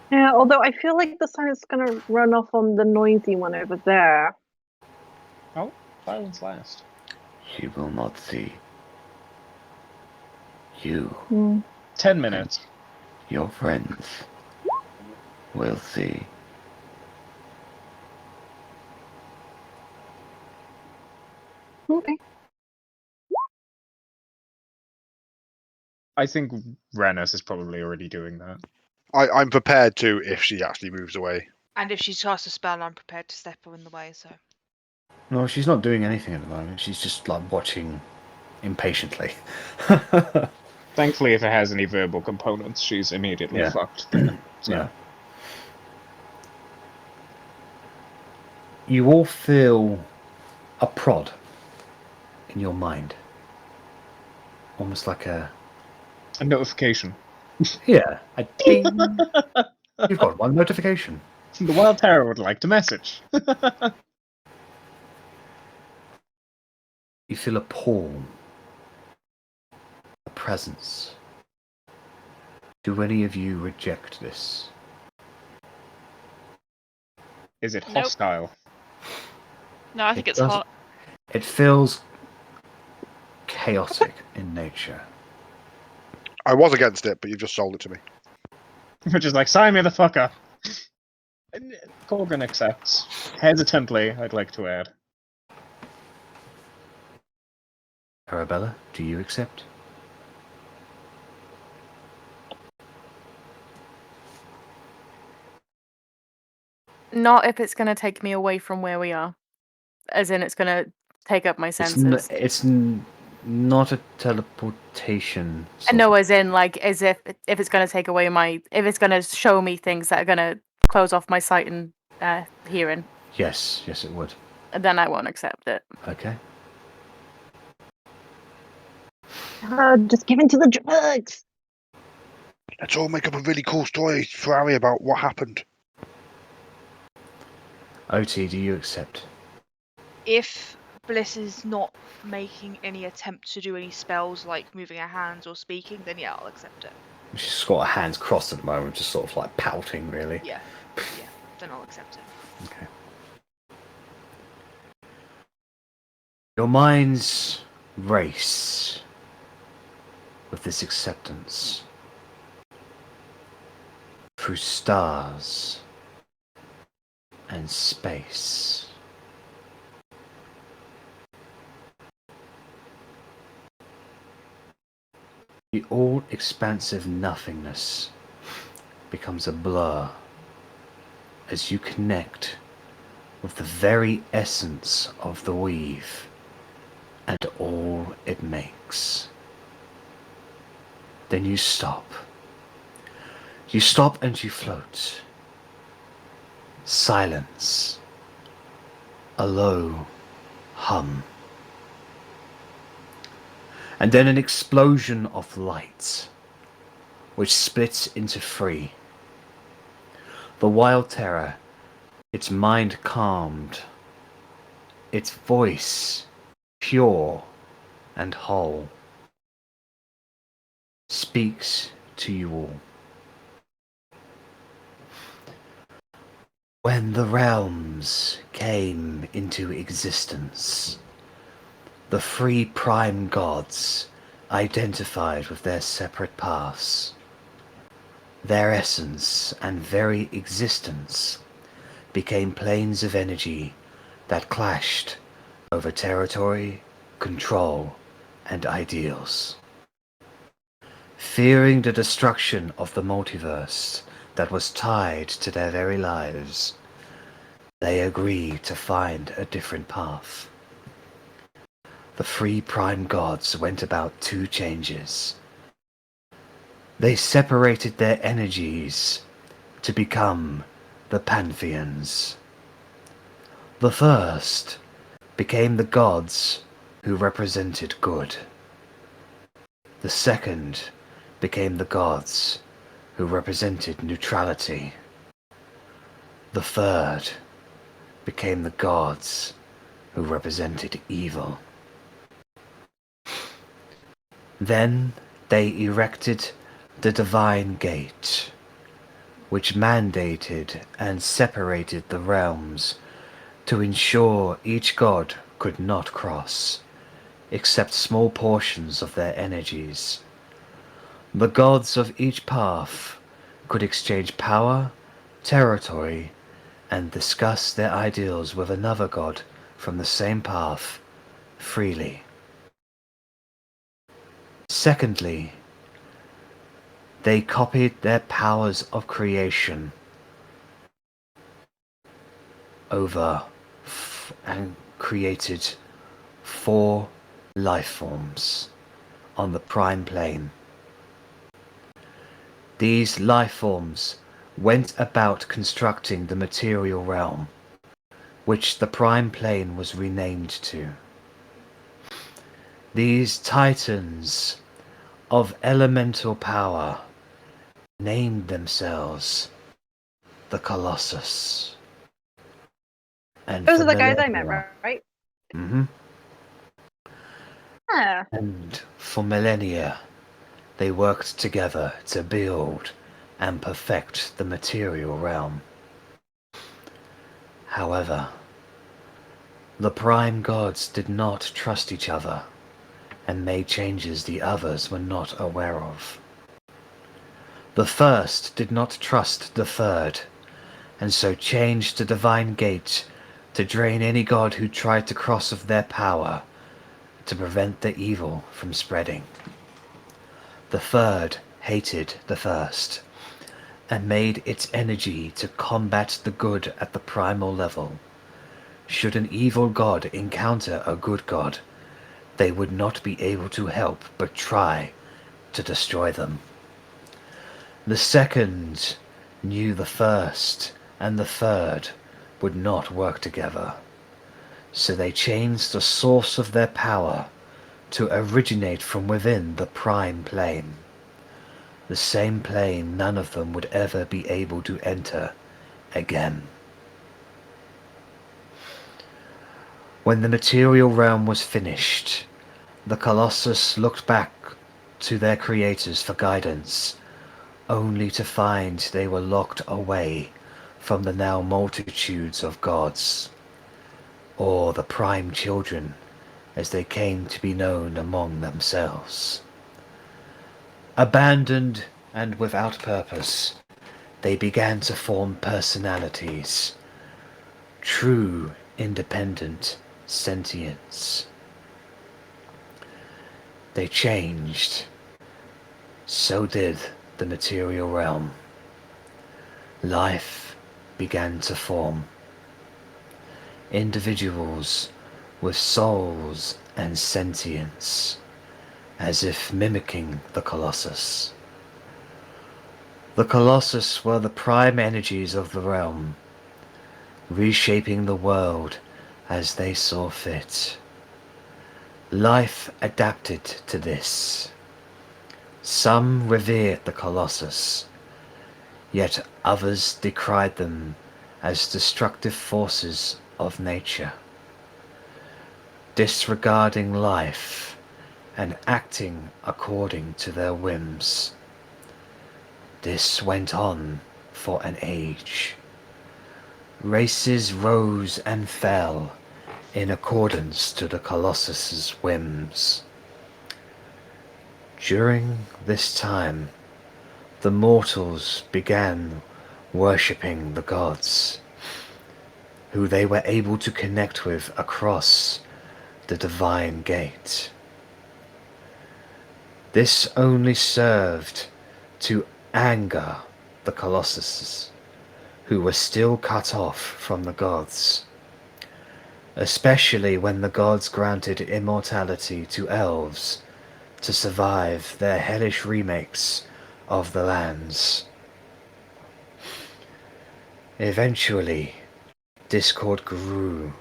Yeah, although I feel like the sun is gonna run off on the noisy one over there. Oh, silence last. You will not see. You. 10 minutes. Your friends will see. Okay. I think Rennas is probably already doing that. I'm prepared to if she actually moves away. And if she casts a spell, I'm prepared to step her in the way. So. No, she's not doing anything at the moment. She's just like watching impatiently. Thankfully, if it has any verbal components, she's immediately fucked there. So. Yeah. You all feel a prod in your mind. Almost like a notification. Yeah, a ding. You've got one notification. The Wild Terror would like to message. You feel a pull, a presence. Do any of you reject this? Is it hostile? No, I think it's hot. It feels chaotic in nature. I was against it, but you've just sold it to me. Which is like, sign me the fucker. Korgrin accepts. Hesitantly, I'd like to add. Arrabella, do you accept? Not if it's going to take me away from where we are. As in, it's going to take up my senses. It's not a teleportation. No, as in, like, as if it's going to take away if it's going to show me things that are going to close off my sight and hearing. Yes, it would. Then I won't accept it. Okay. Just give in to the drugs. Let's all make up a really cool story for Arri about what happened. Otti, do you accept? If Bliss is not making any attempt to do any spells like moving her hands or speaking, then yeah, I'll accept it. She's got her hands crossed at the moment, just sort of like pouting, really. Yeah, then I'll accept it. Okay. Your minds race with this acceptance through stars and space. The all-expansive nothingness becomes a blur as you connect with the very essence of the weave and all it makes. Then you stop. You stop and you float. Silence. A low hum. And then an explosion of light, which splits into three. The wild terror, its mind calmed, its voice pure and whole, speaks to you all. When the realms came into existence, the three prime gods identified with their separate paths. Their essence and very existence became planes of energy that clashed over territory, control, and ideals. Fearing the destruction of the multiverse that was tied to their very lives, they agreed to find a different path. The three prime gods went about two changes. They separated their energies to become the Pantheons. The first became the gods who represented good. The second became the gods who represented neutrality. The third became the gods who represented evil. Then they erected the Divine Gate, which mandated and separated the realms to ensure each god could not cross, except small portions of their energies. The gods of each path could exchange power, territory, and discuss their ideals with another god from the same path freely. Secondly, they copied their powers of creation over and created 4 life forms on the prime plane. These life forms went about constructing the material realm, which the prime plane was renamed to. These titans of elemental power named themselves the Colossus. And Those for are the guys I met, millennia- right? Mm-hmm. Yeah. And for millennia, they worked together to build and perfect the material realm. However, the prime gods did not trust each other and made changes the others were not aware of. The first did not trust the third, and so changed the Divine Gate to drain any god who tried to cross of their power to prevent the evil from spreading. The third hated the first and made its energy to combat the good at the primal level. Should an evil god encounter a good god, they would not be able to help but try to destroy them. The second knew the first and the third would not work together, so they changed the source of their power to originate from within the prime plane, the same plane none of them would ever be able to enter again. When the material realm was finished, the Colossus looked back to their creators for guidance, only to find they were locked away from the now multitudes of gods, or the prime children as they came to be known among themselves. Abandoned and without purpose, they began to form personalities, true independent sentience. They changed so did the material realm. Life began to form. Individuals with souls and sentience, as if mimicking the Colossus. The Colossus were the prime energies of the realm, reshaping the world as they saw fit. Life adapted to this. Some revered the Colossus, yet others decried them as destructive forces of nature, disregarding life and acting according to their whims. This went on for an age. Races rose and fell in accordance to the Colossus's whims. During this time, the mortals began worshipping the gods, who they were able to connect with across the divine gate. This only served to anger the Colossuses, who were still cut off from the gods, especially when the gods granted immortality to elves to survive their hellish remakes of the lands. Eventually, discord grew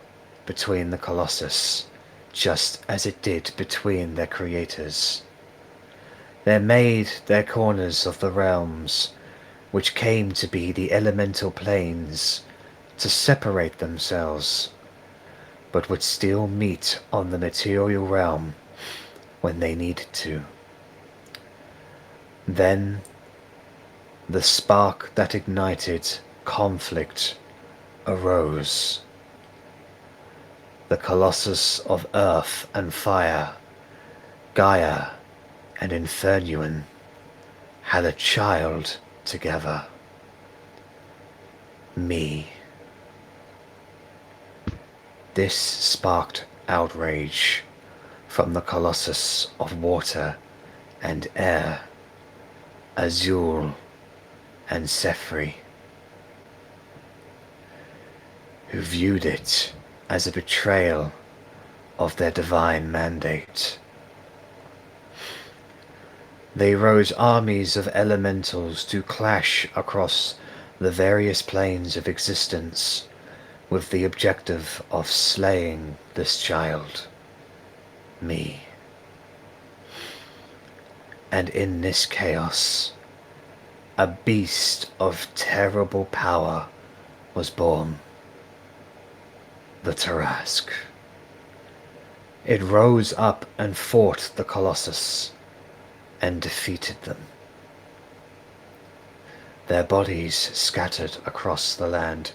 between the Colossus, just as it did between their creators. They made their corners of the realms, which came to be the elemental planes, to separate themselves, but would still meet on the material realm when they needed to. Then, the spark that ignited conflict arose. The Colossus of Earth and Fire, Gaia and Infernuan, had a child together. Me. This sparked outrage from the Colossus of Water and Air, Azul and Sephri, who viewed it as a betrayal of their divine mandate. They rose armies of elementals to clash across the various planes of existence with the objective of slaying this child, me. And in this chaos, a beast of terrible power was born. The Tarrasque. It rose up and fought the Colossus and defeated them. Their bodies scattered across the land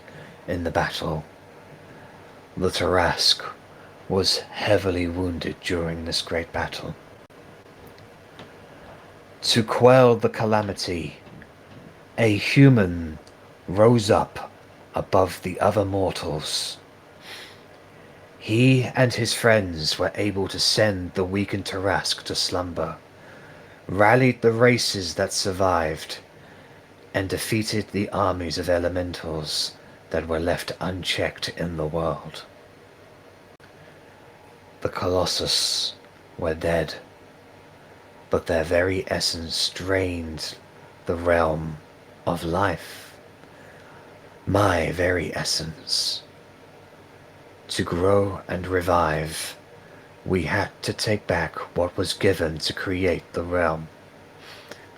in the battle. The Tarrasque was heavily wounded during this great battle. To quell the calamity, a human rose up above the other mortals. He and his friends were able to send the weakened Tarrasque to slumber, rallied the races that survived, and defeated the armies of elementals that were left unchecked in the world. The Colossus were dead, but their very essence drained the realm of life, my very essence. To grow and revive, we had to take back what was given to create the realm,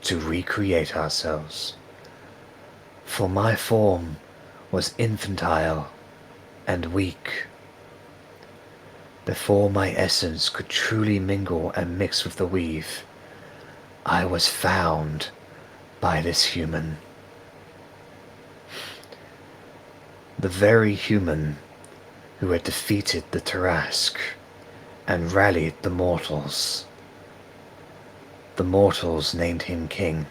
to recreate ourselves. For my form was infantile and weak. Before my essence could truly mingle and mix with the weave, I was found by this human. The very human who had defeated the Tarrasque and rallied the mortals. The mortals named him king.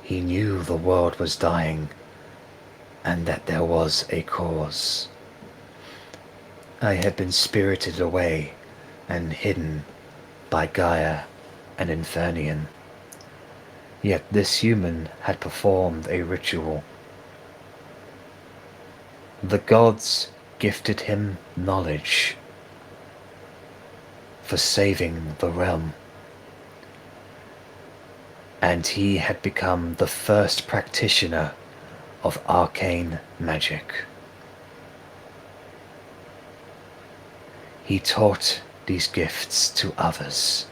He knew the world was dying and that there was a cause. I had been spirited away and hidden by Gaia and Infernian. Yet this human had performed a ritual. The gods gifted him knowledge for saving the realm, and he had become the first practitioner of arcane magic. He taught these gifts to others,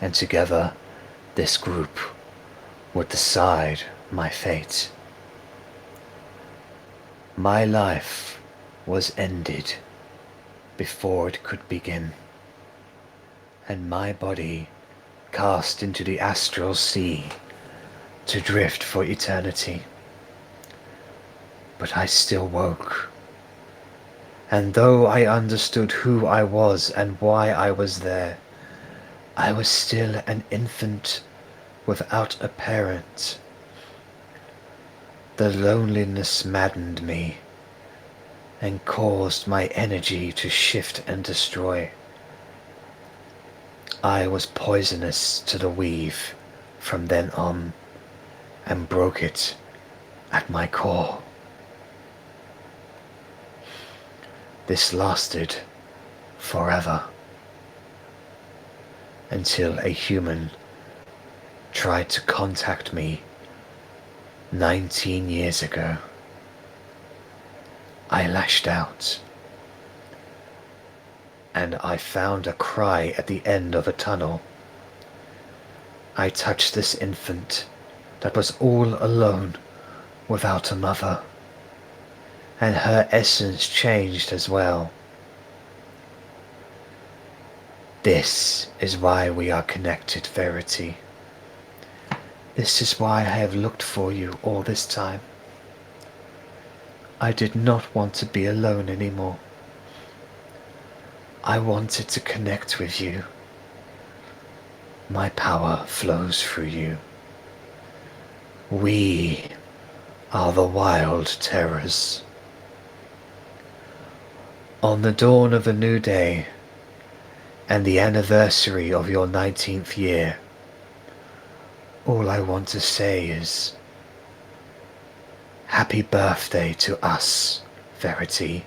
and together this group would decide my fate. My life was ended before it could begin, and my body cast into the astral sea to drift for eternity. But I still woke, and though I understood who I was and why I was there, I was still an infant without a parent. The loneliness maddened me and caused my energy to shift and destroy. I was poisonous to the weave from then on, and broke it at my core. This lasted forever, until a human tried to contact me 19 years ago. I lashed out, and I found a cry at the end of a tunnel. I touched this infant that was all alone without a mother, and her essence changed as well. This is why we are connected, Verity. This is why I have looked for you all this time. I did not want to be alone anymore. I wanted to connect with you. My power flows through you. We are the wild terrors. On the dawn of a new day, and the anniversary of your 19th year, all I want to say is, happy birthday to us, Verity.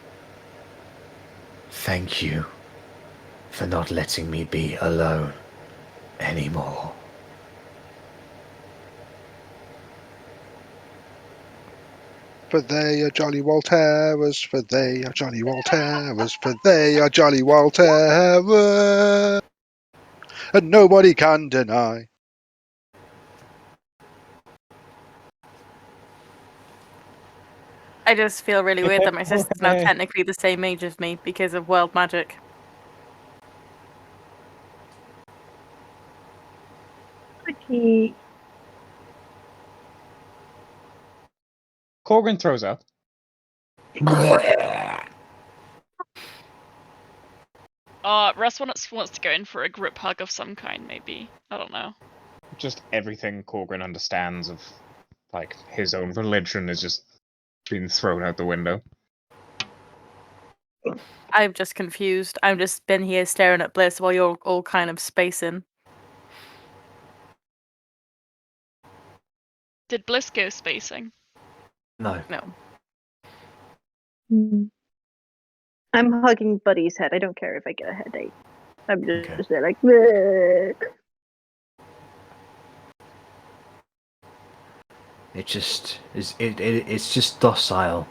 Thank you for not letting me be alone anymore. For they are jolly Walterers, for they are jolly Walterers, for they are jolly Walterers, and nobody can deny. I just feel really weird that my sister's now technically the same age as me because of world magic. Okay. Korgrin throws up. Russ wants to go in for a group hug of some kind, maybe. I don't know. Just everything Korgrin understands of, like, his own religion is just being thrown out the window. I'm just confused. I've just been here staring at Bliss while you're all kind of spacing. Did Bliss go spacing? No. No. I'm hugging Buddy's head. I don't care if I get a headache. I'm just Okay. there like, bleh. It just is. It's just docile,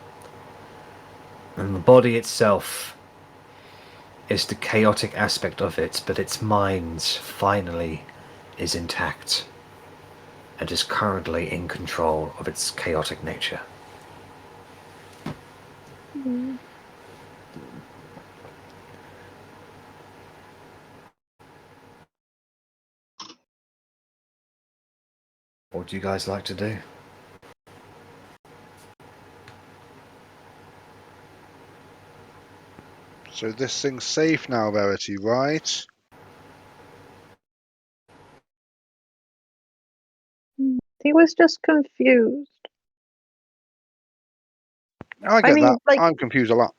and the body itself is the chaotic aspect of it, but its mind finally is intact and is currently in control of its chaotic nature. What do you guys like to do? So this thing's safe now, Verity, right? He was just confused. I get mean, that. like- I'm confused a lot.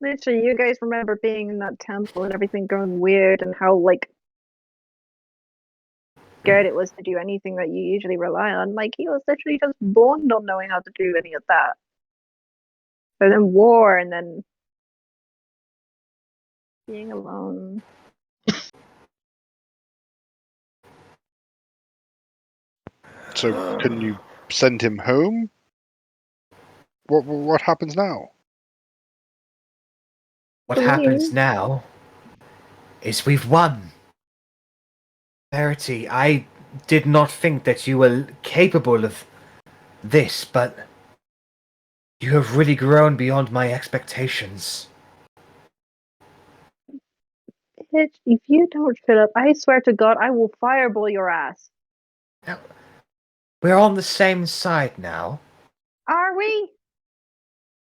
Literally, you guys remember being in that temple and everything going weird and how, like, scared it was to do anything that you usually rely on. Like, he was literally just born not knowing how to do any of that. So then war, and then being alone. So can you send him home? What happens now? What happens now is we've won. Verity, I did not think that you were capable of this, but you have really grown beyond my expectations. Bitch, if you don't shut up, I swear to God, I will fireball your ass. Now, we're on the same side now. Are we?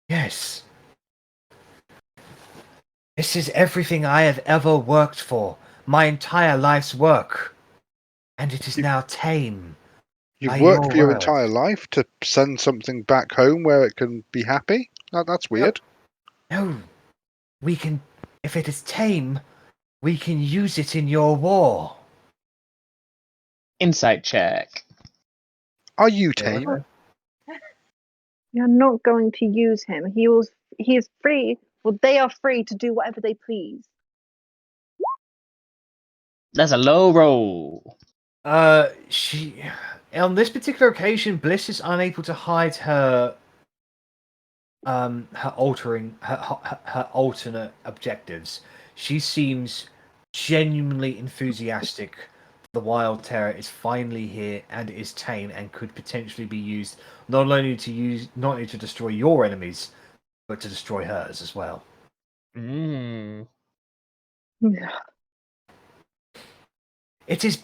Yes. This is everything I have ever worked for, my entire life's work. And it is now tame. You've By worked your for your word. entire life to send something back home where it can be happy? That's weird. No, we can, if it is tame, we can use it in your war. Insight check. Are you tame? You're not going to use him. He is free. Well, they are free to do whatever they please. That's a low roll. She, on this particular occasion, Bliss is unable to hide her her alternate objectives. She seems genuinely enthusiastic. The wild terror is finally here and is tame and could potentially be used not only to destroy your enemies, but to destroy hers as well. Mm. It is.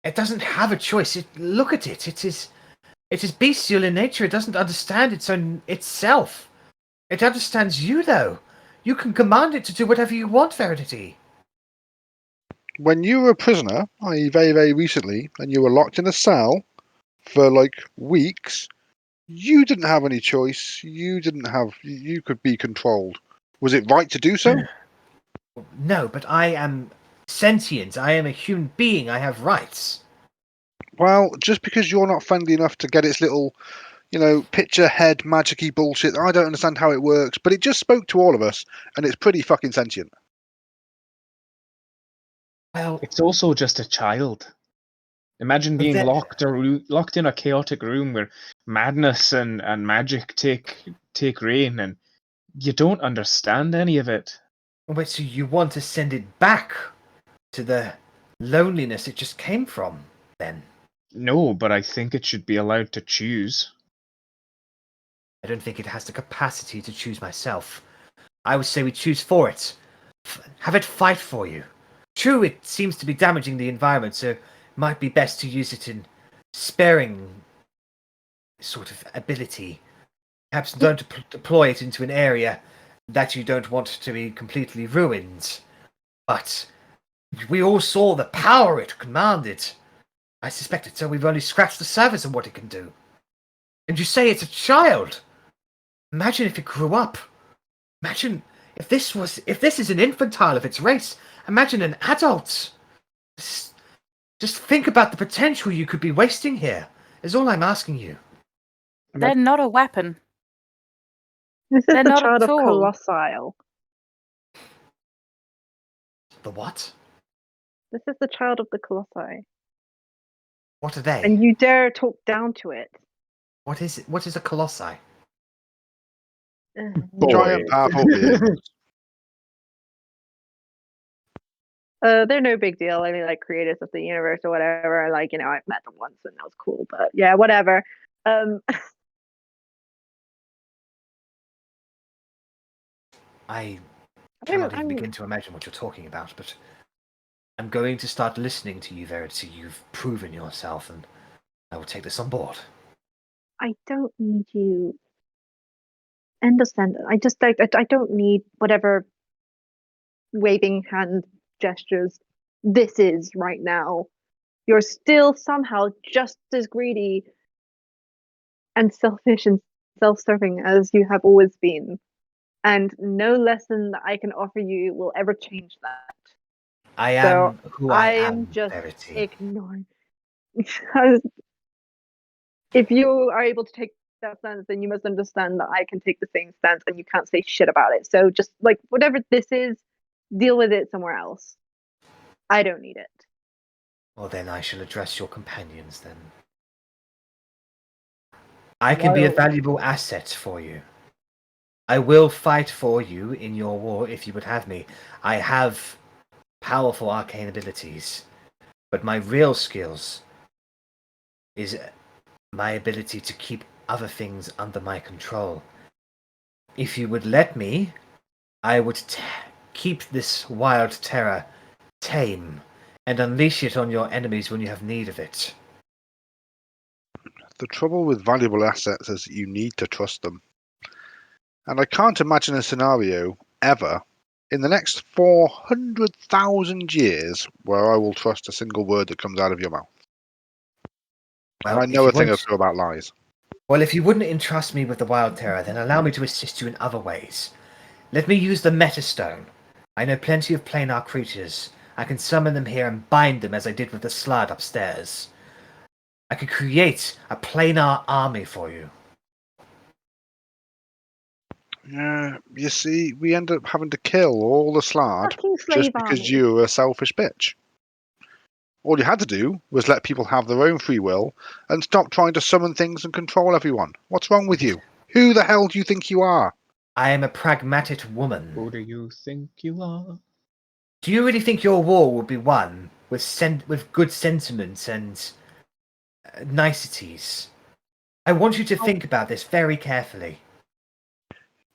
It doesn't have a choice. Look at it. It is bestial in nature. It doesn't understand its own itself. It understands you, though. You can command it to do whatever you want, Verity. When you were a prisoner, i.e. very, very recently, and you were locked in a cell for like weeks, you didn't have any choice. You could be controlled. Was it right to do so? No, but I am sentient. I am a human being. I have rights. Well, just because you're not friendly enough to get its little, picture head magic-y bullshit, I don't understand how it works, but it just spoke to all of us, and it's pretty fucking sentient. Well, It's also just a child. Imagine being locked in a chaotic room where madness and magic take reign, and you don't understand any of it. wait, so you want to send it back to the loneliness it just came from, then? No, but I think it should be allowed to choose. I don't think it has the capacity to choose myself. I would say we choose for it. Have it fight for you. True, it seems to be damaging the environment, so it might be best to use it in sparing sort of ability. Perhaps don't deploy it into an area that you don't want to be completely ruined. But we all saw the power it commanded. I suspect it, so we've only scratched the surface of what it can do. And you say it's a child. Imagine if it grew up. Imagine if this is an infantile of its race. Imagine an adult. Just think about the potential you could be wasting here, is all I'm asking you. They're not a weapon. This is They're the not a child of tool. Colossile. The what? This is the child of the Colossi. What are they? And you dare talk down to it. What is it? What is a colossi? Giant, powerful beings. They're no big deal. I mean, like, creators of the universe or whatever. Like, I've met them once and that was cool. But yeah, whatever. I cannot even begin to imagine what you're talking about, but I'm going to start listening to you, Verity. You've proven yourself, and I will take this on board. I don't need you. Understand? I just like I don't need whatever waving hand gestures this is right now. You're still somehow just as greedy and selfish and self-serving as you have always been. And no lesson that I can offer you will ever change that. I am who I am, just Verity. ignoring. If you are able to take that stance, then you must understand that I can take the same stance and you can't say shit about it. So just like whatever this is, deal with it somewhere else. I don't need it. Well, then I shall address your companions then. I can be a valuable asset for you. I will fight for you in your war if you would have me. I have powerful arcane abilities, but my real skills is my ability to keep other things under my control. If you would let me, I would keep this wild terror tame and unleash it on your enemies when you have need of it. The trouble with valuable assets is that you need to trust them. And I can't imagine a scenario ever in the next 400,000 years where I will trust a single word that comes out of your mouth. Well, And I know a thing or two about lies. Well, if you wouldn't entrust me with the wild terror, then allow me to assist you in other ways. Let me use the Metastone. I know plenty of planar creatures. I can summon them here and bind them as I did with the slud upstairs. I could create a planar army for you. Yeah, you see, we end up having to kill all the slad Fucking just slave because army. you're a selfish bitch. All you had to do was let people have their own free will and stop trying to summon things and control everyone. What's wrong with you? Who the hell do you think you are? I am a pragmatic woman. Who do you think you are? Do you really think your war will be won with good sentiments and niceties? I want you to think about this very carefully.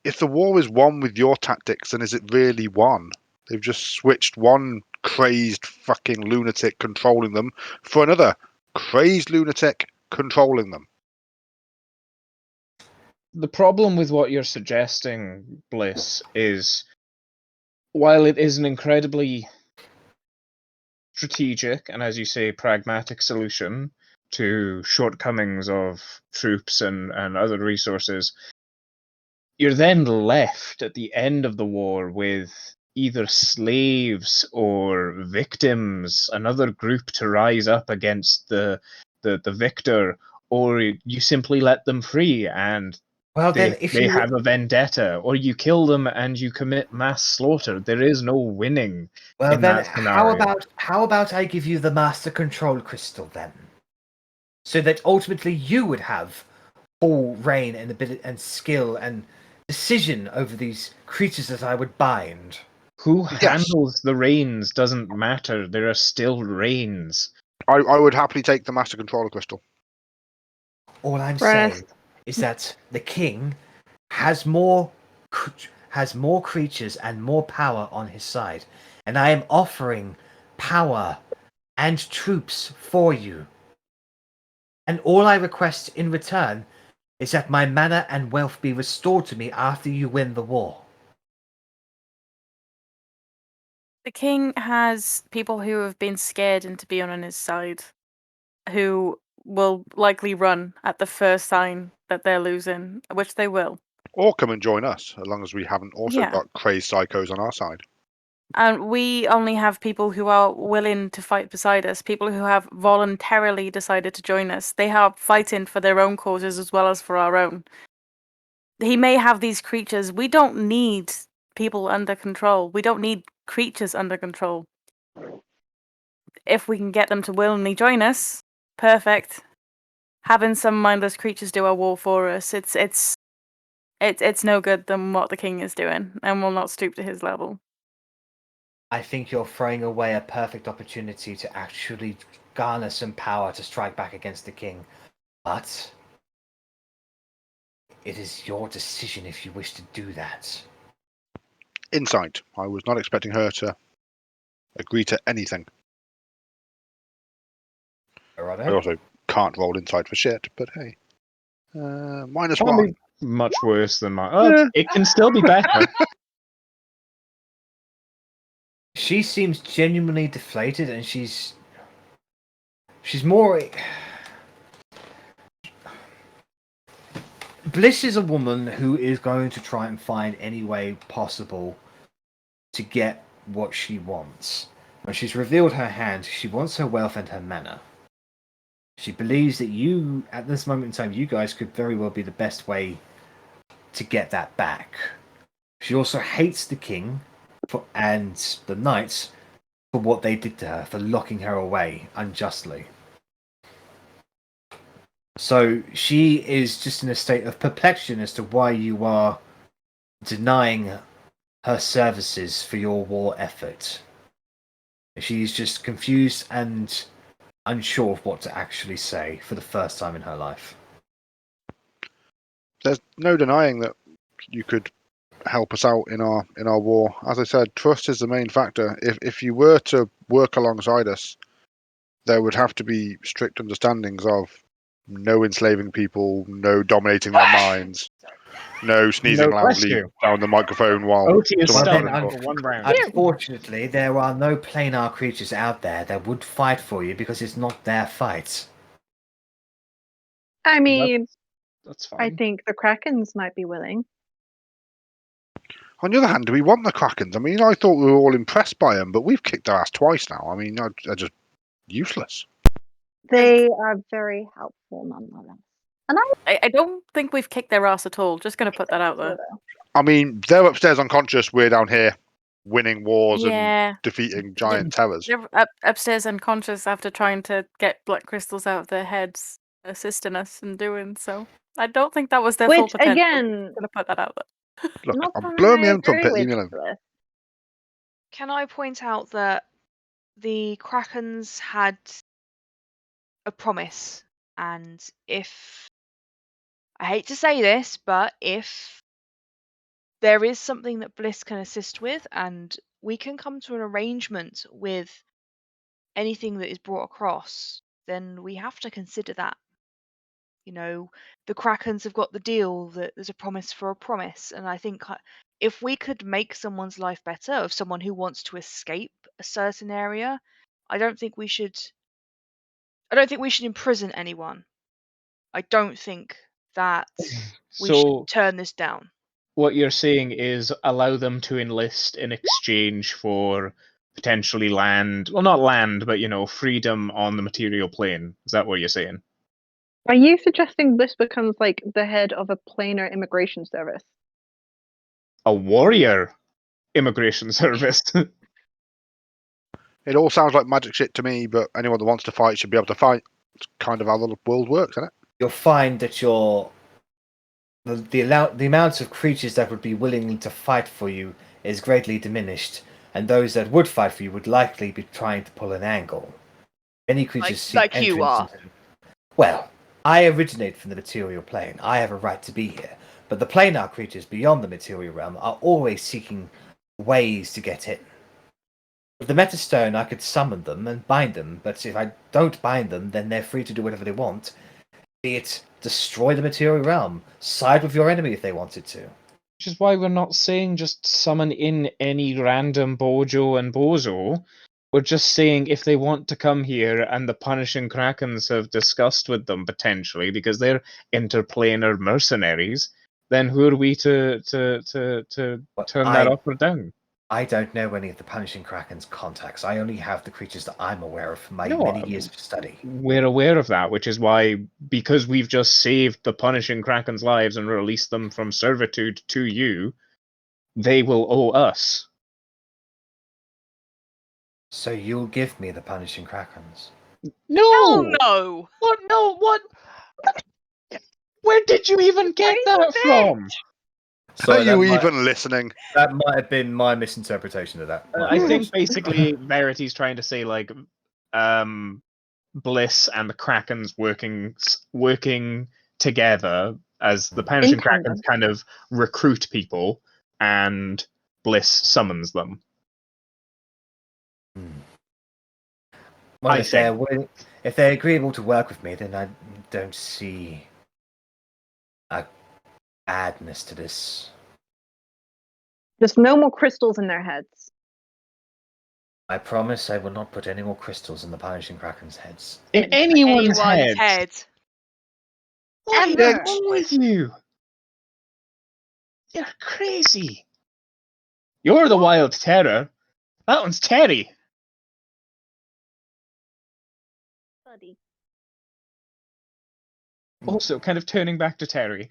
If the war is won with your tactics, then is it really won? They've just switched one crazed fucking lunatic controlling them for another crazed lunatic controlling them. The problem with what you're suggesting, Bliss, is while it is an incredibly strategic and, as you say, pragmatic solution to shortcomings of troops and other resources, you're then left at the end of the war with either slaves or victims, another group to rise up against the victor, or you simply let them free and Well, then, if they you have a vendetta, or you kill them and you commit mass slaughter. There is no winning well, in then, that scenario. how about I give you the Master Control Crystal then, so that ultimately you would have full reign and ability and skill and decision over these creatures that I would bind. Who Yes. handles the reins doesn't matter. There are still reins. I would happily take the Master Controller Crystal. All I'm Rennas. saying is that the king has more creatures and more power on his side, and I am offering power and troops for you. And all I request in return is that my manor and wealth be restored to me after you win the war. The king has people who have been scared into being on his side, who will likely run at the first sign that they're losing, which they will. Or come and join us, as long as we haven't also Yeah. got crazed psychos on our side. And we only have people who are willing to fight beside us, people who have voluntarily decided to join us. They are fighting for their own causes as well as for our own. He may have these creatures. We don't need people under control. We don't need creatures under control. If we can get them to willingly join us, perfect. Having some mindless creatures do our war for us, it's no good than what the king is doing, and we'll not stoop to his level. I think you're throwing away a perfect opportunity to actually garner some power to strike back against the king. But it is your decision if you wish to do that. Insight. I was not expecting her to agree to anything. I also can't roll insight for shit, but hey. -1. Probably much worse than mine. Oh, it can still be better. She seems genuinely deflated, and she's more. Bliss is a woman who is going to try and find any way possible to get what she wants. When she's revealed her hand, she wants her wealth and her manor. She believes that you, at this moment in time, you guys could very well be the best way to get that back. She also hates the king and the knights for what they did to her, for locking her away unjustly. So she is just in a state of perplexion as to why you are denying her services for your war effort. She's just confused and unsure of what to actually say for the first time in her life. There's no denying that you could help us out in our war. As I said, trust is the main factor. If you were to work alongside us, there would have to be strict understandings of no enslaving people, no dominating their minds, no sneezing No, bless loudly you. down the microphone while Otti is someone's stunned trying to for talk. one round. Unfortunately, there are no planar creatures out there that would fight for you because it's not their fight. I mean, That's I fine. think the Krakens might be willing. On the other hand, do we want the Krakens? I mean, I thought we were all impressed by them, but we've kicked their ass twice now. I mean, they're just useless. They are very helpful nonetheless. And I don't think we've kicked their ass at all. Just going to put that out there. I mean, they're upstairs unconscious. We're down here winning wars Yeah. and defeating giant terrors. They're upstairs unconscious after trying to get blood crystals out of their heads, assisting us in doing so. I don't think that was their full Which, potential. again, Going to put that out there. Look, not I'm something blowing my I own agree trumpet. Leave with, me alone. Bliss. Can I point out that the Krakens had a promise, and if I hate to say this, but if there is something that Bliss can assist with, and we can come to an arrangement with anything that is brought across, then we have to consider that. You know, the Krakens have got the deal that there's a promise for a promise, and I think if we could make someone's life better, of someone who wants to escape a certain area, I don't think we should imprison anyone. I don't think that we should So turn this down. what you're saying is allow them to enlist in exchange for potentially land. Well, not land, but freedom on the material plane. Is that what you're saying? Are you suggesting Bliss becomes like the head of a planar immigration service? A warrior immigration service. It all sounds like magic shit to me, but anyone that wants to fight should be able to fight. It's kind of how the world works, isn't it? You'll find that the amount of creatures that would be willing to fight for you is greatly diminished, and those that would fight for you would likely be trying to pull an angle. Any creatures seek like you entrance are. into... Well, I originate from the material plane. I have a right to be here. But the planar creatures beyond the material realm are always seeking ways to get in. With the Metastone, I could summon them and bind them, but if I don't bind them, then they're free to do whatever they want. Be it destroy the material realm, side with your enemy if they wanted to. Which is why we're not saying just summon in any random Bojo and Bozo. We're just saying if they want to come here and the Punishing Krakens have discussed with them potentially, because they're interplanar mercenaries, then who are we to turn that offer down? I don't know any of the Punishing Kraken's contacts. I only have the creatures that I'm aware of from my No, many years of study. We're aware of that, which is why, because we've just saved the Punishing Kraken's lives and released them from servitude to you, they will owe us. So you'll give me the Punishing Krakens? No! Hell no! What? No, what? Where did you even get that from? Are you even listening? That might have been my misinterpretation of that. I think basically Verity's trying to say, like, Bliss and the Krakens working together as the Punishing Krakens kind of recruit people, and Bliss summons them. Well, if they're agreeable to work with me, then I don't see a badness to this. Just no more crystals in their heads. I promise I will not put any more crystals in the Punishing Kraken's heads. In anyone's head. What is Ever. wrong with you? You're crazy. You're the wild terror. That one's Terry. Also, kind of turning back to Terry.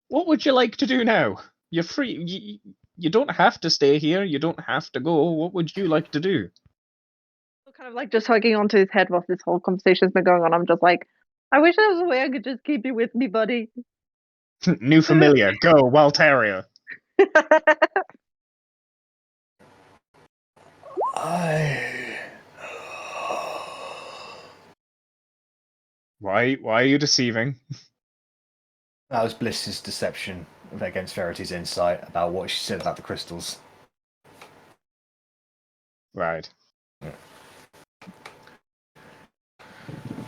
What would you like to do now? You're free. You don't have to stay here. You don't have to go. What would you like to do? Kind of like just hugging onto his head while this whole conversation's been going on. I'm just like, I wish there was a way I could just keep you with me, buddy. New familiar. Go, Wild Terrier. Why are you deceiving? That was Bliss's deception against Verity's insight about what she said about the crystals. Right.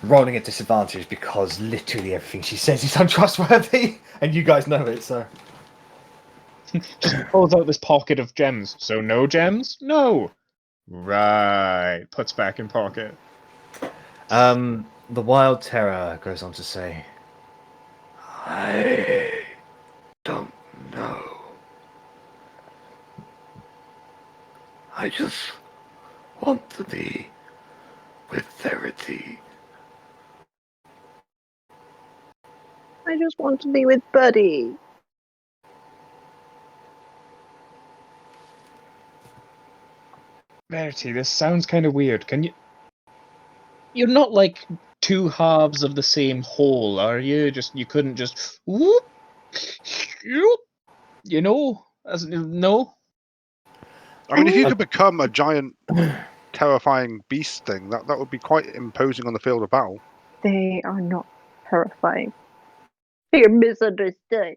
Rolling at disadvantage because literally everything she says is untrustworthy, and you guys know it, so... Just pulls out this pocket of gems. So no gems? No! Right. Puts back in pocket. The Wild Terror goes on to say, I don't know. I just want to be with Verity. I just want to be with Buddy. Verity, this sounds kind of weird. Can you... You're not like two halves of the same whole, are you? You couldn't just... Whoop, whoop, you know? No? I mean, if you could become a giant, terrifying beast thing, that would be quite imposing on the field of battle. They are not terrifying. You're misunderstood.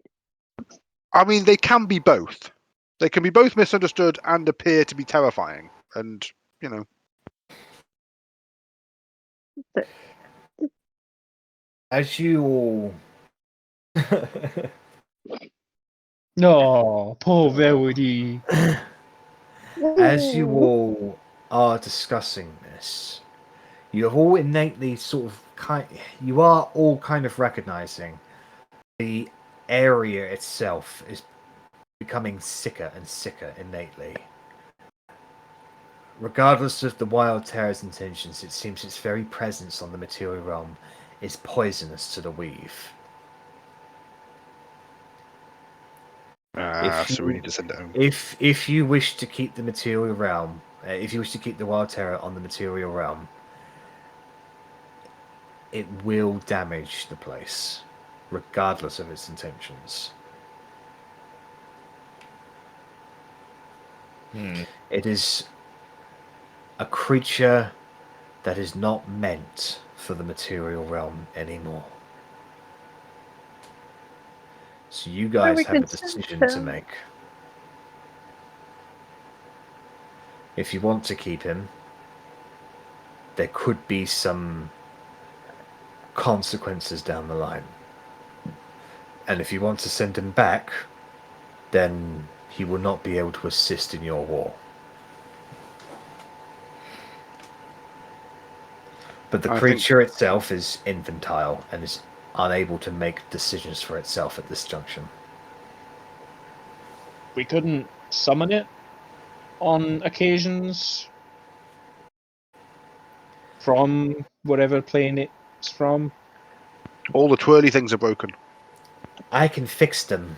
I mean, they can be both. They can be both misunderstood and appear to be terrifying. And, you know. as you all... No, poor Verity. As you all are discussing this, you have all innately you are all kind of recognizing the area itself is becoming sicker and sicker innately. Regardless of the Wild Terror's intentions, it seems its very presence on the material realm is poisonous to the weave. So we need to send it home. If you wish to keep the material realm, if you wish to keep the Wild Terror on the material realm, it will damage the place, regardless of its intentions. It is a creature that is not meant for the material realm anymore. So you guys have a decision to make. If you want to keep him, there could be some consequences down the line. And if you want to send him back, then he will not be able to assist in your war. But the creature itself is infantile and is unable to make decisions for itself at this junction. We couldn't summon it on occasions from whatever plane it's from. All the twirly things are broken. I can fix them,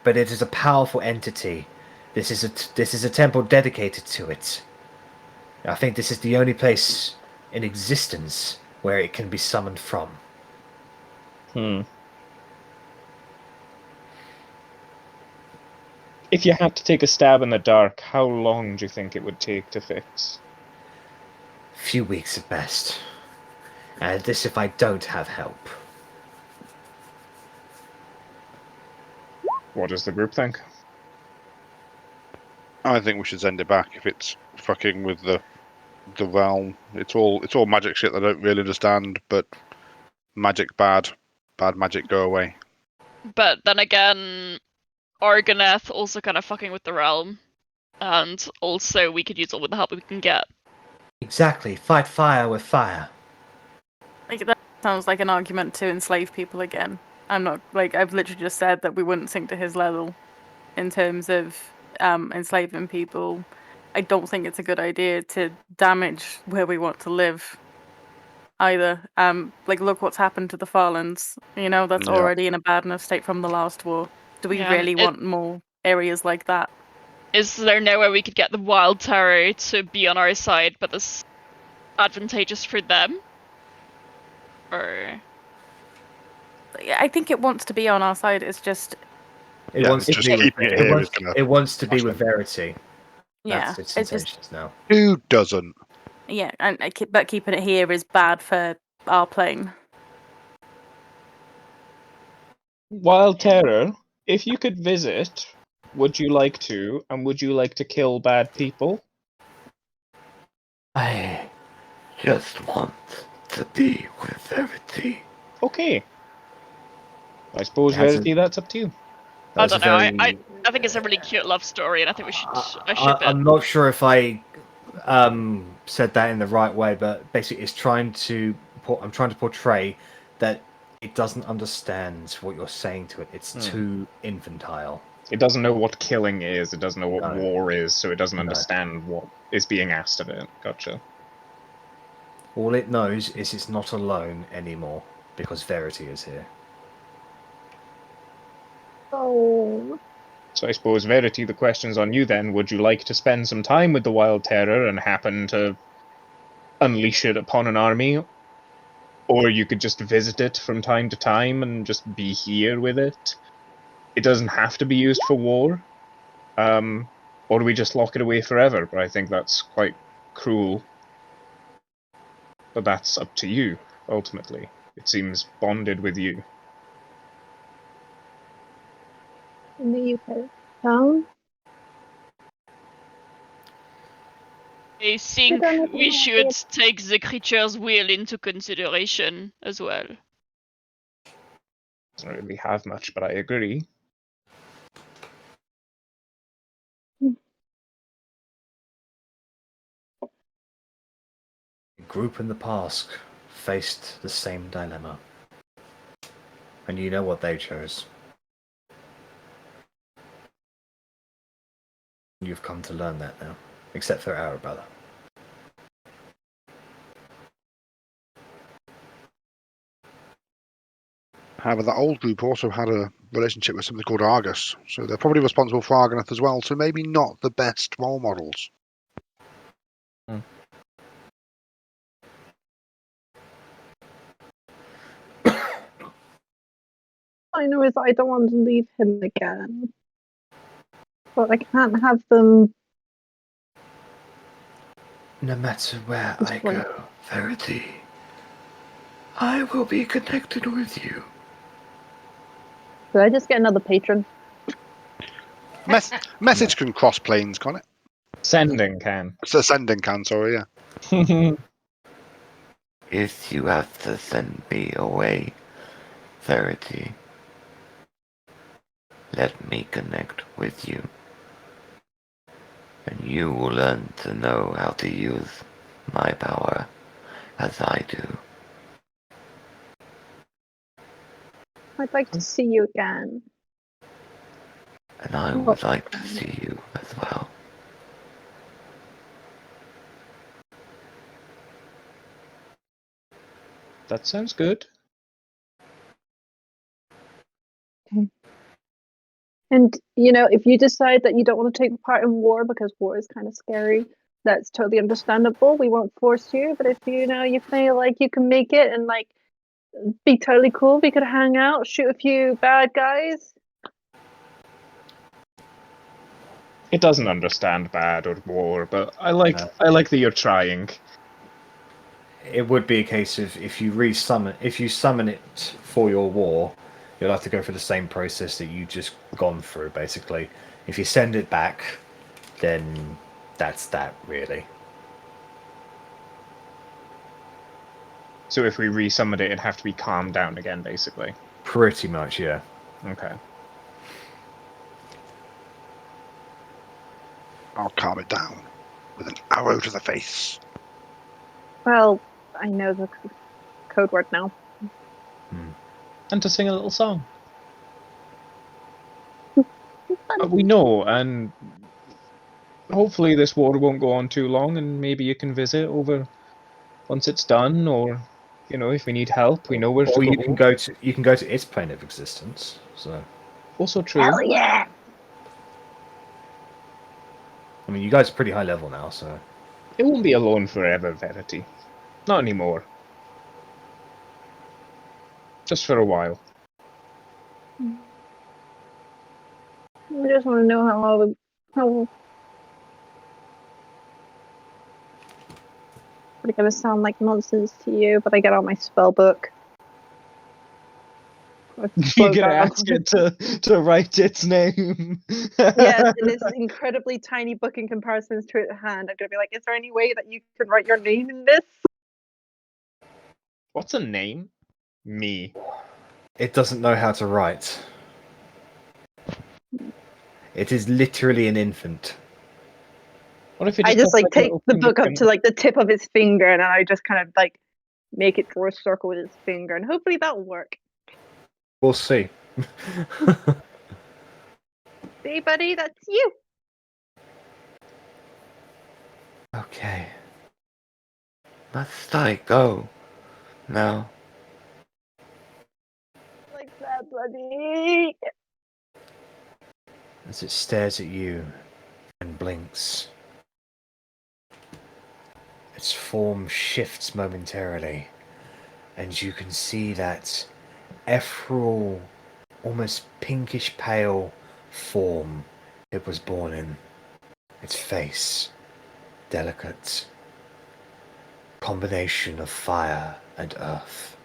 but it is a powerful entity. This is a temple dedicated to it. I think this is the only place in existence where it can be summoned from. If you had to take a stab in the dark, how long do you think it would take to fix? Few weeks at best. And this if I don't have help. What does the group think? I think we should send it back if it's fucking with the realm. It's all magic shit that I don't really understand, but magic bad magic go away. But then again, Argoneth also kind of fucking with the realm, and also we could use all the help we can get. Exactly. Fight fire with fire. Like, that sounds like an argument to enslave people again. I'm not, like, I've literally just said that we wouldn't sink to his level in terms of enslaving people. I don't think it's a good idea to damage where we want to live either. Like, look what's happened to the Farlands. You know, that's Yeah. already in a bad enough state from the last war. Do we Yeah, really want more areas like that? Is there no way we could get the Wild Terror to be on our side, but this advantageous for them? Or Yeah, I think it wants to be on our side. It's just, It Yeah, wants to just be with, keeping it here is gonna it wants to be cost with them. Verity. yeah, That's its it's just, intentions now. Who doesn't? yeah, but keeping it here is bad for our plane. Wild Terror, if you could visit, would you like to? And would you like to kill bad people? I just want to be with Verity. Okay. I suppose, It has Verity, that's up to you. I That's a don't know. I very. think it's a really cute love story, and I think we should. I ship it. I'm not sure if I said that in the right way, but basically, it's trying to. I'm trying to portray that it doesn't understand what you're saying to it. It's too infantile. It doesn't know what killing is, it doesn't know what No. war is, so it doesn't No. understand what is being asked of it. Gotcha. All it knows is it's not alone anymore because Verity is here. Oh. So I suppose, Verity, the question's on you then. Would you like to spend some time with the Wild Terror and happen to unleash it upon an army? Or you could just visit it from time to time and just be here with it? It doesn't have to be used for war. Or do we just lock it away forever? But I think that's quite cruel. But that's up to you, ultimately. It seems bonded with you. In the UK. Town? I think don't know if we you should want take the creature's will into consideration as well. Doesn't really have much, but I agree. A group in the past faced the same dilemma. And you know what they chose. You've come to learn that now. Except for Arrabella. However, that old group also had a relationship with something called Argus, so they're probably responsible for Argonath as well, so maybe not the best role models. I know is I don't want to leave him again. But I can't have them. No matter where It's I fine. go, Verity, I will be connected with you. Did I just get another patron? Message can cross planes, can't it? Sending can. So sending can, sorry, yeah. If you have to send me away, Verity, let me connect with you. And you will learn to know how to use my power as I do. I'd like to see you again. And I would like to see you as well. That sounds good. And, you know, if you decide that you don't want to take part in war because war is kind of scary, that's totally understandable. We won't force you. But if, you know, you feel like you can make it and, like, be totally cool, we could hang out, shoot a few bad guys. It doesn't understand bad or war, but I like that you're trying. It would be a case of if you summon it for your war, you'll have to go through the same process that you just gone through, basically. If you send it back, then that's that, really. So if we resummoned it, it'd have to be calmed down again, basically. Pretty much, yeah. Okay. I'll calm it down with an arrow to the face. Well, I know the code word now. And to sing a little song. We know, and hopefully this war won't go on too long, and maybe you can visit over once it's done, or You know, if we need help, we know where Or to you go. can go to its plane of existence. So Also true. Hell yeah! I mean, you guys are pretty high level now, so It won't be alone forever, Verity. Not anymore. Just for a while. I just want to know how it's gonna sound like nonsense to you, but I get out my spell book. You're gonna ask it to write its name. Yes, in this incredibly tiny book in comparison to its hand. I'm gonna be like, is there any way that you can write your name in this? What's a name? Me. it doesn't know how to write. It is literally an infant. What if you I just have, like take an the open book up and- to like the tip of his finger, and I just kind of like make it draw a circle with his finger, and hopefully that'll work. We'll see. See, buddy, that's you. Okay. Must I go now? Like that, buddy. As it stares at you and blinks, its form shifts momentarily, and you can see that ethereal, almost pinkish pale form it was born in. Its face, delicate, combination of fire and earth.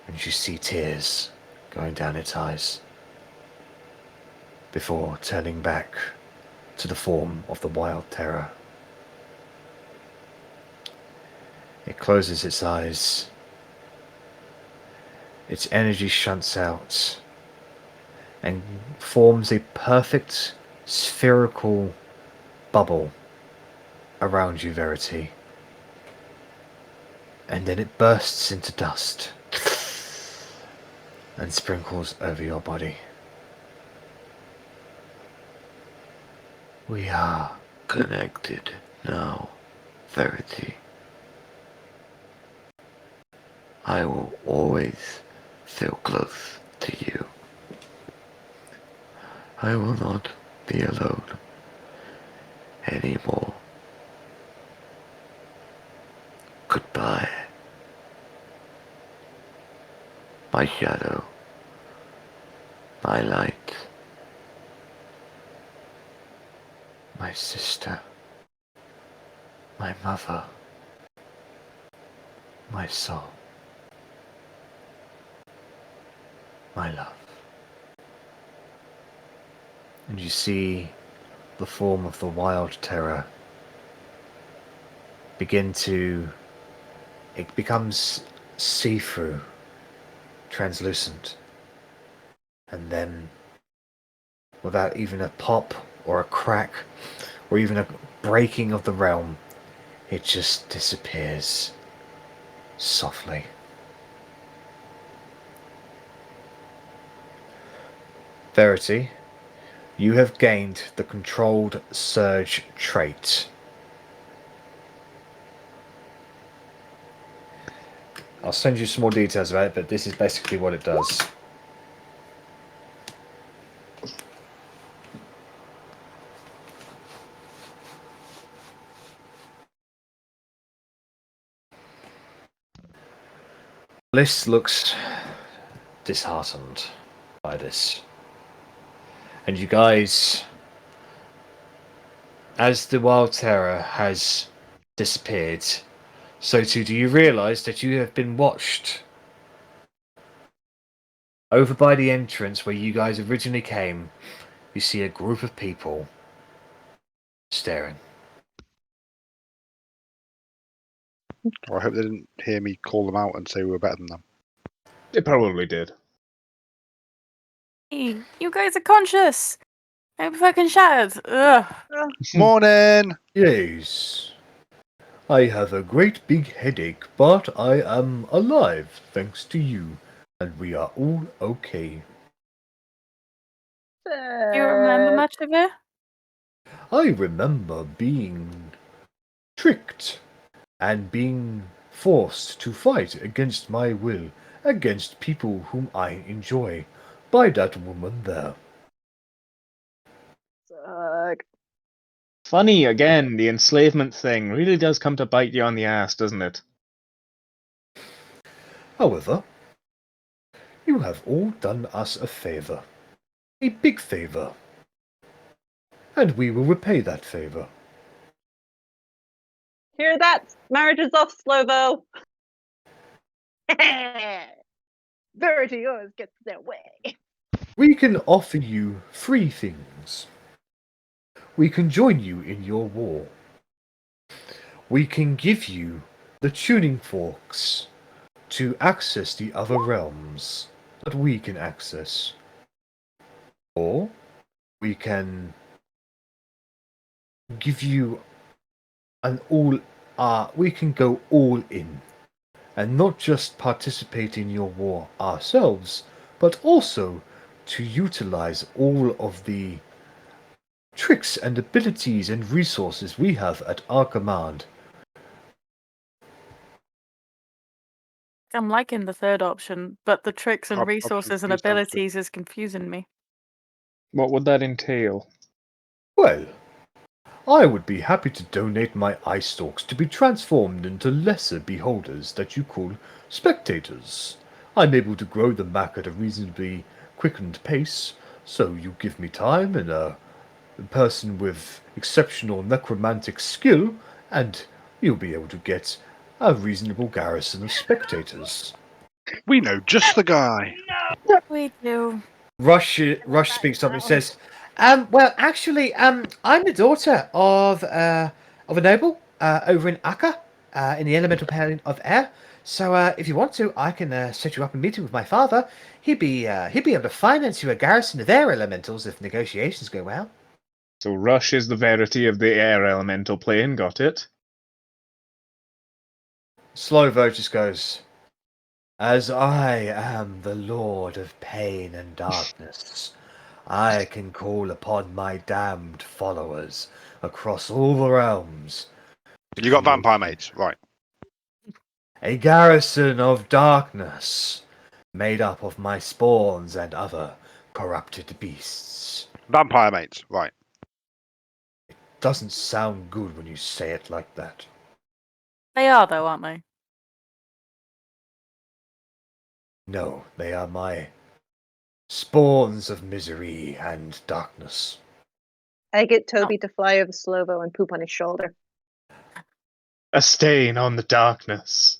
And you see tears going down its eyes before turning back to the form of the wild terror. It closes its eyes. Its energy shunts out and forms a perfect spherical bubble around you, Verity. And then it bursts into dust and sprinkles over your body. We are Connected now, Verity. I will always feel close to you. I will not be alone anymore. Goodbye. My shadow. My light. My sister. My mother. My soul. My love. And you see the form of the wild terror begin to... It becomes see-through, translucent. And then, without even a pop or a crack or even a breaking of the realm, it just disappears softly. Verity, you have gained the Controlled Surge trait. I'll send you some more details about it, but this is basically what it does. Bliss looks disheartened by this. And you guys, as the wild terror has disappeared, so too do you realise that you have been watched. Over by the entrance where you guys originally came, you see a group of people staring. I hope they didn't hear me call them out and say we were better than them. It probably did. Hey, you guys are conscious. I'm fucking shattered. Ugh. Morning! Yes. I have a great big headache, but I am alive thanks to you, and we are all okay. Do you remember much of it? I remember being tricked and being forced to fight against my will, against people whom I enjoy, by that woman there. Suck. Funny, again, the enslavement thing really does come to bite you on the ass, doesn't it? However, you have all done us a favor. A big favor. And we will repay that favor. Hear that? Marriage is off, Slovo. Verity always gets their way. We can offer you 3 things. We can join you in your war. We can give you the tuning forks to access the other realms that we can access. Or we can give you we can go all in and not just participate in your war ourselves, but also to utilize all of the tricks and abilities and resources we have at our command. I'm liking the third option, but the tricks and Option resources and three sounds good. abilities is confusing me. What would that entail? Well, I would be happy to donate my eye stalks to be transformed into lesser beholders that you call spectators. I'm able to grow them back at a reasonably quickened pace, so you give me time and a person with exceptional necromantic skill, and you'll be able to get a reasonable garrison of spectators. We know just the guy. We do. Rush speaks up and says, well, actually, I'm the daughter of a noble over in Akka, in the elemental plane of air. So if you want to, I can set you up a meeting with my father. He'd be able to finance you a garrison of air elementals if negotiations go well. So Rush is the Verity of the air elemental plane, got it? Slovo just goes, as I am the Lord of Pain and Darkness, I can call upon my damned followers across all the realms. You got vampire mates, right? A garrison of darkness, made up of my spawns and other corrupted beasts. Vampire mates, right? Doesn't sound good when you say it like that. They are, though, aren't they? No, they are my spawns of misery and darkness. I get Toby to fly over Slovo and poop on his shoulder. A stain on the darkness.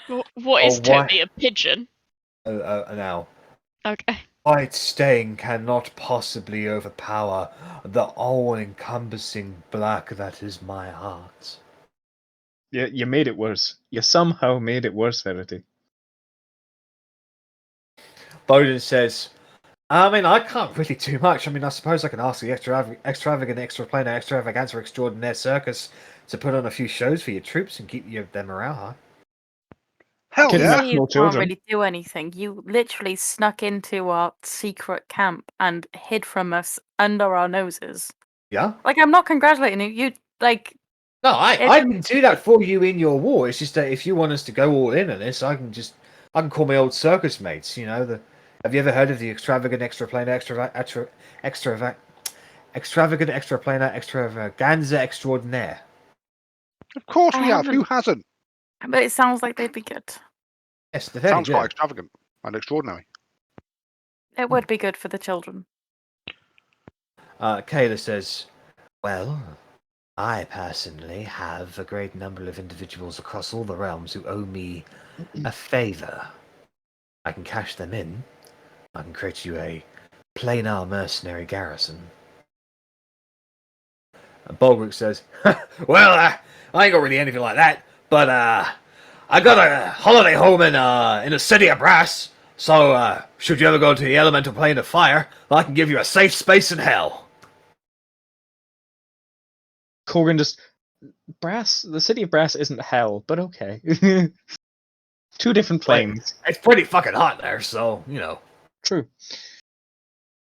What is Oh, why- Toby, a pigeon? Now, Okay. white stain cannot possibly overpower the all-encompassing black that is my heart. You made it worse. You somehow made it worse, Verity. Bowden says, I mean, I can't really do much. I mean, I suppose I can ask the extravagant, extraplanar, extravaganza, extraordinaire circus to put on a few shows for your troops and keep them morale high. Hell Kidnap yeah! You small can't children. really do anything. You literally snuck into our secret camp and hid from us under our noses. Yeah? Like, I'm not congratulating you. You, like... No, I can do that for you in your war. It's just that if you want us to go all in on this, I can call my old circus mates, you know. Have you ever heard of the extravagant, extraplanar, extravagant, extraplanar, extravaganza extraordinaire? Of course I we have. Who haven't. hasn't? But it sounds like they'd be good. Yes, they're very Sounds quite good. extravagant and extraordinary. It would be good for the children. Kayla says, well, I personally have a great number of individuals across all the realms who owe me a favor. I can cash them in. I can create you a planar mercenary garrison. And Bulgrick says, well, I ain't got really anything like that, but I got a holiday home in the city of brass, so should you ever go to the elemental plane of fire, I can give you a safe space in hell. Korgrin just... Brass... The city of Brass isn't hell, but okay. Two different planes. It's pretty fucking hot there, so, you know. True.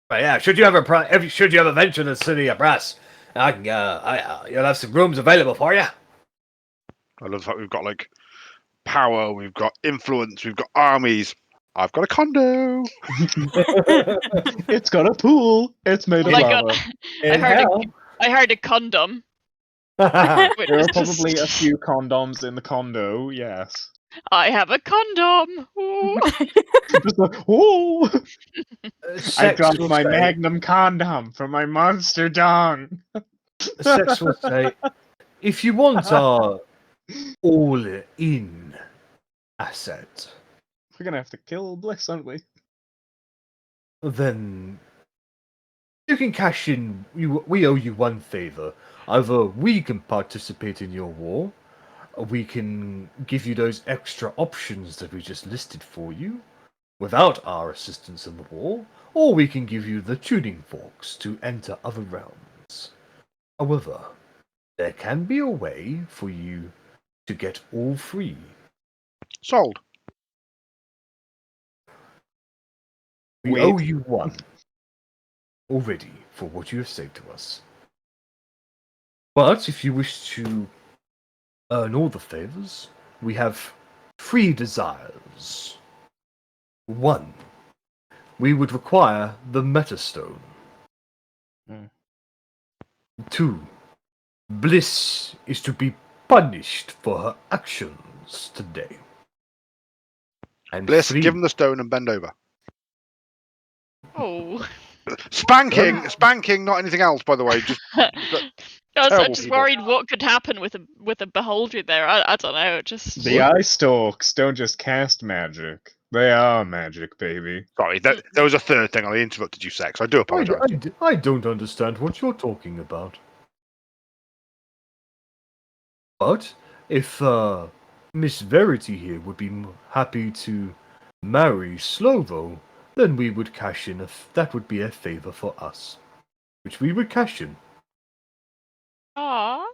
But yeah, should you ever venture to the city of brass, I can you'll have some rooms available for you. I love the fact we've got like power, we've got influence, we've got armies. I've got a condo. It's got a pool. It's made of Like a, lava. I heard a condom. Which There are is just- probably a few condoms in the condo. Yes. I have a condom. Ooh. Just like, oh! I Sex dropped will my say- magnum condom from my monster dong. Sex will say, if you want our all-in asset, We're gonna have to kill Bliss, aren't we? then you can cash in. We owe you one favor. Either we can participate in your war, or we can give you those extra options that we just listed for you, without our assistance in the war, or we can give you the tuning forks to enter other realms. However, there can be a way for you to get all three. Sold. We Wait. owe you one already for what you have said to us. But if you wish to earn all the favors, we have 3 desires. 1. We would require the Metastone. Hmm. 2. Bliss is to be punished for her actions today. And Bliss, 3. give him the stone and bend over. Oh. Spanking, not anything else, by the way. Just I'm terrible just people. worried what could happen with a beholder there. I don't know. Just The eye stalks don't just cast magic. They are magic, baby. Sorry, there was a third thing. I interrupted you, Sex. I do apologise. I don't understand what you're talking about. But if Miss Verity here would be happy to marry Slovo, then we would cash in. That would be a favor for us, which we would cash in. Aww.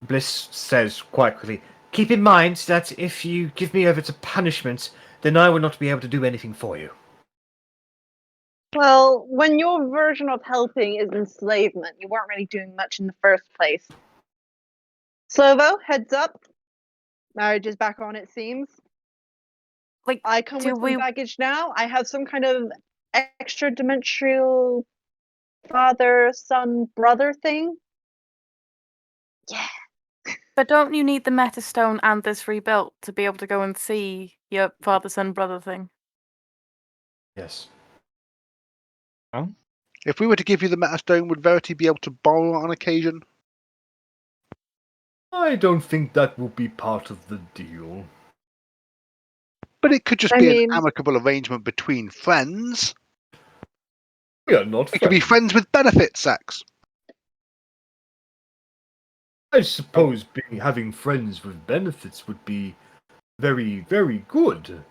Bliss says quite quickly, "Keep in mind that if you give me over to punishment, then I will not be able to do anything for you." Well, when your version of helping is enslavement, you weren't really doing much in the first place. Slovo, heads up. Marriage is back on, it seems. Like, I come do with we- some baggage now. I have some kind of extra dimensional father, son, brother thing. Yeah. But don't you need the Metastone and this rebuilt to be able to go and see your father, son, brother thing? Yes. If we were to give you the Metastone, would Verity be able to borrow it on occasion? I don't think that will be part of the deal. But it could just I be mean- an amicable arrangement between friends. We are not We could be friends with benefits, Sex. I suppose having friends with benefits would be very, very good.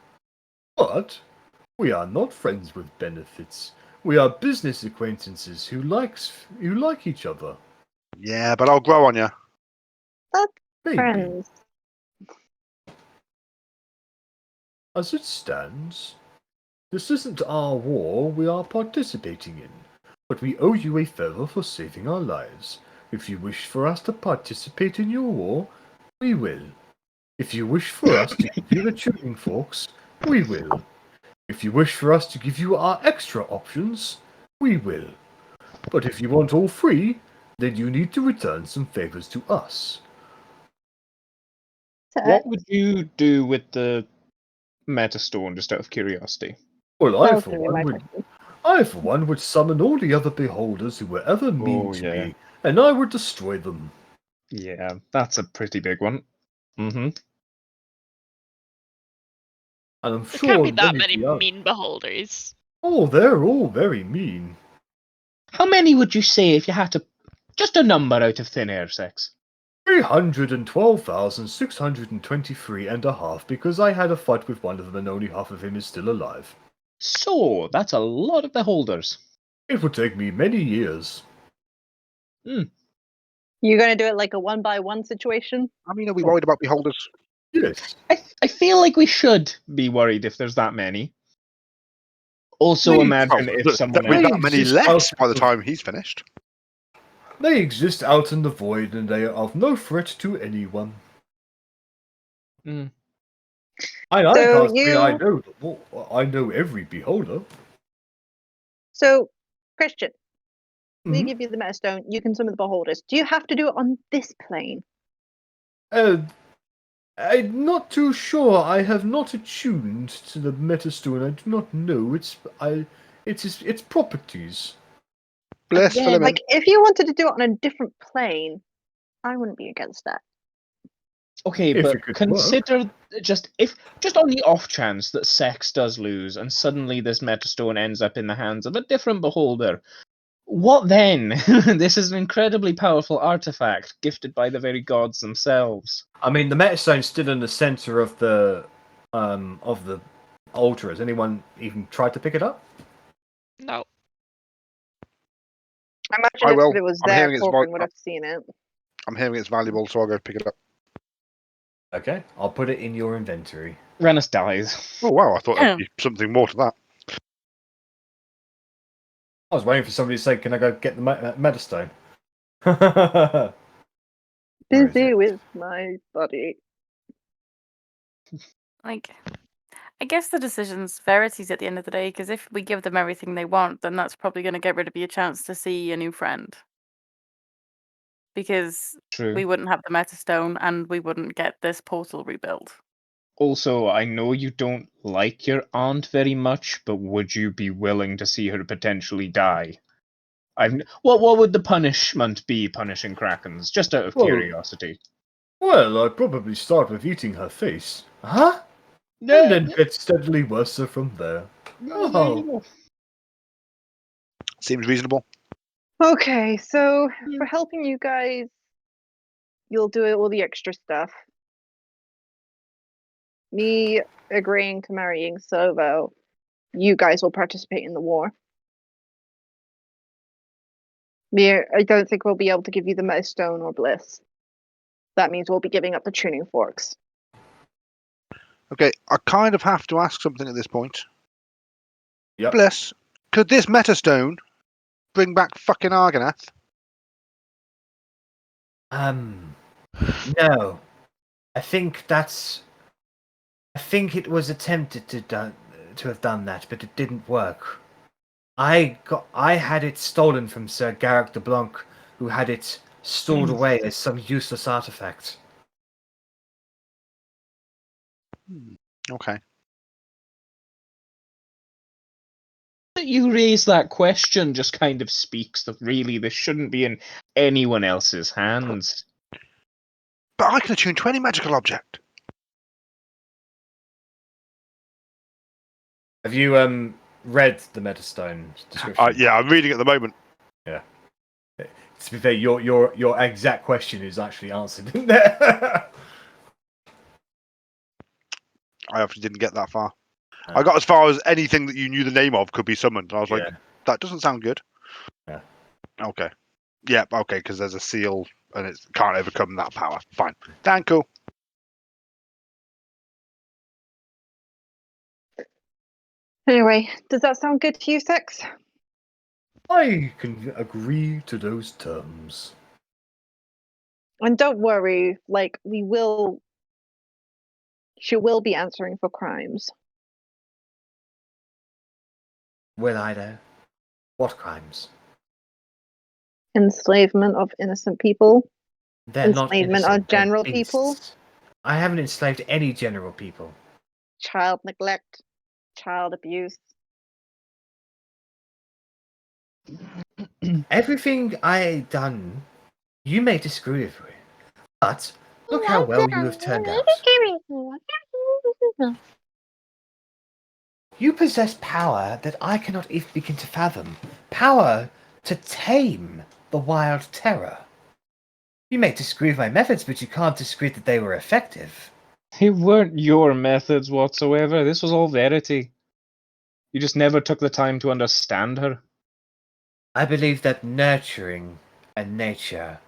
But we are not friends with benefits. We are business acquaintances who like each other. Yeah, but I'll grow on you. Maybe. Friends. As it stands, this isn't our war we are participating in, but we owe you a favor for saving our lives. If you wish for us to participate in your war, we will. If you wish for us to give you the tuning forks, we will. If you wish for us to give you our extra options, we will. But if you want all 3, then you need to return some favors to us. What would you do with the Metastone, just out of curiosity? Well, That I was for gonna be my one would question. I, for one, would summon all the other beholders who were ever mean Oh, to yeah. me, and I would destroy them. Yeah, that's a pretty big one. Mm-hmm. And I'm There sure can't be that many many of the oth- mean beholders. Oh, they're all very mean. How many would you say if you had to... Just a number out of thin air, Sex? 312,623 and a half, because I had a fight with one of them and only half of him is still alive. So, that's a lot of beholders. It would take me many years. You gonna do it like a 1-by-1 situation? I mean, are we worried about beholders? Yes. I feel like we should be worried if there's that many. Also, Please. imagine Oh, if someone there'll be else... that many just less out by the of- time he's finished. They exist out in the void and they are of no threat to anyone. Mm. I So can't say I you- know. I know every beholder. So, Christian, we Mhm. give you the Meta Stone. You can summon the beholders. Do you have to do it on this plane? I'm not too sure. I have not attuned to the Metastone. I do not know its properties. Bliss, Yeah, fill him in. like if you wanted to do it on a different plane, I wouldn't be against that. Okay, If but it could consider just on the off chance that Sex does lose and suddenly this Metastone ends up in the hands of a different beholder. What then? This is an incredibly powerful artifact gifted by the very gods themselves. I mean, the Metastone's still in the center of the altar. Has anyone even tried to pick it up? No. I imagine I if will. it was I'm there, hearing it's Korgrin would have seen it. I'm hearing it's valuable, so I'll go pick it up. Okay, I'll put it in your inventory. Rennas dies. Oh wow, I thought there'd be something more to that. I was waiting for somebody to say, "Can I go get the Metastone?" Where is Busy it? with my body. Like, I guess the decision's Verity's at the end of the day, because if we give them everything they want, then that's probably going to get rid of your chance to see a new friend. Because True. we wouldn't have the Metastone and we wouldn't get this portal rebuilt. Also, I know you don't like your aunt very much, but would you be willing to see her potentially die? What would the punishment be, punishing Krakens? Just out of Well, curiosity. Well, I'd probably start with eating her face. Huh? No, And then get steadily worse from there. no, there you go. Seems reasonable. Okay, so for helping you guys, you'll do all the extra stuff. Me agreeing to marrying Sovo, you guys will participate in the war. I don't think we'll be able to give you the Meta Stone or Bliss. That means we'll be giving up the tuning forks. Okay, I kind of have to ask something at this point. Yep. Bliss, could this Metastone bring back fucking Argonath? No. I think it was attempted to have done that, but it didn't work. I had it stolen from Sir Garrick de Blanc, who had it stored away as some useless artifact. Okay. That you raise that question just kind of speaks that really this shouldn't be in anyone else's hands. But I can attune to any magical object. Have you read the Metastone description? Yeah, I'm reading at the moment. Yeah. To be fair, your exact question is actually answered in there. I obviously didn't get that far. I got as far as anything that you knew the name of could be summoned. I was like, that doesn't sound good. Yeah. Okay. Yeah, okay, because there's a seal and it can't overcome that power. Fine. Thank you. Anyway, does that sound good to you, Six? I can agree to those terms. And don't worry, like, she will be answering for crimes. Will I though? What crimes? Enslavement of innocent people. They're not Enslavement innocent. of general they're people. beasts. I haven't enslaved any general people. Child neglect. Child abuse. Everything I done, you may disagree with, but look how well you have turned out. You possess power that I cannot even begin to fathom. Power to tame the wild terror. You may disagree with my methods, but you can't disagree that they were effective. They weren't your methods whatsoever. This was all Verity. You just never took the time to understand her. I believe that nurturing and nature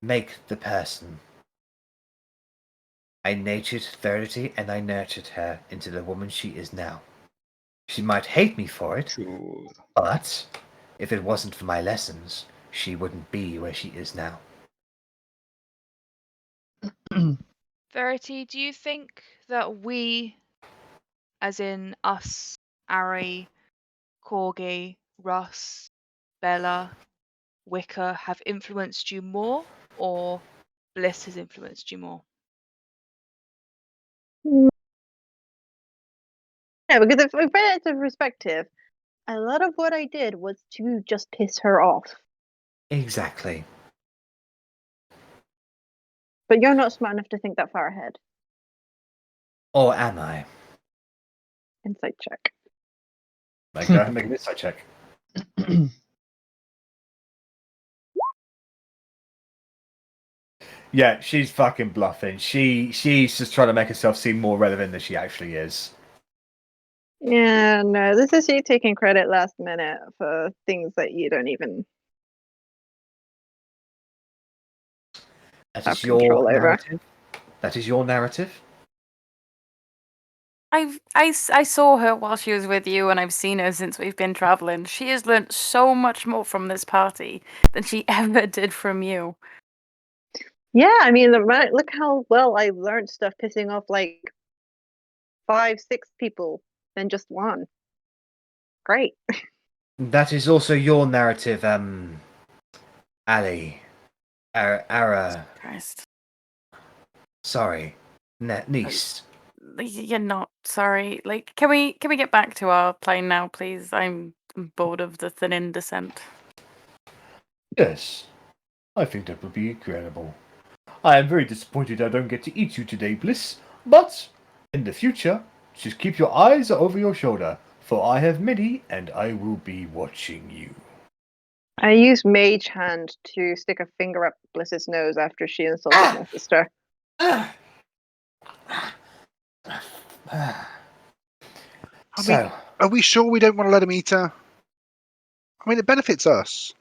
make the person. I natured Verity and I nurtured her into the woman she is now. She might hate me for it, Sure. but if it wasn't for my lessons, she wouldn't be where she is now. Verity, do you think that we, as in us, Arri, Corgi, Russ, Bella, Wicker, have influenced you more, or Bliss has influenced you more? Yeah, because if we put it into perspective, a lot of what I did was to just piss her off. Exactly. But you're not smart enough to think that far ahead. Or am I? Insight check. Like, go ahead and make an insight check. Yeah, she's fucking bluffing. She's just trying to make herself seem more relevant than she actually is. Yeah, no, this is you taking credit last minute for things that you don't even That have is your control over. narrative. That is your narrative. I saw her while she was with you, and I've seen her since we've been traveling. She has learnt so much more from this party than she ever did from you. Yeah, I mean, look how well I learned stuff pissing off like 5, 6 people than just one. Great. That is also your narrative, Ali. Christ. Sorry, niece. You're not sorry. Like, can we get back to our plane now, please? I'm bored of the thin descent. Yes, I think that would be incredible. I am very disappointed I don't get to eat you today, Bliss, but in the future, just keep your eyes over your shoulder, for I have many, and I will be watching you. I use Mage Hand to stick a finger up Bliss's nose after she insulted my sister. So, Are we sure we don't want to let him eat her? I mean, it benefits us.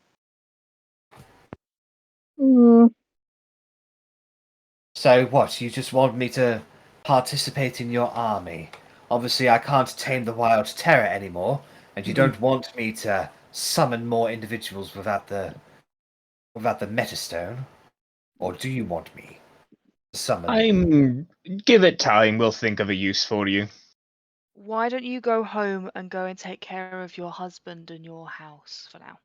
so what? You just want me to participate in your army? Obviously, I can't tame the wild terror anymore, and you don't want me to summon more individuals without the metastone, or do you want me to summon? Give it time. We'll think of a use for you. Why don't you go home and go and take care of your husband and your house for now?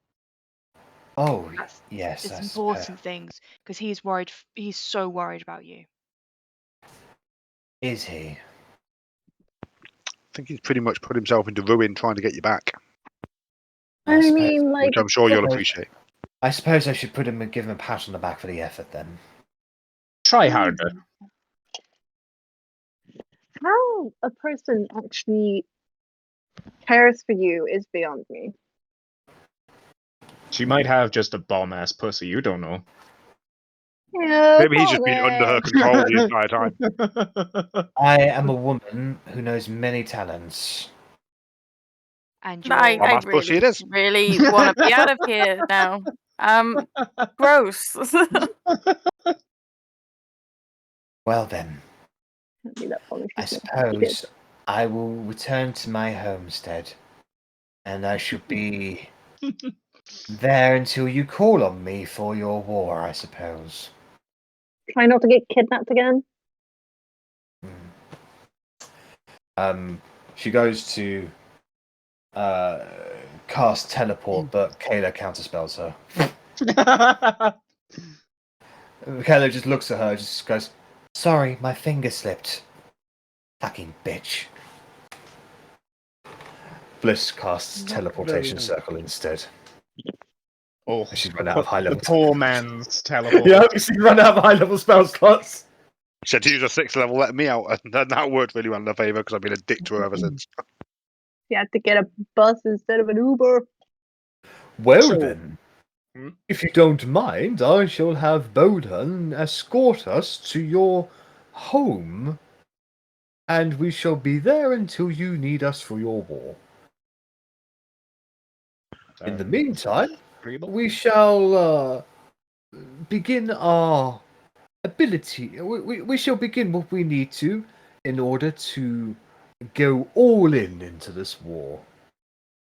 Oh, That's yes. it's I important suppose. things because he's worried. He's so worried about you. Is he? I think he's pretty much put himself into ruin trying to get you back, I mean, like, which I'm sure you'll appreciate. I suppose I should give him a pat on the back for the effort then. Try harder. how a person actually cares for you is beyond me. She might have just a bomb-ass pussy. You don't know. Yeah, Maybe he's just been under her control the entire time. I am a woman who knows many talents. And I Bomb-ass pussy it is. really want to be out of here now. Gross. Well then, Can't be that funny. I suppose I will return to my homestead, and I shall be there until you call on me for your war, I suppose. Try not to get kidnapped again. She goes to cast teleport, but Kayla counterspells her. Kayla just looks at her, just goes, "Sorry, my finger slipped. Fucking bitch." Bliss casts teleportation circle instead. Oh, She's run out of high level. The poor man's teleport. Yeah, she's run out of high level spell slots. She had to use a 6th level, let me out, and that worked really well in her favour because I've been a dick to her ever since. You have to get a bus instead of an Uber. Well So- then, if you don't mind, I shall have Bowden escort us to your home, and we shall be there until you need us for your war. In the meantime, we shall begin our ability. We shall begin what we need to in order to go all into this war.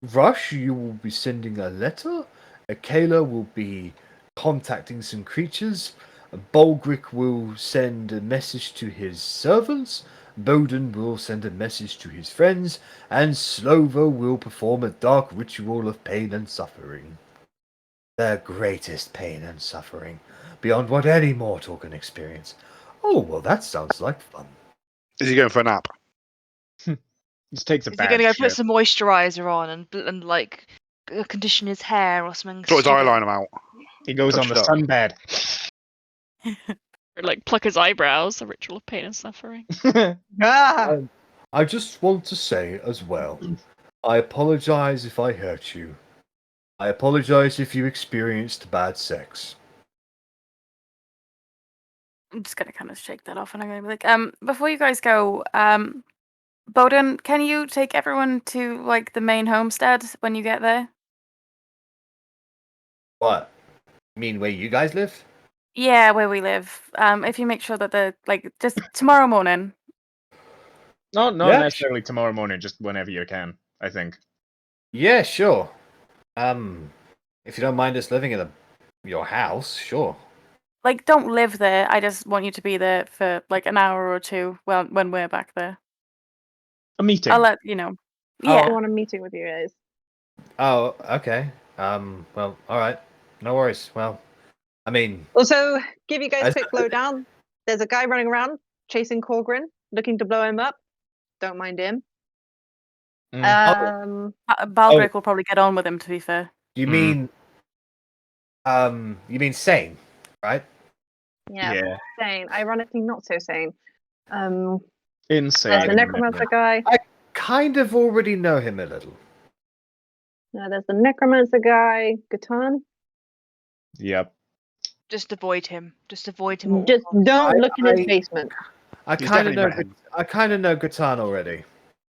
Rush, you will be sending a letter. Kayla will be contacting some creatures. Bulgric will send a message to his servants, Bowden will send a message to his friends, and Slovo will perform a dark ritual of pain and suffering. The greatest pain and suffering, beyond what any mortal can experience. Oh, well, that sounds like fun. Is he going for a nap? Just takes a Is he bad gonna go shit. put some moisturizer on and like condition his hair or something? Sort his stupid? eyeliner out. He goes Touch on the it up. sunbed. Or like pluck his eyebrows, a ritual of pain and suffering. Ah! I just want to say as well, I apologize if I hurt you. I apologize if you experienced bad sex. I'm just gonna kind of shake that off, and I'm gonna be like, before you guys go, Bowden, can you take everyone to like the main homestead when you get there? What? You mean where you guys live? Yeah, where we live. If you make sure that the like just tomorrow morning. Not Yeah. necessarily tomorrow morning, just whenever you can, I think. Yeah, sure. If you don't mind us living in your house, sure. Like, don't live there. I just want you to be there for like an hour or two when we're back there. A meeting. I'll let you know. Oh. Yeah. I want a meeting with you guys. Oh, okay. Well, alright. No worries. Well, I mean, Also, give you guys a As- quick lowdown. There's a guy running around chasing Korgrin, looking to blow him up. Don't mind him. Mm. Balgrick will probably get on with him. To be fair. you Mm. mean sane, right? Yeah, sane. Ironically, not so sane. There's Insane. the necromancer guy. Kind of already know him a little. There's the necromancer guy, Gatan. Yep. Just avoid him. Just avoid him. Just don't look in his I- basement. I He's kind of definitely know. met him. I kind of know Gatan already.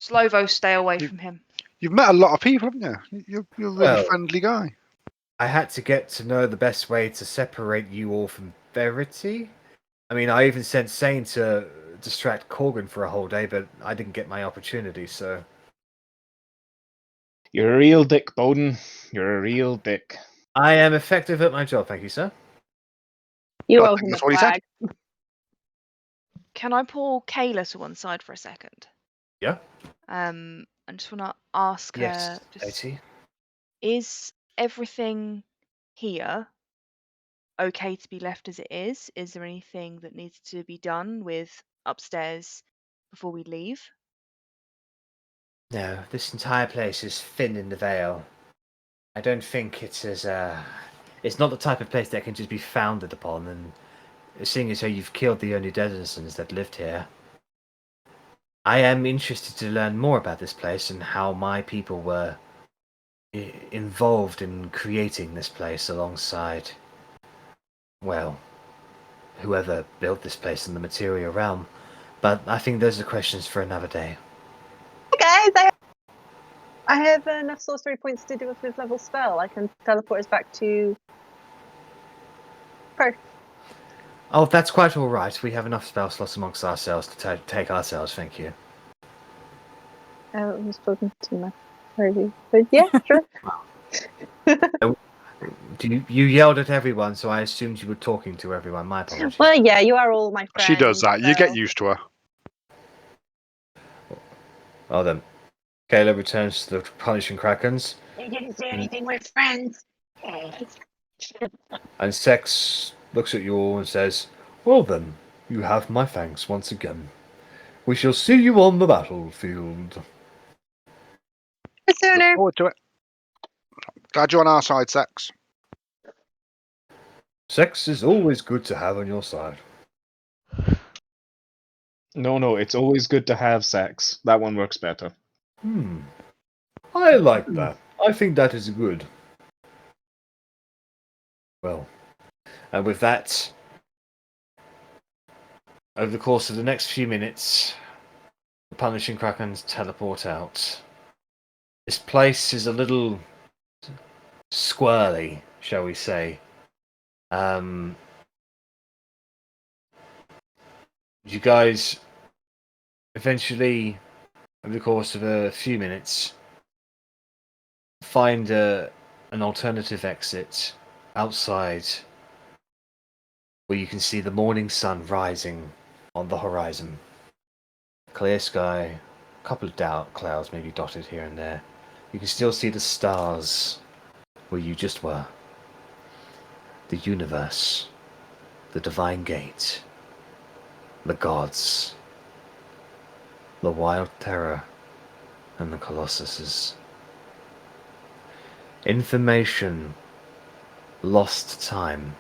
Slovo, stay away You- from him. You've met a lot of people, haven't you? You're a really Well- friendly guy. I had to get to know the best way to separate you all from Verity. I mean, I even sent Sane to distract Korgrin for a whole day, but I didn't get my opportunity, so... You're a real dick, Bowden. You're a real dick. I am effective at my job, thank you, sir. You I owe think him a that's what he said. flag. Can I pull Kayla to one side for a second? Yeah? I just want to ask Yes, her. Just, Verity. is everything here okay to be left as it is? Is there anything that needs to be done with upstairs before we leave? No, this entire place is thin in the veil. I don't think it's as, it's not the type of place that can just be founded upon, and seeing as how you've killed the only denizens that lived here, I am interested to learn more about this place and how my people were involved in creating this place alongside, well, whoever built this place in the material realm. But I think those are questions for another day. Hey guys, I have enough sorcery points to do a 5th level spell. I can teleport us back to Perth. Oh, that's quite all right. We have enough spell slots amongst ourselves to take ourselves, thank you. I'm spoken to my party. But yeah, sure. You yelled at everyone, so I assumed you were talking to everyone. My apologies. Well, yeah, you are all my friends. She does that. You get so- used to her. Well then, Kayla returns to the punishing Krakens, You didn't say anything with friends. and Sex looks at you all and says, "Well then, you have my thanks once again. We shall see you on the battlefield." Sooner. Look forward to it. Glad you're on our side, Sex. Sex is always good to have on your side. No, it's always good to have sex. That one works better. I like that. I think that is good. Well, and with that, over the course of the next few minutes, the Punishing Krakens teleport out. This place is a little squirrely, shall we say. You guys eventually, over the course of a few minutes, find an alternative exit outside where you can see the morning sun rising on the horizon. Clear sky, a couple of dark clouds maybe dotted here and there. You can still see the stars where you just were. The universe, the divine gate, the gods, the wild terror, and the colossuses. Information, lost time,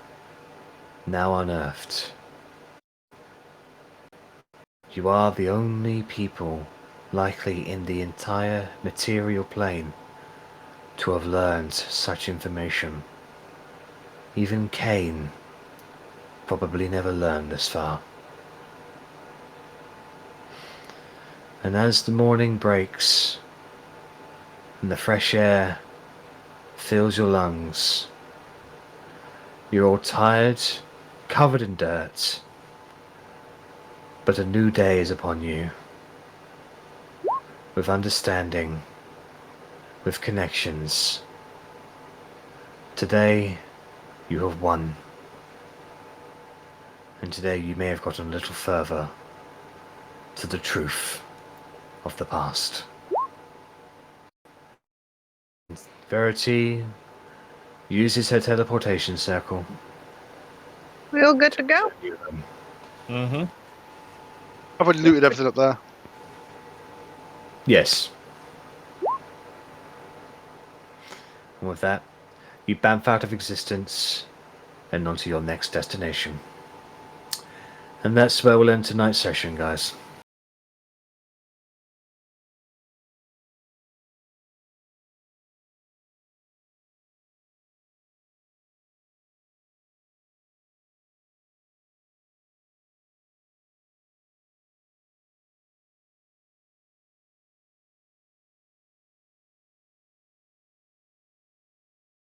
now unearthed. You are the only people likely in the entire material plane to have learned such information. Even Cain probably never learned this far. And as the morning breaks and the fresh air fills your lungs, you're all tired, covered in dirt, but a new day is upon you, with understanding, with connections. Today you have won, and today you may have gotten a little further to the truth of the past. Verity uses her teleportation circle. We all good to go? Mm-hmm. I've already looted everything up there. Yes. And with that, you bamf out of existence and onto your next destination. And that's where we'll end tonight's session, guys.